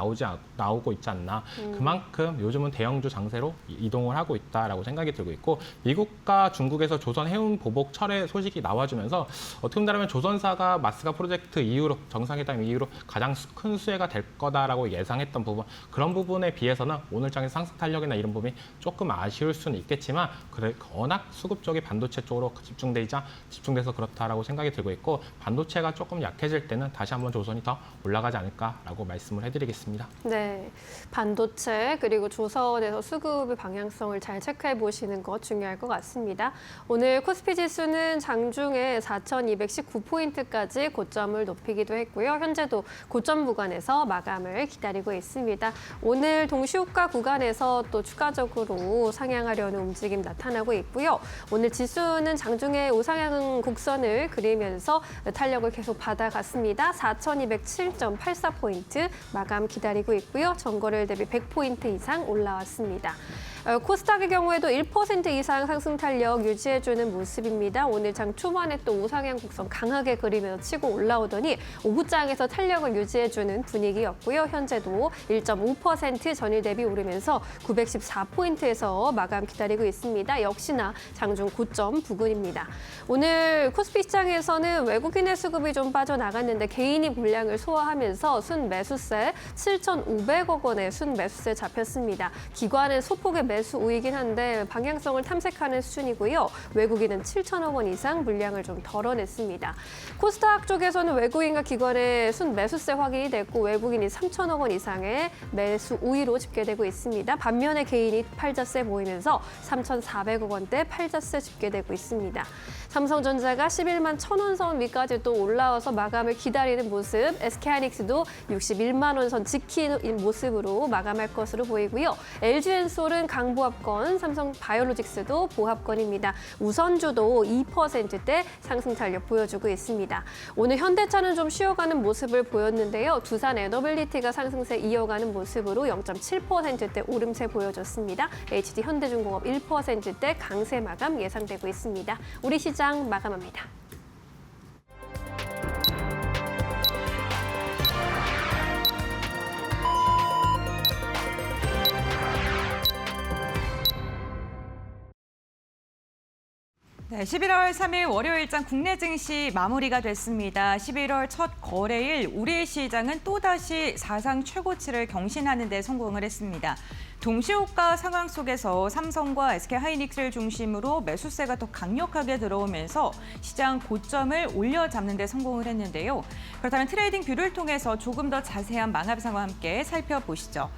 나오고 있지 않나. 그만큼 요즘은 대형주 장세로 이동을 하고 있다라고 생각이 들고 있고 미국과 중국에서 조선 해운 보복 철회 소식이 나와주면서 어떻게 본다면 조선사가 마스가 프로젝트 이후로 정상회담 이후로 가장 큰 수혜가 될 거다라고 예상했던 부분 그런 부분에 비해서는 오늘 장의 상승 탄력이나 이런 부분이 조금 아쉬울 수는 있겠지만 워낙 수급 쪽이 반도체 쪽으로 집중돼서 그렇다라고 생각이 들고 있고 반도체가 조금 약해질 때는 다시 한번 조선이 더 올라가지 않을까라고 말씀을 해드리겠습니다. 네, 반도체 그리고 조선에서 수급의 방향성을 잘 체크해 보시는 것 중요할 것 같습니다. 오늘 코스피 지수는 장중에 4,219포인트까지 고점을 높이기도 했고요. 현재도 고점 구간에서 마감을 기다리고 있습니다. 오늘 동시호가 구간에서 또 추가적으로 상향하려는 움직임 나타나고 있고요. 오늘 지수는 장중에 우상향 곡선을 그리면서 탄력을 계속 받아갔습니다. 4,207.84포인트 마감 기다리고 있고요. 전거래일 대비 100포인트 이상 올라왔습니다. 코스닥의 경우에도 1% 이상 상승 탄력 유지해주는 모습입니다. 오늘 장 초반에 또 우상향 곡선 강하게 그리면서 치고 올라오더니 오후장에서 탄력을 유지해주는 분위기였고요. 현재도 1.5% 전일 대비 오르면서 914포인트에서 마감 기다리고 있습니다. 역시나 장중 고점 부근입니다. 오늘 코스피 시장에서는 외국인의 수급이 좀 빠져나갔는데 개인이 물량을 소화하면서 순매수세 7,500억 원의 순매수세 잡혔습니다. 기관은 소폭의 매수 우이긴 한데 방향성을 탐색하는 수준이고요. 외국인은 7천억 원 이상 물량을 좀 덜어냈습니다. 코스닥 쪽에서는 외국인과 기관의 순매수세 확인이 됐고 외국인이 3천억 원 이상의 매수 우위로 집계되고 있습니다. 반면에 개인이 팔자세 보이면서 3,400억 원대 팔자세 집계되고 있습니다. 삼성전자가 11만 1,000원 선 위까지 또 올라와서 마감을 기다리는 모습, SK하이닉스도 61만 원 선 지키는 모습으로 마감할 것으로 보이고요. LG엔솔은 강보합권, 삼성바이오로직스도 보합권입니다. 우선주도 2%대 상승 탄력 보여주고 있습니다. 오늘 현대차는 좀 쉬어가는 모습을 보였는데요. 두산 에너빌리티가 상승세 이어가는 모습으로 0.7%대 오름세 보여줬습니다. HD 현대중공업 1%대 강세 마감 예상되고 있습니다. 우리 시장 마감합니다. 네, 11월 3일 월요일장 국내 증시 마무리가 됐습니다. 11월 첫 거래일 우리 시장은 또다시 사상 최고치를 경신하는 데 성공을 했습니다. 동시호가 상황 속에서 삼성과 SK하이닉스를 중심으로 매수세가 더 강력하게 들어오면서 시장 고점을 올려잡는 데 성공을 했는데요. 그렇다면 트레이딩 뷰를 통해서 조금 더 자세한 망합 상황 함께 살펴보시죠.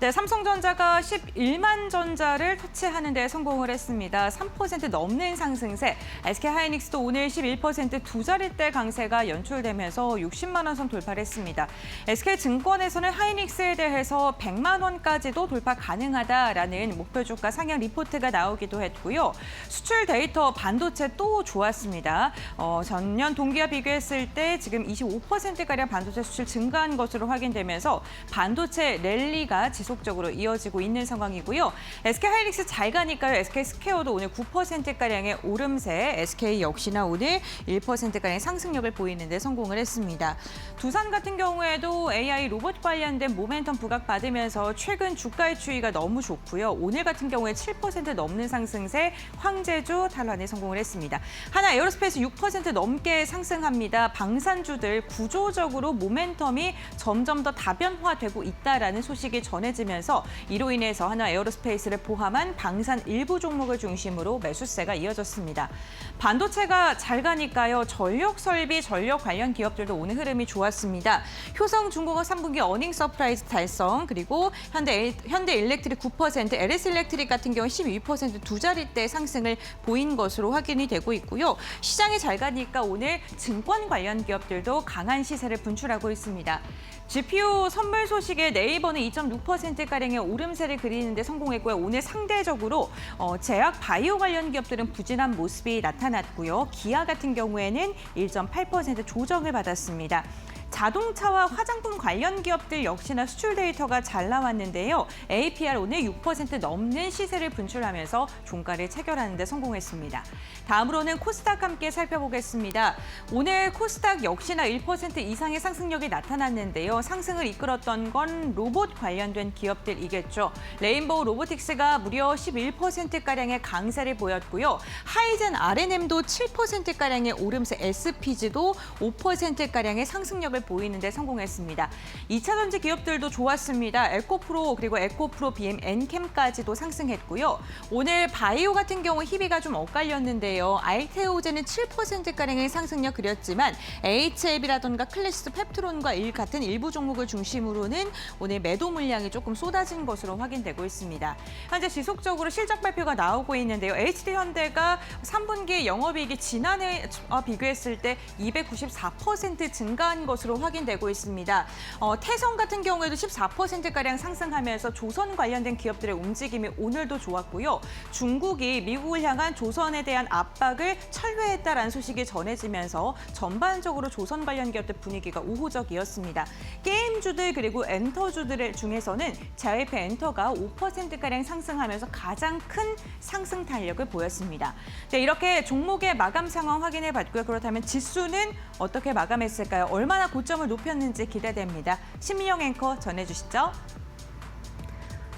네, 삼성전자가 11만 전자를 터치하는 데 성공을 했습니다. 3% 넘는 상승세. SK하이닉스도 오늘 11% 두 자릿대 강세가 연출되면서 60만 원 선 돌파를 했습니다. SK증권에서는 하이닉스에 대해서 100만 원까지도 돌파 가능하다라는 목표 주가 상향 리포트가 나오기도 했고요. 수출 데이터 반도체 또 좋았습니다. 전년 동기와 비교했을 때 지금 25%가량 반도체 수출 증가한 것으로 확인되면서 반도체 랠리가 지속적으로 이어지고 있는 상황이고요. SK하이닉스 잘 가니까요. SK스퀘어도 오늘 9%가량의 오름세, SK 역시나 오늘 1%가량의 상승력을 보이는 데 성공을 했습니다. 두산 같은 경우에도 AI 로봇 관련된 모멘텀 부각받으면서 최근 주가의 추이가 너무 좋고요. 오늘 같은 경우에 7% 넘는 상승세, 황제주 탈환에 성공을 했습니다. 하나 에어로스페이스 6% 넘게 상승합니다. 방산주들 구조적으로 모멘텀이 점점 더 다변화되고 있다라는 소식이 전해집니다. 전해지면서 이로 인해서 한화 에어로스페이스를 포함한 방산 일부 종목을 중심으로 매수세가 이어졌습니다. 반도체가 잘 가니까요. 전력 설비, 전력 관련 기업들도 오늘 흐름이 좋았습니다. 효성중공업 3분기 어닝 서프라이즈 달성, 그리고 현대일렉트릭 9%, LS일렉트릭 같은 경우 12% 두 자릿대 상승을 보인 것으로 확인이 되고 있고요. 시장이 잘 가니까 오늘 증권 관련 기업들도 강한 시세를 분출하고 있습니다. GPU 선물 소식에 네이버는 2.6%가량의 오름세를 그리는 데 성공했고요. 오늘 상대적으로 제약 바이오 관련 기업들은 부진한 모습이 나타났고요. 기아 같은 경우에는 1.8% 조정을 받았습니다. 자동차와 화장품 관련 기업들 역시나 수출 데이터가 잘 나왔는데요. APR 오늘 6% 넘는 시세를 분출하면서 종가를 체결하는 데 성공했습니다. 다음으로는 코스닥 함께 살펴보겠습니다. 오늘 코스닥 역시나 1% 이상의 상승력이 나타났는데요. 상승을 이끌었던 건 로봇 관련된 기업들이겠죠. 레인보우 로보틱스가 무려 11%가량의 강세를 보였고요. 하이젠 R&M도 7%가량의 오름세, SPG도 5%가량의 상승력을 보이는 데 성공했습니다. 2차 전지 기업들도 좋았습니다. 에코프로 그리고 에코프로 BM, 엔캠까지도 상승했고요. 오늘 바이오 같은 경우 희비가 좀 엇갈렸는데요. 알테오제는 7%가량의 상승력 그렸지만 HLB라던가 클래시스 펩트론과 같은 일부 종목을 중심으로는 오늘 매도 물량이 조금 쏟아진 것으로 확인되고 있습니다. 현재 지속적으로 실적 발표가 나오고 있는데요. HD현대가 3분기 영업이익이 지난해와 비교했을 때 294% 증가한 것으로 확인되고 있습니다. 태성 같은 경우에도 14%가량 상승하면서 조선 관련된 기업들의 움직임이 오늘도 좋았고요. 중국이 미국을 향한 조선에 대한 압박을 철회했다라는 소식이 전해지면서 전반적으로 조선 관련 기업들 분위기가 우호적이었습니다. 게임주들 그리고 엔터주들 중에서는 JYP 엔터가 5%가량 상승하면서 가장 큰 상승 탄력을 보였습니다. 네, 이렇게 종목의 마감 상황 확인해봤고요. 그렇다면 지수는 어떻게 마감했을까요? 얼마나 고점을 높였는지 기대됩니다. 신민영 앵커 전해주시죠.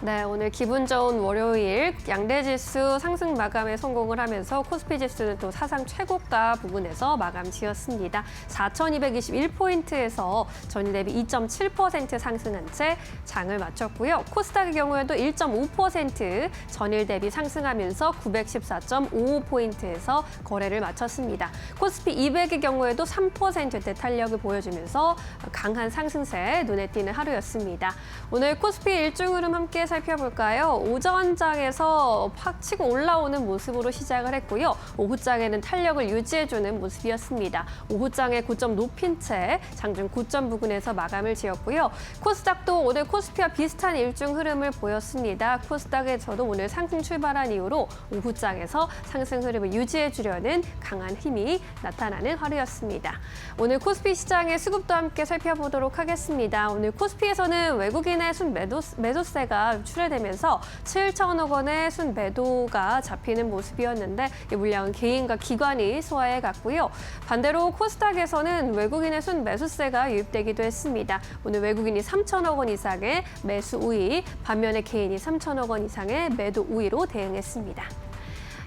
네, 오늘 기분 좋은 월요일 양대지수 상승 마감에 성공을 하면서 코스피 지수는 또 사상 최고가 부근에서 마감 지었습니다. 4,221포인트에서 전일 대비 2.7% 상승한 채 장을 마쳤고요. 코스닥의 경우에도 1.5% 전일 대비 상승하면서 914.55포인트에서 거래를 마쳤습니다. 코스피 200의 경우에도 3%대 탄력을 보여주면서 강한 상승세 눈에 띄는 하루였습니다. 오늘 코스피 일중 흐름 함께 살펴볼까요? 오전장에서 팍 치고 올라오는 모습으로 시작을 했고요. 오후장에는 탄력을 유지해주는 모습이었습니다. 오후장에 고점 높인 채 장중 고점 부근에서 마감을 지었고요. 코스닥도 오늘 코스피와 비슷한 일중 흐름을 보였습니다. 코스닥에서도 오늘 상승 출발한 이후로 오후장에서 상승 흐름을 유지해주려는 강한 힘이 나타나는 하루였습니다. 오늘 코스피 시장의 수급도 함께 살펴보도록 하겠습니다. 오늘 코스피에서는 외국인의 매도세가 출회되면서 7천억 원의 순매도가 잡히는 모습이었는데 이 물량은 개인과 기관이 소화해 갔고요. 반대로 코스닥에서는 외국인의 순매수세가 유입되기도 했습니다. 오늘 외국인이 3천억 원 이상의 매수 우위, 반면에 개인이 3천억 원 이상의 매도 우위로 대응했습니다.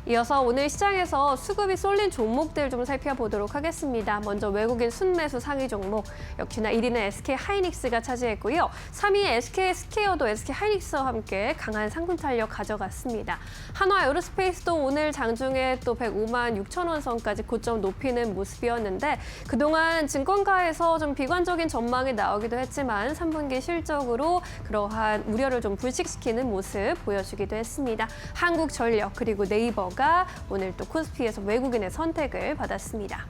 이어서 오늘 시장에서 수급이 쏠린 종목들 좀 살펴보도록 하겠습니다. 먼저 외국인 순매수 상위 종목, 역시나 1위는 SK 하이닉스가 차지했고요. 3위 SK 스퀘어도 SK 하이닉스와 함께 강한 상승 탄력 가져갔습니다. 한화 에어로스페이스도 오늘 장중에 또 105만 6천 원 선까지 고점 높이는 모습이었는데 그동안 증권가에서 좀 비관적인 전망이 나오기도 했지만 3분기 실적으로 그러한 우려를 좀 불식시키는 모습 보여주기도 했습니다. 한국전력 그리고 네이버가 오늘 또 코스피에서 외국인의 선택을 받았습니다.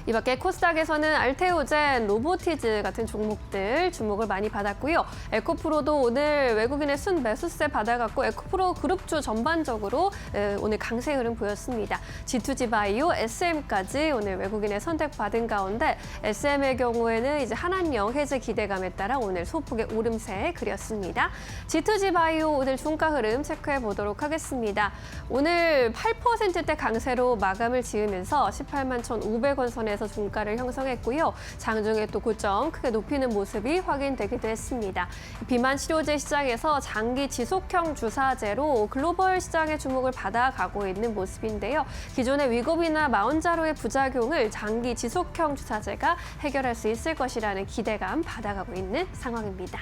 이 밖에 코스닥에서는 알테오젠, 로보티즈 같은 종목들 주목을 많이 받았고요. 에코프로도 오늘 외국인의 순매수세 받아갔고 에코프로 그룹주 전반적으로 오늘 강세 흐름 보였습니다. G2G 바이오, SM까지 오늘 외국인의 선택받은 가운데 SM의 경우에는 이제 한한령 해제 기대감에 따라 오늘 소폭의 오름세 그렸습니다. G2G 바이오 오늘 중가 흐름 체크해 보도록 하겠습니다. 오늘 8%대 강세로 마감을 지으면서 18만 1,500원 선에서 중가를 형성했고요. 장중에 또 고점 크게 높이는 모습이 확인되기도 했습니다. 비만 치료제 시장에서 장기 지속형 주사제로 글로벌 시장의 주목을 받아가고 있는 모습인데요. 기존의 위고비나 마운자로의 부작용을 장기 지속형 주사제가 해결할 수 있을 것이라는 기대감 받아가고 있는 상황입니다.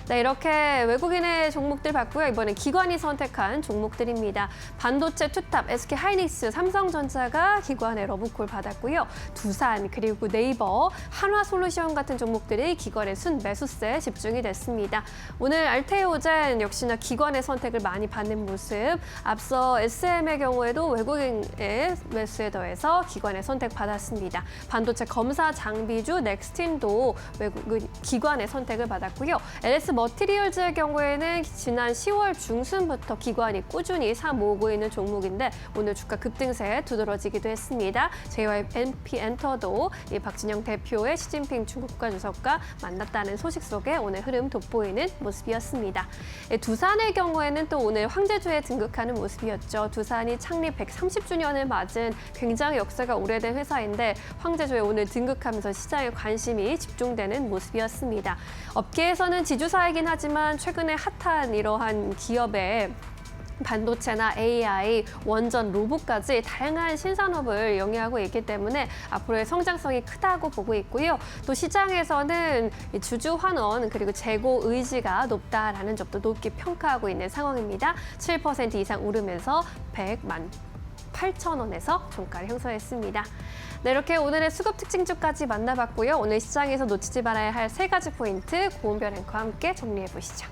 네, 이렇게 외국인의 종목들 봤고요. 이번엔 기관이 선택한 종목들입니다. 반도체 투탑, SK하이닉스, 삼성전자가 기관의 러브콜 받았고요. 두산, 그리고 네이버, 한화솔루션 같은 종목들이 기관의 순매수세에 집중이 됐습니다. 오늘 알테오젠 역시나 기관의 선택을 많이 받는 모습. 앞서 SM의 경우에도 외국인의 매수에 더해서 기관의 선택 받았습니다. 반도체 검사 장비주 넥스틴도 외국인 기관의 선택을 받았고요. LS 머티리얼즈의 경우에는 지난 10월 중순부터 기관이 꾸준히 사 모으고 있는 종목인데 오늘 주가 급등세에 두드러지기도 했습니다. JYP 엔터도 이 박진영 대표의 시진핑 중국 국가주석과 만났다는 소식 속에 오늘 흐름 돋보이는 모습이었습니다. 두산의 경우에는 또 오늘 황제주에 등극하는 모습이었죠. 두산이 창립 130주년을 맞은 굉장히 역사가 오래된 회사인데 황제주에 오늘 등극하면서 시장에 관심이 집중되는 모습이었습니다. 업계에서는 지주사이긴 하지만 최근에 핫한 이러한 기업의 반도체나 AI, 원전, 로봇까지 다양한 신산업을 영위하고 있기 때문에 앞으로의 성장성이 크다고 보고 있고요. 또 시장에서는 주주 환원 그리고 재고 의지가 높다라는 점도 높게 평가하고 있는 상황입니다. 7% 이상 오르면서 100만 8천 원에서 종가를 형성했습니다. 네, 이렇게 오늘의 수급 특징주까지 만나봤고요. 오늘 시장에서 놓치지 말아야 할 3가지 포인트 고은별 앵커와 함께 정리해보시죠.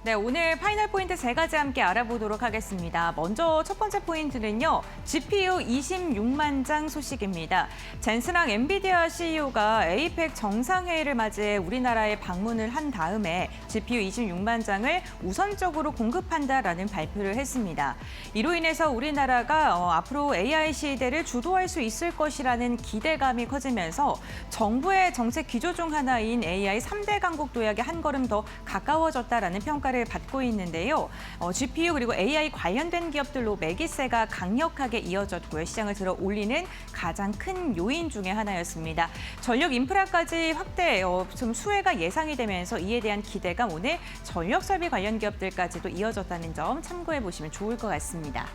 네, 오늘 파이널 포인트 3가지 함께 알아보도록 하겠습니다. 먼저 첫 번째 포인트는요. GPU 26만 장 소식입니다. 젠슨항 엔비디아 CEO가 에이펙 정상회의를 맞이해 우리나라에 방문을 한 다음에 GPU 26만 장을 우선적으로 공급한다라는 발표를 했습니다. 이로 인해서 우리나라가 앞으로 AI 시대를 주도할 수 있을 것이라는 기대감이 커지면서 정부의 정책 기조 중 하나인 AI 3대 강국 도약에 한 걸음 더 가까워졌다라는 평가를 받고 있는데요. GPU 그리고 AI 관련된 기업들로 매기세가 강력하게 이어졌고요. 시장을 들어 올리는 가장 큰 요인 중에 하나였습니다. 전력 인프라까지 확대 좀 수혜가 예상이 되면서 이에 대한 기대감 오늘 전력 설비 관련 기업들까지도 이어졌다는 점 참고해 보시면 좋을 것 같습니다.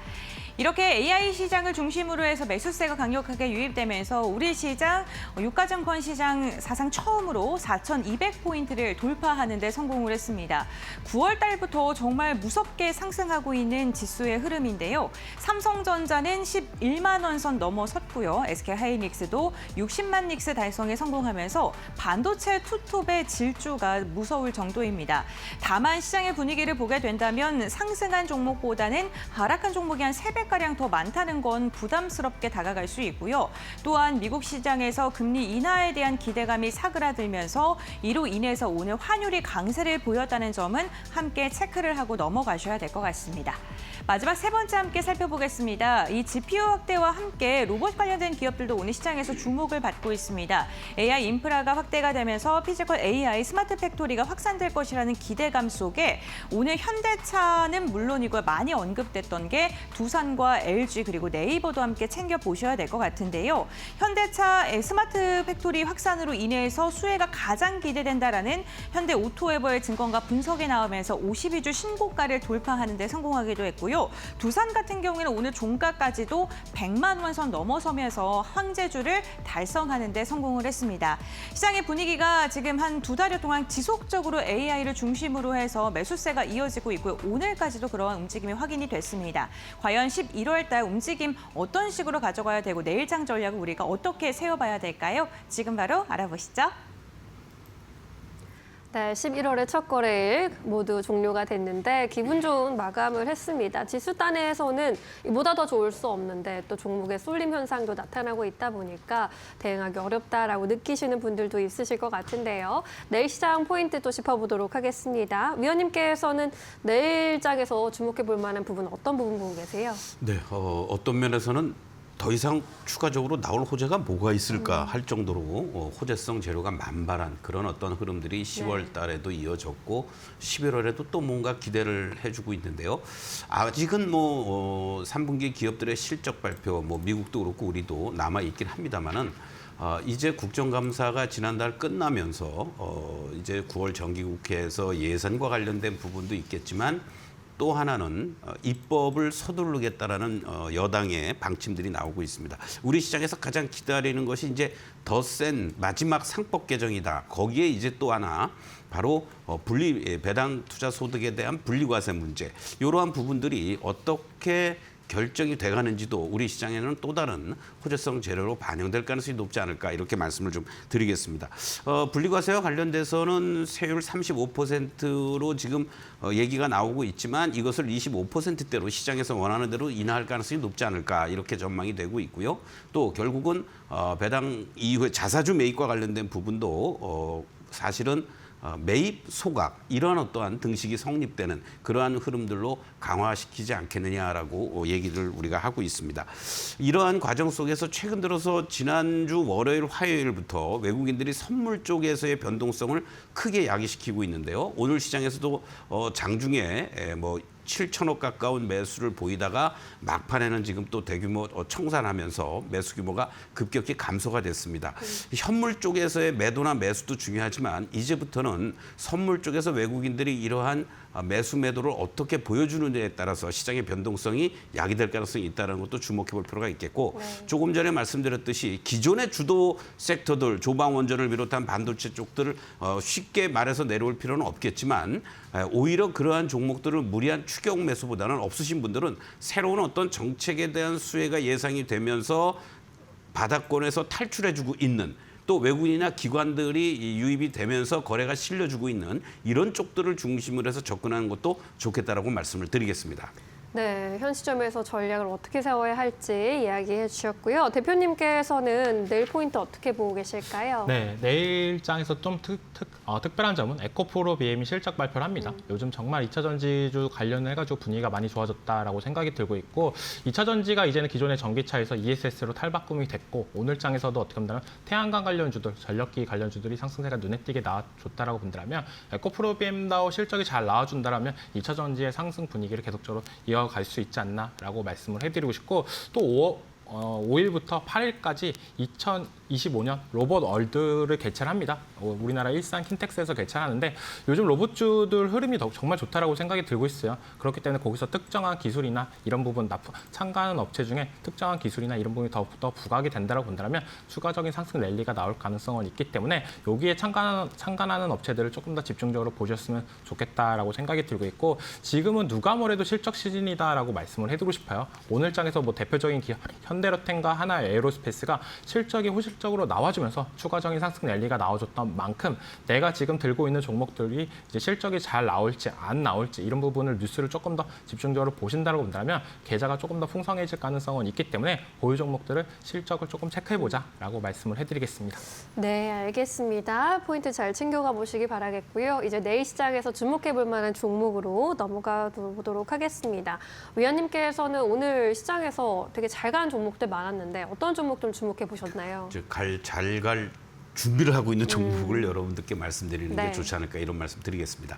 이렇게 AI 시장을 중심으로 해서 매수세가 강력하게 유입되면서 우리 시장, 유가증권 시장 사상 처음으로 4,200포인트를 돌파하는 데 성공을 했습니다. 9월 달부터 정말 무섭게 상승하고 있는 지수의 흐름인데요. 삼성전자는 11만 원 선 넘어섰고요. SK하이닉스도 60만 닉스 달성에 성공하면서 반도체 투톱의 질주가 무서울 정도입니다. 다만 시장의 분위기를 보게 된다면 상승한 종목보다는 하락한 종목이 한 3배가량 더 많다는 건 부담스럽게 다가갈 수 있고요. 또한 미국 시장에서 금리 인하에 대한 기대감이 사그라들면서 이로 인해서 오늘 환율이 강세를 보였다는 점은 함께 체크를 하고 넘어가셔야 될 것 같습니다. 마지막 3번째 함께 살펴보겠습니다. 이 GPU 확대와 함께 로봇 관련된 기업들도 오늘 시장에서 주목을 받고 있습니다. AI 인프라가 확대가 되면서 피지컬 AI 스마트 팩토리가 확산될 것이라는 기대감 속에 오늘 현대차는 물론이고 많이 언급됐던 게 두산과 LG 그리고 네이버도 함께 챙겨보셔야 될 것 같은데요. 현대차 스마트 팩토리 확산으로 인해서 수혜가 가장 기대된다라는 현대 오토웨버의 증권가 분석이 나오면서 52주 신고가를 돌파하는 데 성공하기도 했고요. 두산 같은 경우에는 오늘 종가까지도 100만 원 선 넘어서면서 황제주를 달성하는 데 성공을 했습니다. 시장의 분위기가 지금 한 2달여 동안 지속적으로 AI를 중심으로 해서 매수세가 이어지고 있고요. 오늘까지도 그러한 움직임이 확인이 됐습니다. 과연 11월 달 움직임 어떤 식으로 가져가야 되고 내일장 전략을 우리가 어떻게 세워봐야 될까요? 지금 바로 알아보시죠. 네, 11월의 첫 거래일 모두 종료가 됐는데 기분 좋은 마감을 했습니다. 지수단에서는 이보다 더 좋을 수 없는데 또 종목의 쏠림 현상도 나타나고 있다 보니까 대응하기 어렵다라고 느끼시는 분들도 있으실 것 같은데요. 내일 시장 포인트 또 짚어보도록 하겠습니다. 위원님께서는 내일장에서 주목해 볼 만한 부분 어떤 부분 보고 계세요? 네, 어떤 면에서는 더 이상 추가적으로 나올 호재가 뭐가 있을까 할 정도로 호재성 재료가 만발한 그런 어떤 흐름들이 10월 달에도 이어졌고 11월에도 또 뭔가 기대를 해주고 있는데요. 아직은 3분기 기업들의 실적 발표, 미국도 그렇고 우리도 남아 있긴 합니다만은 이제 국정감사가 지난달 끝나면서 이제 9월 정기국회에서 예산과 관련된 부분도 있겠지만 또 하나는 입법을 서두르겠다라는 여당의 방침들이 나오고 있습니다. 우리 시장에서 가장 기다리는 것이 이제 더 센 마지막 상법 개정이다. 거기에 이제 또 하나 바로 배당 투자 소득에 대한 분리과세 문제. 이러한 부분들이 어떻게 결정이 돼가는지도 우리 시장에는 또 다른 호재성 재료로 반영될 가능성이 높지 않을까 이렇게 말씀을 좀 드리겠습니다. 분리과세와 관련돼서는 세율 35%로 지금 얘기가 나오고 있지만 이것을 25%대로 시장에서 원하는 대로 인하할 가능성이 높지 않을까 이렇게 전망이 되고 있고요. 또 결국은 배당 이후에 자사주 매입과 관련된 부분도 사실은 매입 소각 이러한 어떠한 등식이 성립되는 그러한 흐름들로 강화시키지 않겠느냐라고 얘기를 우리가 하고 있습니다. 이러한 과정 속에서 최근 들어서 지난주 월요일 화요일부터 외국인들이 선물 쪽에서의 변동성을 크게 야기시키고 있는데요. 오늘 시장에서도 장중에 7천억 가까운 매수를 보이다가 막판에는 지금 또 대규모 청산하면서 매수 규모가 급격히 감소가 됐습니다. 현물 쪽에서의 매도나 매수도 중요하지만 이제부터는 선물 쪽에서 외국인들이 이러한 매수 매도를 어떻게 보여주느냐에 따라서 시장의 변동성이 야기될 가능성이 있다는 것도 주목해 볼 필요가 있겠고 조금 전에 말씀드렸듯이 기존의 주도 섹터들 조방원전을 비롯한 반도체 쪽들을 쉽게 말해서 내려올 필요는 없겠지만 오히려 그러한 종목들을 무리한 추격 매수보다는 없으신 분들은 새로운 어떤 정책에 대한 수혜가 예상이 되면서 바닥권에서 탈출해주고 있는 또 외국인이나 기관들이 유입이 되면서 거래가 실려주고 있는 이런 쪽들을 중심으로 해서 접근하는 것도 좋겠다라고 말씀을 드리겠습니다. 네, 현 시점에서 전략을 어떻게 세워야 할지 이야기해 주셨고요. 대표님께서는 내일 포인트 어떻게 보고 계실까요? 네, 내일장에서 좀 특별한 점은 에코프로 BM이 실적 발표를 합니다. 요즘 정말 2차 전지주 관련해가지고 분위기가 많이 좋아졌다라고 생각이 들고 있고 2차 전지가 이제는 기존의 전기차에서 ESS로 탈바꿈이 됐고 오늘장에서도 어떻게 보면 태양광 관련주들, 전력기 관련주들이 상승세가 눈에 띄게 나와줬다라고 본다면 에코프로 BM다워 실적이 잘 나와준다면 2차 전지의 상승 분위기를 계속적으로 이어갈 수 있지 않나라고 말씀을 해드리고 싶고 또 5일부터 8일까지 2025년 로봇 월드를 개최를 합니다. 우리나라 일산 킨텍스에서 개최하는데 요즘 로봇주들 흐름이 정말 좋다라고 생각이 들고 있어요. 그렇기 때문에 거기서 특정한 기술이나 이런 부분 참가하는 업체 중에 특정한 기술이나 이런 부분이 더 부각이 된다고 본다면 추가적인 상승 랠리가 나올 가능성은 있기 때문에 여기에 참가하는 업체들을 조금 더 집중적으로 보셨으면 좋겠다라고 생각이 들고 있고 지금은 누가 뭐래도 실적 시즌이다라고 말씀을 해드리고 싶어요. 오늘 장에서 대표적인 기업 현대로템과 하나 에어로스페이스가 실적이 호실적으로 나와주면서 추가적인 상승 랠리가 나와줬던 만큼 내가 지금 들고 있는 종목들이 이제 실적이 잘 나올지 안 나올지 이런 부분을 뉴스를 조금 더 집중적으로 보신다고 본다면 계좌가 조금 더 풍성해질 가능성은 있기 때문에 보유 종목들을 실적을 조금 체크해보자라고 말씀을 해드리겠습니다. 네, 알겠습니다. 포인트 잘 챙겨가 보시기 바라겠고요. 이제 내일 시장에서 주목해볼 만한 종목으로 넘어가 보도록 하겠습니다. 위원님께서는 오늘 시장에서 되게 잘 가는 종목들 많았는데 어떤 종목 좀 주목해 보셨나요? 잘 갈 준비를 하고 있는 종목을 여러분들께 말씀드리는 네. 게 좋지 않을까 이런 말씀 드리겠습니다.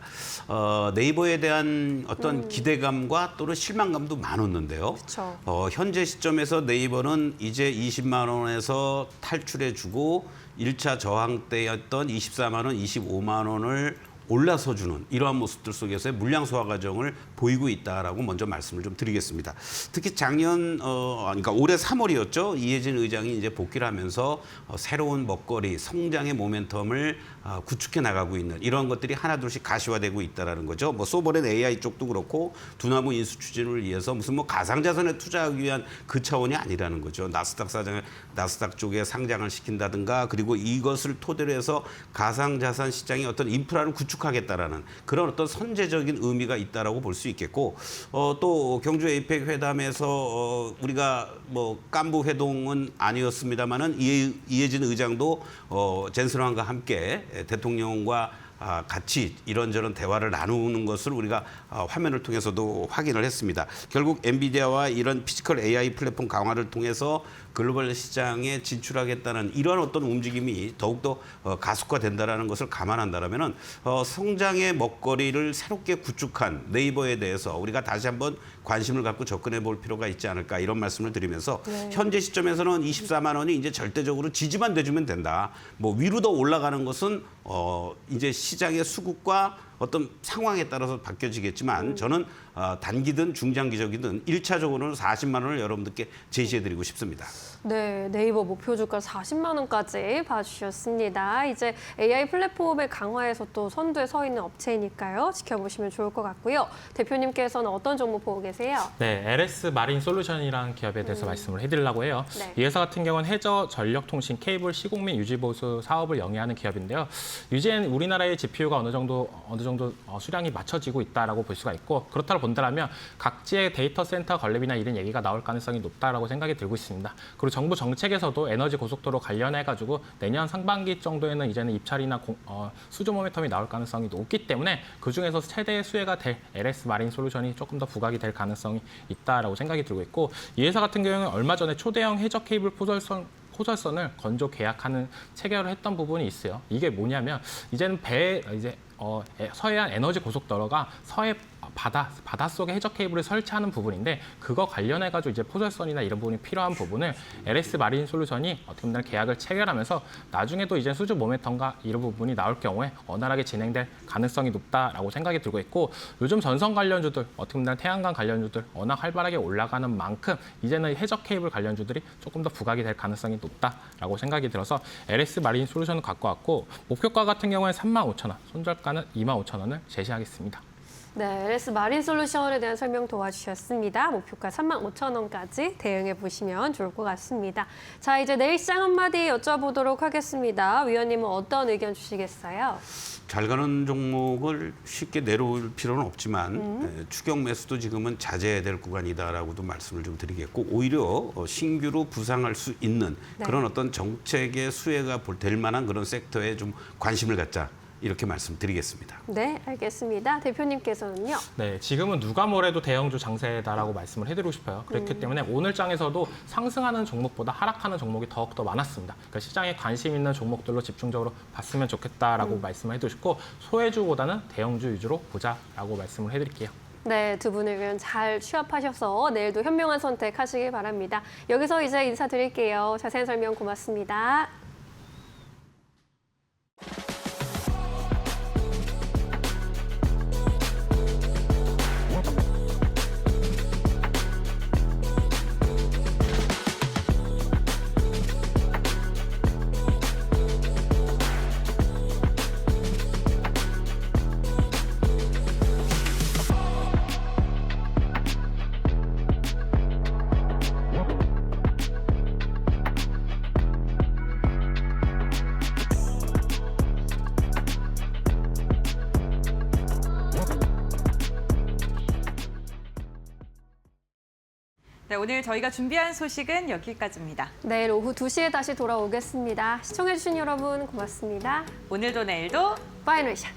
네이버에 대한 어떤 기대감과 또는 실망감도 많았는데요. 그쵸. 현재 시점에서 네이버는 이제 20만 원에서 탈출해주고 1차 저항대였던 24만 원, 25만 원을 올라서주는 이러한 모습들 속에서의 물량 소화 과정을 보이고 있다라고 먼저 말씀을 좀 드리겠습니다. 특히 그러니까 올해 3월이었죠. 이해진 의장이 이제 복귀를 하면서 새로운 먹거리, 성장의 모멘텀을 구축해 나가고 있는 이러한 것들이 하나둘씩 가시화되고 있다라는 거죠. 소버렌 AI 쪽도 그렇고 두나무 인수 추진을 위해서 무슨 가상자산에 투자하기 위한 그 차원이 아니라는 거죠. 나스닥 쪽에 상장을 시킨다든가 그리고 이것을 토대로 해서 가상자산 시장의 어떤 인프라를 구축하겠다라는 그런 어떤 선제적인 의미가 있다라고 볼 수 있겠고 또 경주 에이펙 회담에서 우리가 깐부 회동은 아니었습니다만은 이해진 의장도 젠슨왕과 함께 대통령과 같이 이런저런 대화를 나누는 것을 우리가 화면을 통해서도 확인을 했습니다. 결국 엔비디아와 이런 피지컬 AI 플랫폼 강화를 통해서 글로벌 시장에 진출하겠다는 이런 어떤 움직임이 더욱더 가속화된다는 것을 감안한다면 성장의 먹거리를 새롭게 구축한 네이버에 대해서 우리가 다시 한번 관심을 갖고 접근해 볼 필요가 있지 않을까 이런 말씀을 드리면서 현재 시점에서는 24만 원이 이제 절대적으로 지지만 돼주면 된다. 위로 더 올라가는 것은 이제 시장의 수급과 어떤 상황에 따라서 바뀌어지겠지만 저는 단기든 중장기적이든 1차적으로는 40만 원을 여러분들께 제시해드리고 싶습니다. 네, 네이버 목표 주가 40만 원까지 봐주셨습니다. 이제 AI 플랫폼의 강화에서 또 선두에 서 있는 업체이니까요. 지켜보시면 좋을 것 같고요. 대표님께서는 어떤 종목 보고 계세요? 네, LS 마린 솔루션이라는 기업에 대해서 말씀을 해드리려고 해요. 네. 이 회사 같은 경우는 해저, 전력통신, 케이블, 시공 및 유지보수 사업을 영위하는 기업인데요. 유지엔 우리나라의 GPU가 어느 정도 수량이 맞춰지고 있다라고 볼 수가 있고, 그렇다고 본다면 각지의 데이터 센터 건립이나 이런 얘기가 나올 가능성이 높다라고 생각이 들고 있습니다. 그리고 정부 정책에서도 에너지 고속도로 관련해가지고 내년 상반기 정도에는 이제는 입찰이나 수주 모멘텀이 나올 가능성이 높기 때문에 그 중에서 최대 수혜가 될 LS 마린 솔루션이 조금 더 부각이 될 가능성이 있다라고 생각이 들고 있고, 이 회사 같은 경우는 얼마 전에 초대형 해저 케이블 포설선을 건조 계약하는 체결을 했던 부분이 있어요. 이게 뭐냐면 이제는 서해안 에너지 고속도로가 서해 바닷속에 해저 케이블을 설치하는 부분인데, 그거 관련해가지고 이제 포설선이나 이런 부분이 필요한 부분을 LS 마린 솔루션이 어떻게 보면 계약을 체결하면서 나중에도 이제 수주 모멘텀과 이런 부분이 나올 경우에 원활하게 진행될 가능성이 높다라고 생각이 들고 있고, 요즘 전선 관련주들, 어떻게 보면 태양광 관련주들 워낙 활발하게 올라가는 만큼 이제는 해저 케이블 관련주들이 조금 더 부각이 될 가능성이 높다라고 생각이 들어서 LS 마린 솔루션을 갖고 왔고, 목표가 같은 경우에 35,000원, 손절가는 25,000원을 제시하겠습니다. 네, LS 마린 솔루션에 대한 설명 도와주셨습니다. 목표가 35,000원까지 대응해 보시면 좋을 것 같습니다. 자, 이제 내일 시장 한마디 여쭤보도록 하겠습니다. 위원님은 어떤 의견 주시겠어요? 잘 가는 종목을 쉽게 내려올 필요는 없지만 추격 매수도 지금은 자제해야 될 구간이다라고도 말씀을 좀 드리겠고, 오히려 신규로 부상할 수 있는 그런 어떤 정책의 수혜가 될 만한 그런 섹터에 좀 관심을 갖자, 이렇게 말씀드리겠습니다. 네, 알겠습니다. 대표님께서는요? 네, 지금은 누가 뭐래도 대형주 장세다라고 말씀을 해드리고 싶어요. 그렇기 때문에 오늘 장에서도 상승하는 종목보다 하락하는 종목이 더욱더 많았습니다. 그러니까 시장에 관심 있는 종목들로 집중적으로 봤으면 좋겠다라고 말씀을 해주시고, 소외주보다는 대형주 위주로 보자라고 말씀을 해드릴게요. 네, 두 분 의견 잘 취합하셔서 내일도 현명한 선택하시길 바랍니다. 여기서 이제 인사드릴게요. 자세한 설명 고맙습니다. 네, 오늘 저희가 준비한 소식은 여기까지입니다. 내일 오후 2시에 다시 돌아오겠습니다. 시청해주신 여러분 고맙습니다. 오늘도 내일도 파이널 샷!